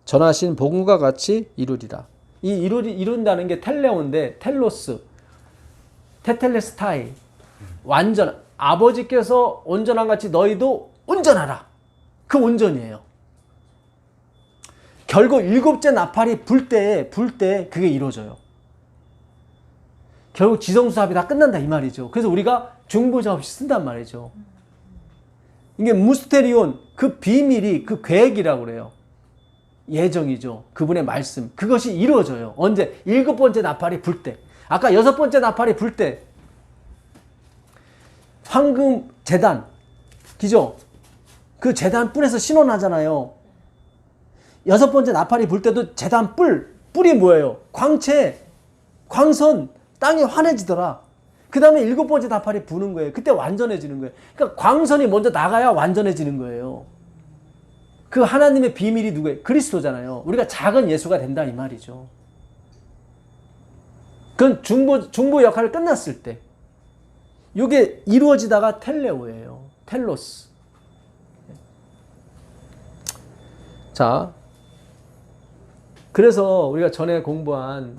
전하신 복음과 같이 이루리라. 이 이룬다는 게 텔레오인데 텔로스, 테텔레스타이, 완전. 아버지께서 온전한 같이 너희도 온전하라. 그 온전이에요. 결국 일곱째 나팔이 불 때 그게 이루어져요. 결국 지성수합이 다 끝난다 이 말이죠. 그래서 우리가 중보자 없이 쓴단 말이죠. 이게 무스테리온, 그 비밀이 그 계획이라고 그래요. 예정이죠. 그분의 말씀. 그것이 이루어져요. 언제? 일곱 번째 나팔이 불 때. 아까 여섯 번째 나팔이 불 때 황금 제단, 그죠? 그 제단 뿔에서 신호 나잖아요. 여섯 번째 나팔이 불 때도 제단 뿔이 뭐예요? 광채, 광선, 땅이 환해지더라. 그 다음에 일곱 번째 나팔이 부는 거예요. 그때 완전해지는 거예요. 그러니까 광선이 먼저 나가야 완전해지는 거예요. 그 하나님의 비밀이 누구예요? 그리스도잖아요. 우리가 작은 예수가 된다 이 말이죠. 그건 중보 역할을 끝났을 때. 이게 이루어지다가 텔레오예요. 텔로스. 자, 그래서 우리가 전에 공부한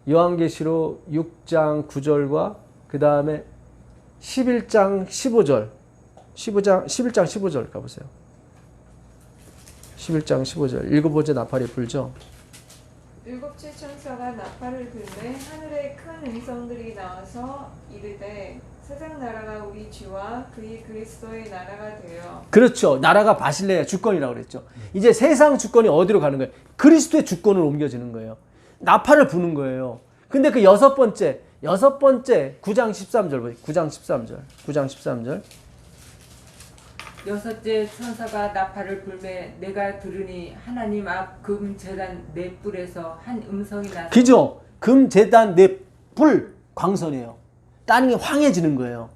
요한계시록 6장 9절과 그 다음에 11장 15절, 11장 15절 가보세요. 11장 15절. 일곱 번째 나팔이 불죠. 일곱째 천사가 나팔을 불매 하늘에 큰 음성들이 나와서 이르되 세상 나라가 우리 주와 그의 그리스도의 나라가 되어. 그렇죠. 나라가 바실레아 주권이라고 그랬죠. 이제 세상 주권이 어디로 가는 거예요? 그리스도의 주권으로 옮겨지는 거예요. 나팔을 부는 거예요. 근데 그 여섯 번째 9장 13절 9장 13절 여섯째 천사가 나팔을 불매 내가 들으니 하나님 앞 금 제단 네 뿔에서 한 음성이 나서 그죠? 금 제단 넷불 광선이에요. 땅이 황해지는 거예요.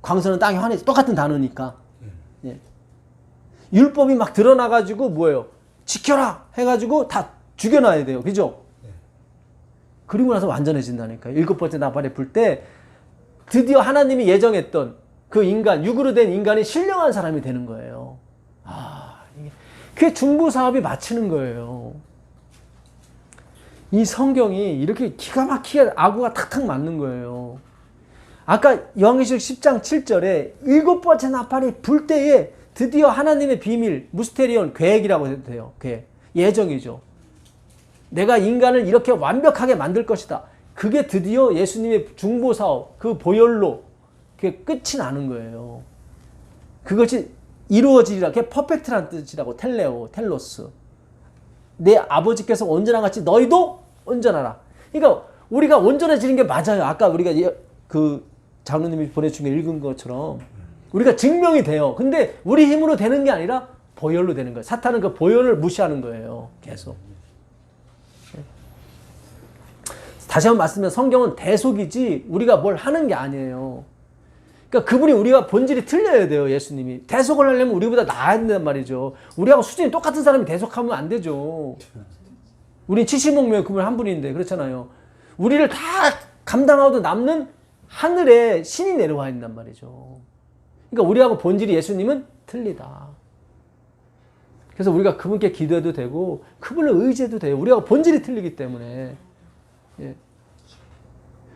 광선은 땅이 황해지 똑같은 단어니까. 예. 율법이 막 드러나가지고 뭐예요? 지켜라 해가지고 다 죽여놔야 돼요. 그죠? 그리고 나서 완전해진다니까요. 7번째 나팔에 불 때 드디어 하나님이 예정했던 그 인간, 육으로 된 인간이 신령한 사람이 되는 거예요. 그게 중보 사업이 마치는 거예요. 이 성경이 이렇게 기가 막히게 아구가 탁탁 맞는 거예요. 아까 요한계시록 10장 7절에 7번째 나팔이 불 때에 드디어 하나님의 비밀, 무스테리온, 계획이라고 해도 돼요. 계획. 예정이죠. 내가 인간을 이렇게 완벽하게 만들 것이다. 그게 드디어 예수님의 중보 사업, 그 보혈로 그게 끝이 나는 거예요. 그것이 이루어지리라. 그게 퍼펙트란 뜻이라고. 텔로스. 내 아버지께서 온전한 같이 너희도 온전하라. 그러니까 우리가 온전해지는 게 맞아요. 아까 우리가 그 장로님이 보내준 게 읽은 것처럼 우리가 증명이 돼요. 근데 우리 힘으로 되는 게 아니라 보혈로 되는 거예요. 사탄은 그 보혈을 무시하는 거예요. 계속. 다시 한번 말씀드리면 성경은 대속이지 우리가 뭘 하는 게 아니에요. 그러니까 그분이 우리가 본질이 틀려야 돼요. 예수님이. 대속을 하려면 우리보다 나아야 된단 말이죠. 우리하고 수준이 똑같은 사람이 대속하면 안 되죠. 우린 70억 명의 그분 한 분인데 그렇잖아요. 우리를 다 감당하고도 남는 하늘에 신이 내려와 있단 말이죠. 그러니까 우리하고 본질이 예수님은 틀리다. 그래서 우리가 그분께 기도해도 되고 그분을 의지해도 돼요. 우리하고 본질이 틀리기 때문에. 예.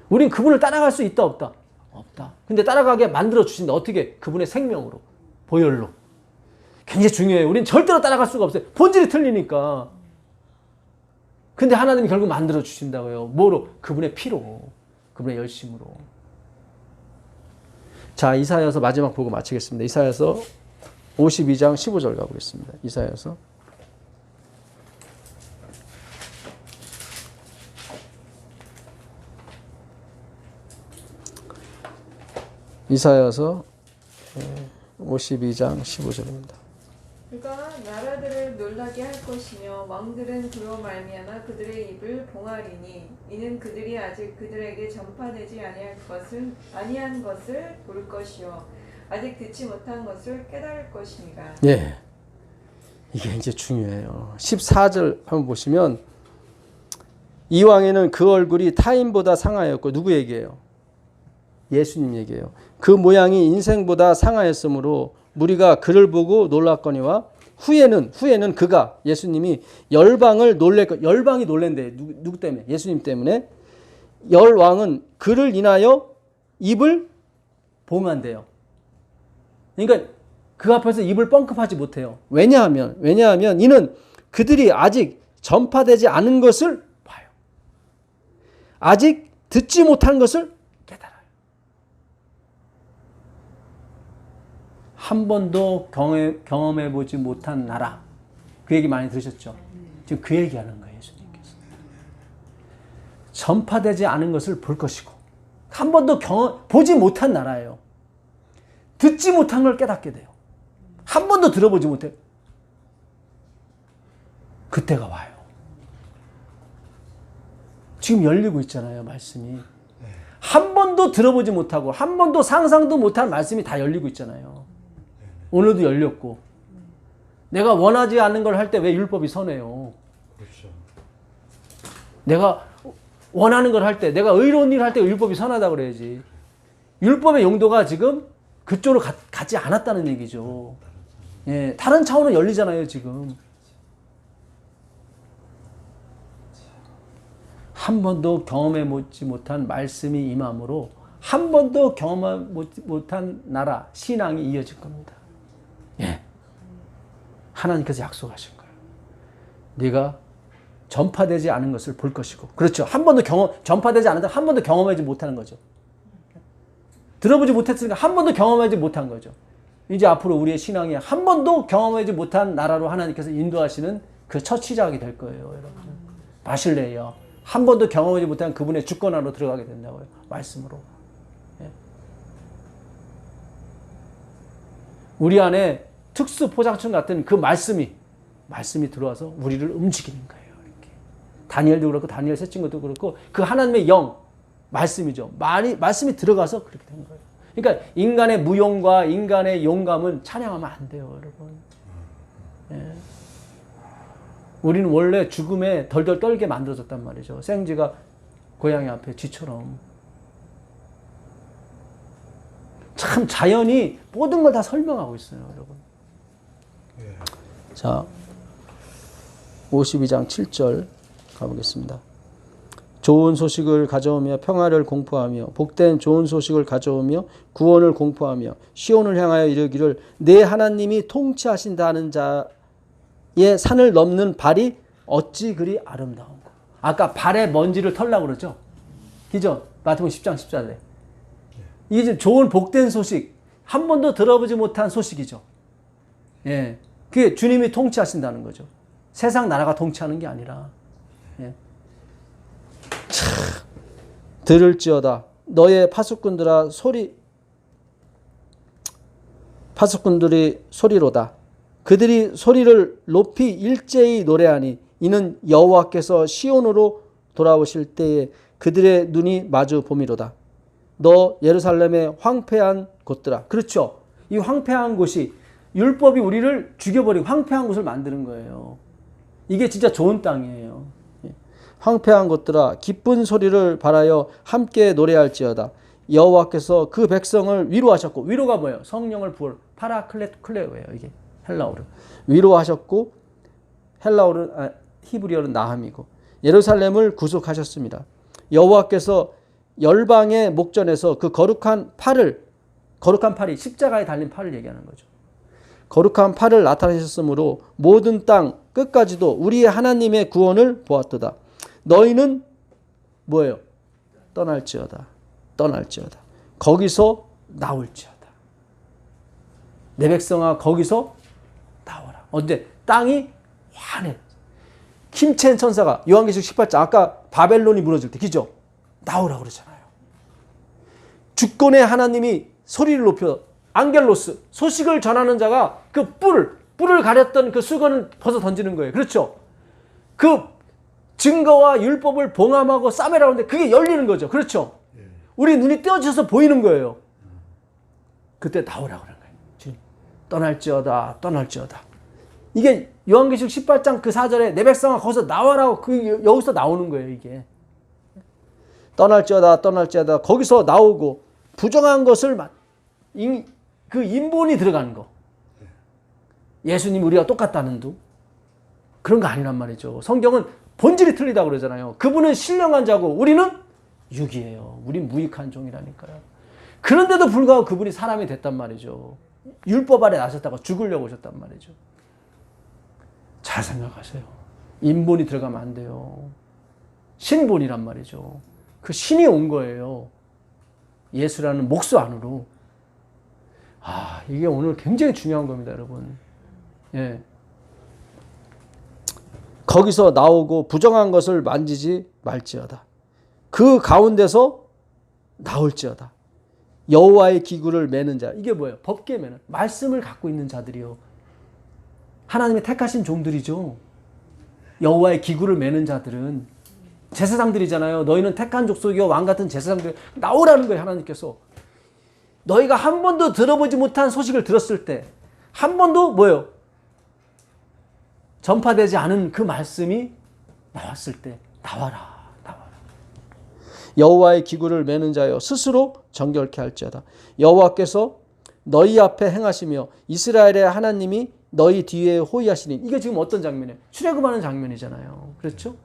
우린 그분을 따라갈 수 있다 없다? 없다. 근데 따라가게 만들어 주신다. 어떻게? 그분의 생명으로, 보혈로. 굉장히 중요해요. 우린 절대로 따라갈 수가 없어요. 본질이 틀리니까. 근데 하나님이 결국 만들어 주신다고요. 뭐로? 그분의 피로, 그분의 열심으로. 자, 이사야서 마지막 보고 마치겠습니다. 이사야서 52장 15절 가보겠습니다. 이사야서. 이사야서 52장 15절입니다. 그가 나라들을 놀라게 할 것이며 왕들은 그로 말미암아 그들의 입을 봉하리니 이는 그들이 아직 그들에게 전파되지 아니한 것을 볼 것이요 아직 듣지 못한 것을 깨달을 것입니다. 예, 이게 이제 중요해요. 14절 한번 보시면 이 왕에는 그 얼굴이 타인보다 상하였고 누구 얘기예요? 예수님 얘기예요. 그 모양이 인생보다 상하였으므로 무리가 그를 보고 놀랐거니와 후에는 그가 예수님이 열방을 열방이 놀랜대. 누구 때문에? 예수님 때문에. 열왕은 그를 인하여 입을 봉한대요. 그러니까 그 앞에서 입을 뻥끗하지 못해요. 왜냐하면 이는 그들이 아직 전파되지 않은 것을 봐요. 아직 듣지 못한 것을 깨달아요. 한 번도 경험해보지 못한 나라. 그 얘기 많이 들으셨죠? 지금 그 얘기하는 거예요. 예수님께서. 전파되지 않은 것을 볼 것이고 한 번도 보지 못한 나라예요. 듣지 못한 걸 깨닫게 돼요. 한 번도 들어보지 못해요. 그때가 와요. 지금 열리고 있잖아요. 말씀이. 한 번도 들어보지 못하고 한 번도 상상도 못한 말씀이 다 열리고 있잖아요. 오늘도 열렸고. 내가 원하지 않는 걸 할 때 왜 율법이 선해요? 그렇죠. 내가 원하는 걸 할 때, 내가 의로운 일을 할 때 율법이 선하다고 그래야지. 율법의 용도가 지금 그쪽으로 가지 않았다는 얘기죠. 예, 다른 차원은 열리잖아요, 지금. 한 번도 경험해보지 못한 말씀이 임함으로 한 번도 경험하지 못한 나라, 신앙이 이어질 겁니다. 예. 하나님께서 약속하신 거예요. 네가 전파되지 않은 것을 볼 것이고, 그렇죠. 한 번도 전파되지 않은데 한 번도 경험하지 못하는 거죠. 들어보지 못했으니까 한 번도 경험하지 못한 거죠. 이제 앞으로 우리의 신앙이 한 번도 경험하지 못한 나라로 하나님께서 인도하시는 그 첫 시작이 될 거예요, 여러분. 바실레요. 한 번도 경험하지 못한 그분의 주권 안으로 들어가게 된다고요. 말씀으로. 예. 우리 안에 특수 포장층 같은 그 말씀이 들어와서 우리를 움직이는 거예요. 이렇게. 다니엘도 그렇고 다니엘 세 친구도 그렇고 그 하나님의 영, 말씀이죠. 말씀이 들어가서 그렇게 된 거예요. 그러니까 인간의 무용과 인간의 용감은 찬양하면 안 돼요, 여러분. 예. 우리는 원래 죽음에 덜덜 떨게 만들어졌단 말이죠. 생쥐가 고양이 앞에 쥐처럼. 참 자연이 모든 걸 다 설명하고 있어요, 여러분. 자, 52장 7절 가보겠습니다. 좋은 소식을 가져오며 평화를 공포하며 복된 좋은 소식을 가져오며 구원을 공포하며 시온을 향하여 이르기를 내 하나님이 통치하신다는 자의 산을 넘는 발이 어찌 그리 아름다운가. 아까 발에 먼지를 털라고 그러죠. 그죠? 마태복음 10장 14절에. 이게 지금 좋은 복된 소식, 한 번도 들어보지 못한 소식이죠. 예, 그게 주님이 통치하신다는 거죠. 세상 나라가 통치하는 게 아니라. 예. 들을지어다 너의 파수꾼들이 소리로다. 그들이 소리를 높이 일제히 노래하니 이는 여호와께서 시온으로 돌아오실 때에 그들의 눈이 마주 봄이로다. 너 예루살렘의 황폐한 곳들아. 그렇죠. 이 황폐한 곳이 율법이 우리를 죽여버리고 황폐한 곳을 만드는 거예요. 이게 진짜 좋은 땅이에요. 황폐한 것들아 기쁜 소리를 발하여 함께 노래할지어다. 여호와께서 그 백성을 위로하셨고, 위로가 뭐예요? 성령을 부을 파라클레오예요. 이게 헬라어로 위로하셨고, 히브리어는 나함이고, 예루살렘을 구속하셨습니다. 여호와께서 열방의 목전에서 그 거룩한 팔이 십자가에 달린 팔을 얘기하는 거죠. 거룩한 팔을 나타내셨으므로 모든 땅 끝까지도 우리의 하나님의 구원을 보았도다. 너희는 뭐예요? 떠날지어다. 거기서 나올지어다. 내 백성아 거기서 나오라. 어때? 땅이 환해. 김첸 천사가 요한계시록 18장 아까 바벨론이 무너질 때 그죠? 나오라 그러잖아요. 주권의 하나님이 소리를 높여 앙겔로스 소식을 전하는 자가 그 뿔을 가렸던 그 수건을 벗어 던지는 거예요. 그렇죠? 그 증거와 율법을 봉함하고 싸매라는데 그게 열리는 거죠. 그렇죠? 우리 눈이 떼어져서 보이는 거예요. 그때 나오라 그런 거예요. 주님, 떠날지어다. 이게 요한계시록 18장 그 4절에 내 백성아 거기서 나와라고 여기서 나오는 거예요. 이게 떠날지어다 거기서 나오고 부정한 것을 그 인본이 들어가는 거. 예수님 우리가 똑같다는 둥 그런 거 아니란 말이죠. 성경은 본질이 틀리다고 그러잖아요. 그분은 신령한 자고 우리는 육이에요. 우린 무익한 종이라니까요. 그런데도 불구하고 그분이 사람이 됐단 말이죠. 율법 아래 나셨다가 죽으려고 오셨단 말이죠. 잘 생각하세요. 인본이 들어가면 안 돼요. 신본이란 말이죠. 그 신이 온 거예요. 예수라는 목수 안으로. 이게 오늘 굉장히 중요한 겁니다, 여러분. 예. 거기서 나오고 부정한 것을 만지지 말지어다. 그 가운데서 나올지어다. 여호와의 기구를 매는 자. 이게 뭐예요? 법계 매는. 말씀을 갖고 있는 자들이요. 하나님의 택하신 종들이죠. 여호와의 기구를 매는 자들은 제사장들이잖아요. 너희는 택한 족속이요 왕 같은 제사장들. 나오라는 거예요, 하나님께서. 너희가 한 번도 들어보지 못한 소식을 들었을 때, 한 번도 뭐예요? 전파되지 않은 그 말씀이 나왔을 때 나와라. 여호와의 기구를 매는 자여 스스로 정결케 할지어다. 여호와께서 너희 앞에 행하시며 이스라엘의 하나님이 너희 뒤에 호위하시니. 이게 지금 어떤 장면이에요? 출애굽하는 장면이잖아요. 그렇죠?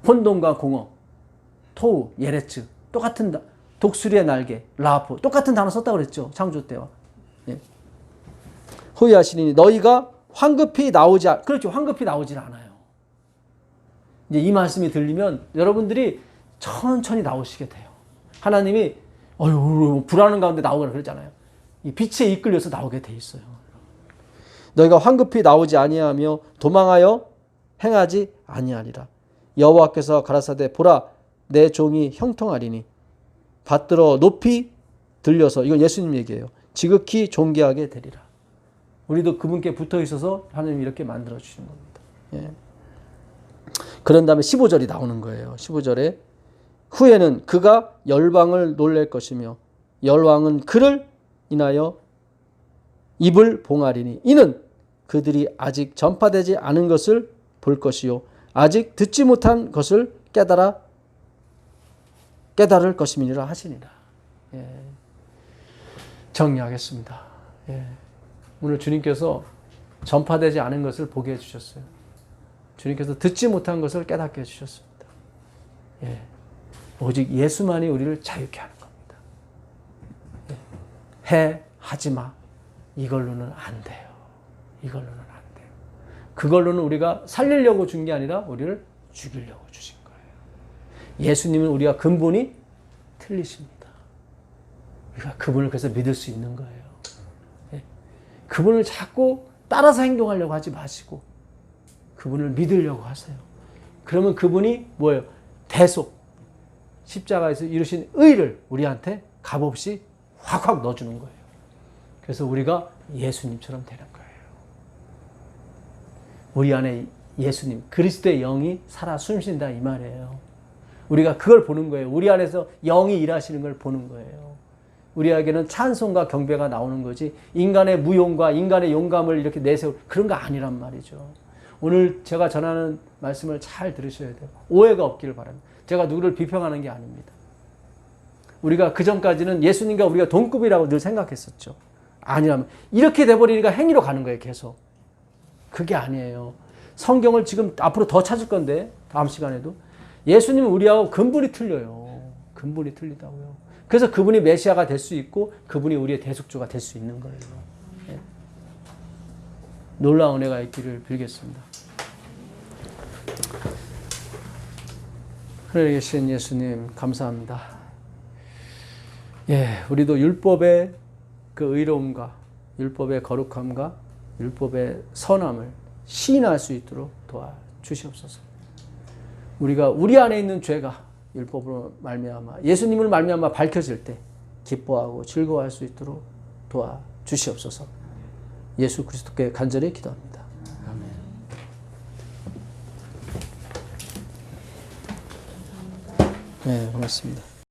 혼돈과 공허, 토우, 예레츠 똑같은 독수리의 날개, 라프 똑같은 단어 썼다고 그랬죠. 창조 때와. 예. 호위하시니 너희가 황급히 나오지 그렇죠. 황급히 나오질 않아요. 이제 이 말씀이 들리면 여러분들이 천천히 나오시게 돼요. 하나님이 불안한 가운데 나오거나 그러잖아요. 이 빛에 이끌려서 나오게 돼 있어요. 너희가 황급히 나오지 아니하며 도망하여 행하지 아니하리라. 여호와께서 가라사대 보라 내 종이 형통하리니 받들어 높이 들려서, 이건 예수님 얘기예요. 지극히 존귀하게 되리라. 우리도 그분께 붙어 있어서 하나님이 이렇게 만들어 주시는 겁니다. 예. 그런 다음에 15절이 나오는 거예요. 15절에 후에는 그가 열방을 놀랄 것이며 열왕은 그를 인하여 입을 봉하리니 이는 그들이 아직 전파되지 않은 것을 볼 것이요 아직 듣지 못한 것을 깨달을 것임이니라 하시니라. 예. 정리하겠습니다. 예. 오늘 주님께서 전파되지 않은 것을 보게 해주셨어요. 주님께서 듣지 못한 것을 깨닫게 해주셨습니다. 예. 오직 예수만이 우리를 자유케 하는 겁니다. 예. 해, 하지마. 이걸로는 안 돼요. 이걸로는 안 돼요. 그걸로는 우리가 살리려고 준 게 아니라 우리를 죽이려고 주신 거예요. 예수님은 우리가 근본이 틀리십니다. 우리가 그분을 그래서 믿을 수 있는 거예요. 예. 그분을 자꾸 따라서 행동하려고 하지 마시고 그분을 믿으려고 하세요. 그러면 그분이 뭐예요? 대속, 십자가에서 이루신 의를 우리한테 값없이 확확 넣어주는 거예요. 그래서 우리가 예수님처럼 되는 거예요. 우리 안에 예수님, 그리스도의 영이 살아 숨쉰다 이 말이에요. 우리가 그걸 보는 거예요. 우리 안에서 영이 일하시는 걸 보는 거예요. 우리에게는 찬송과 경배가 나오는 거지 인간의 무용과 인간의 용감을 이렇게 내세울 그런 거 아니란 말이죠. 오늘 제가 전하는 말씀을 잘 들으셔야 돼요. 오해가 없기를 바랍니다. 제가 누구를 비평하는 게 아닙니다. 우리가 그전까지는 예수님과 우리가 동급이라고 늘 생각했었죠. 아니라면 이렇게 돼버리니까 행위로 가는 거예요. 계속. 그게 아니에요. 성경을 지금 앞으로 더 찾을 건데 다음 시간에도 예수님은 우리하고 근본이 틀려요. 근본이 틀리다고요. 그래서 그분이 메시아가 될 수 있고 그분이 우리의 대속주가 될 수 있는 거예요. 네. 놀라운 은혜가 있기를 빌겠습니다. 하늘에 계신 예수님 감사합니다. 예, 우리도 율법의 그 의로움과 율법의 거룩함과 율법의 선함을 시인할 수 있도록 도와주시옵소서. 우리가 우리 안에 있는 죄가 율법으로 말미암아 예수님을 말미암아 밝혀질 때 기뻐하고 즐거워할 수 있도록 도와주시옵소서. 예수 그리스도께 간절히 기도합니다. 아멘. 네, 고맙습니다.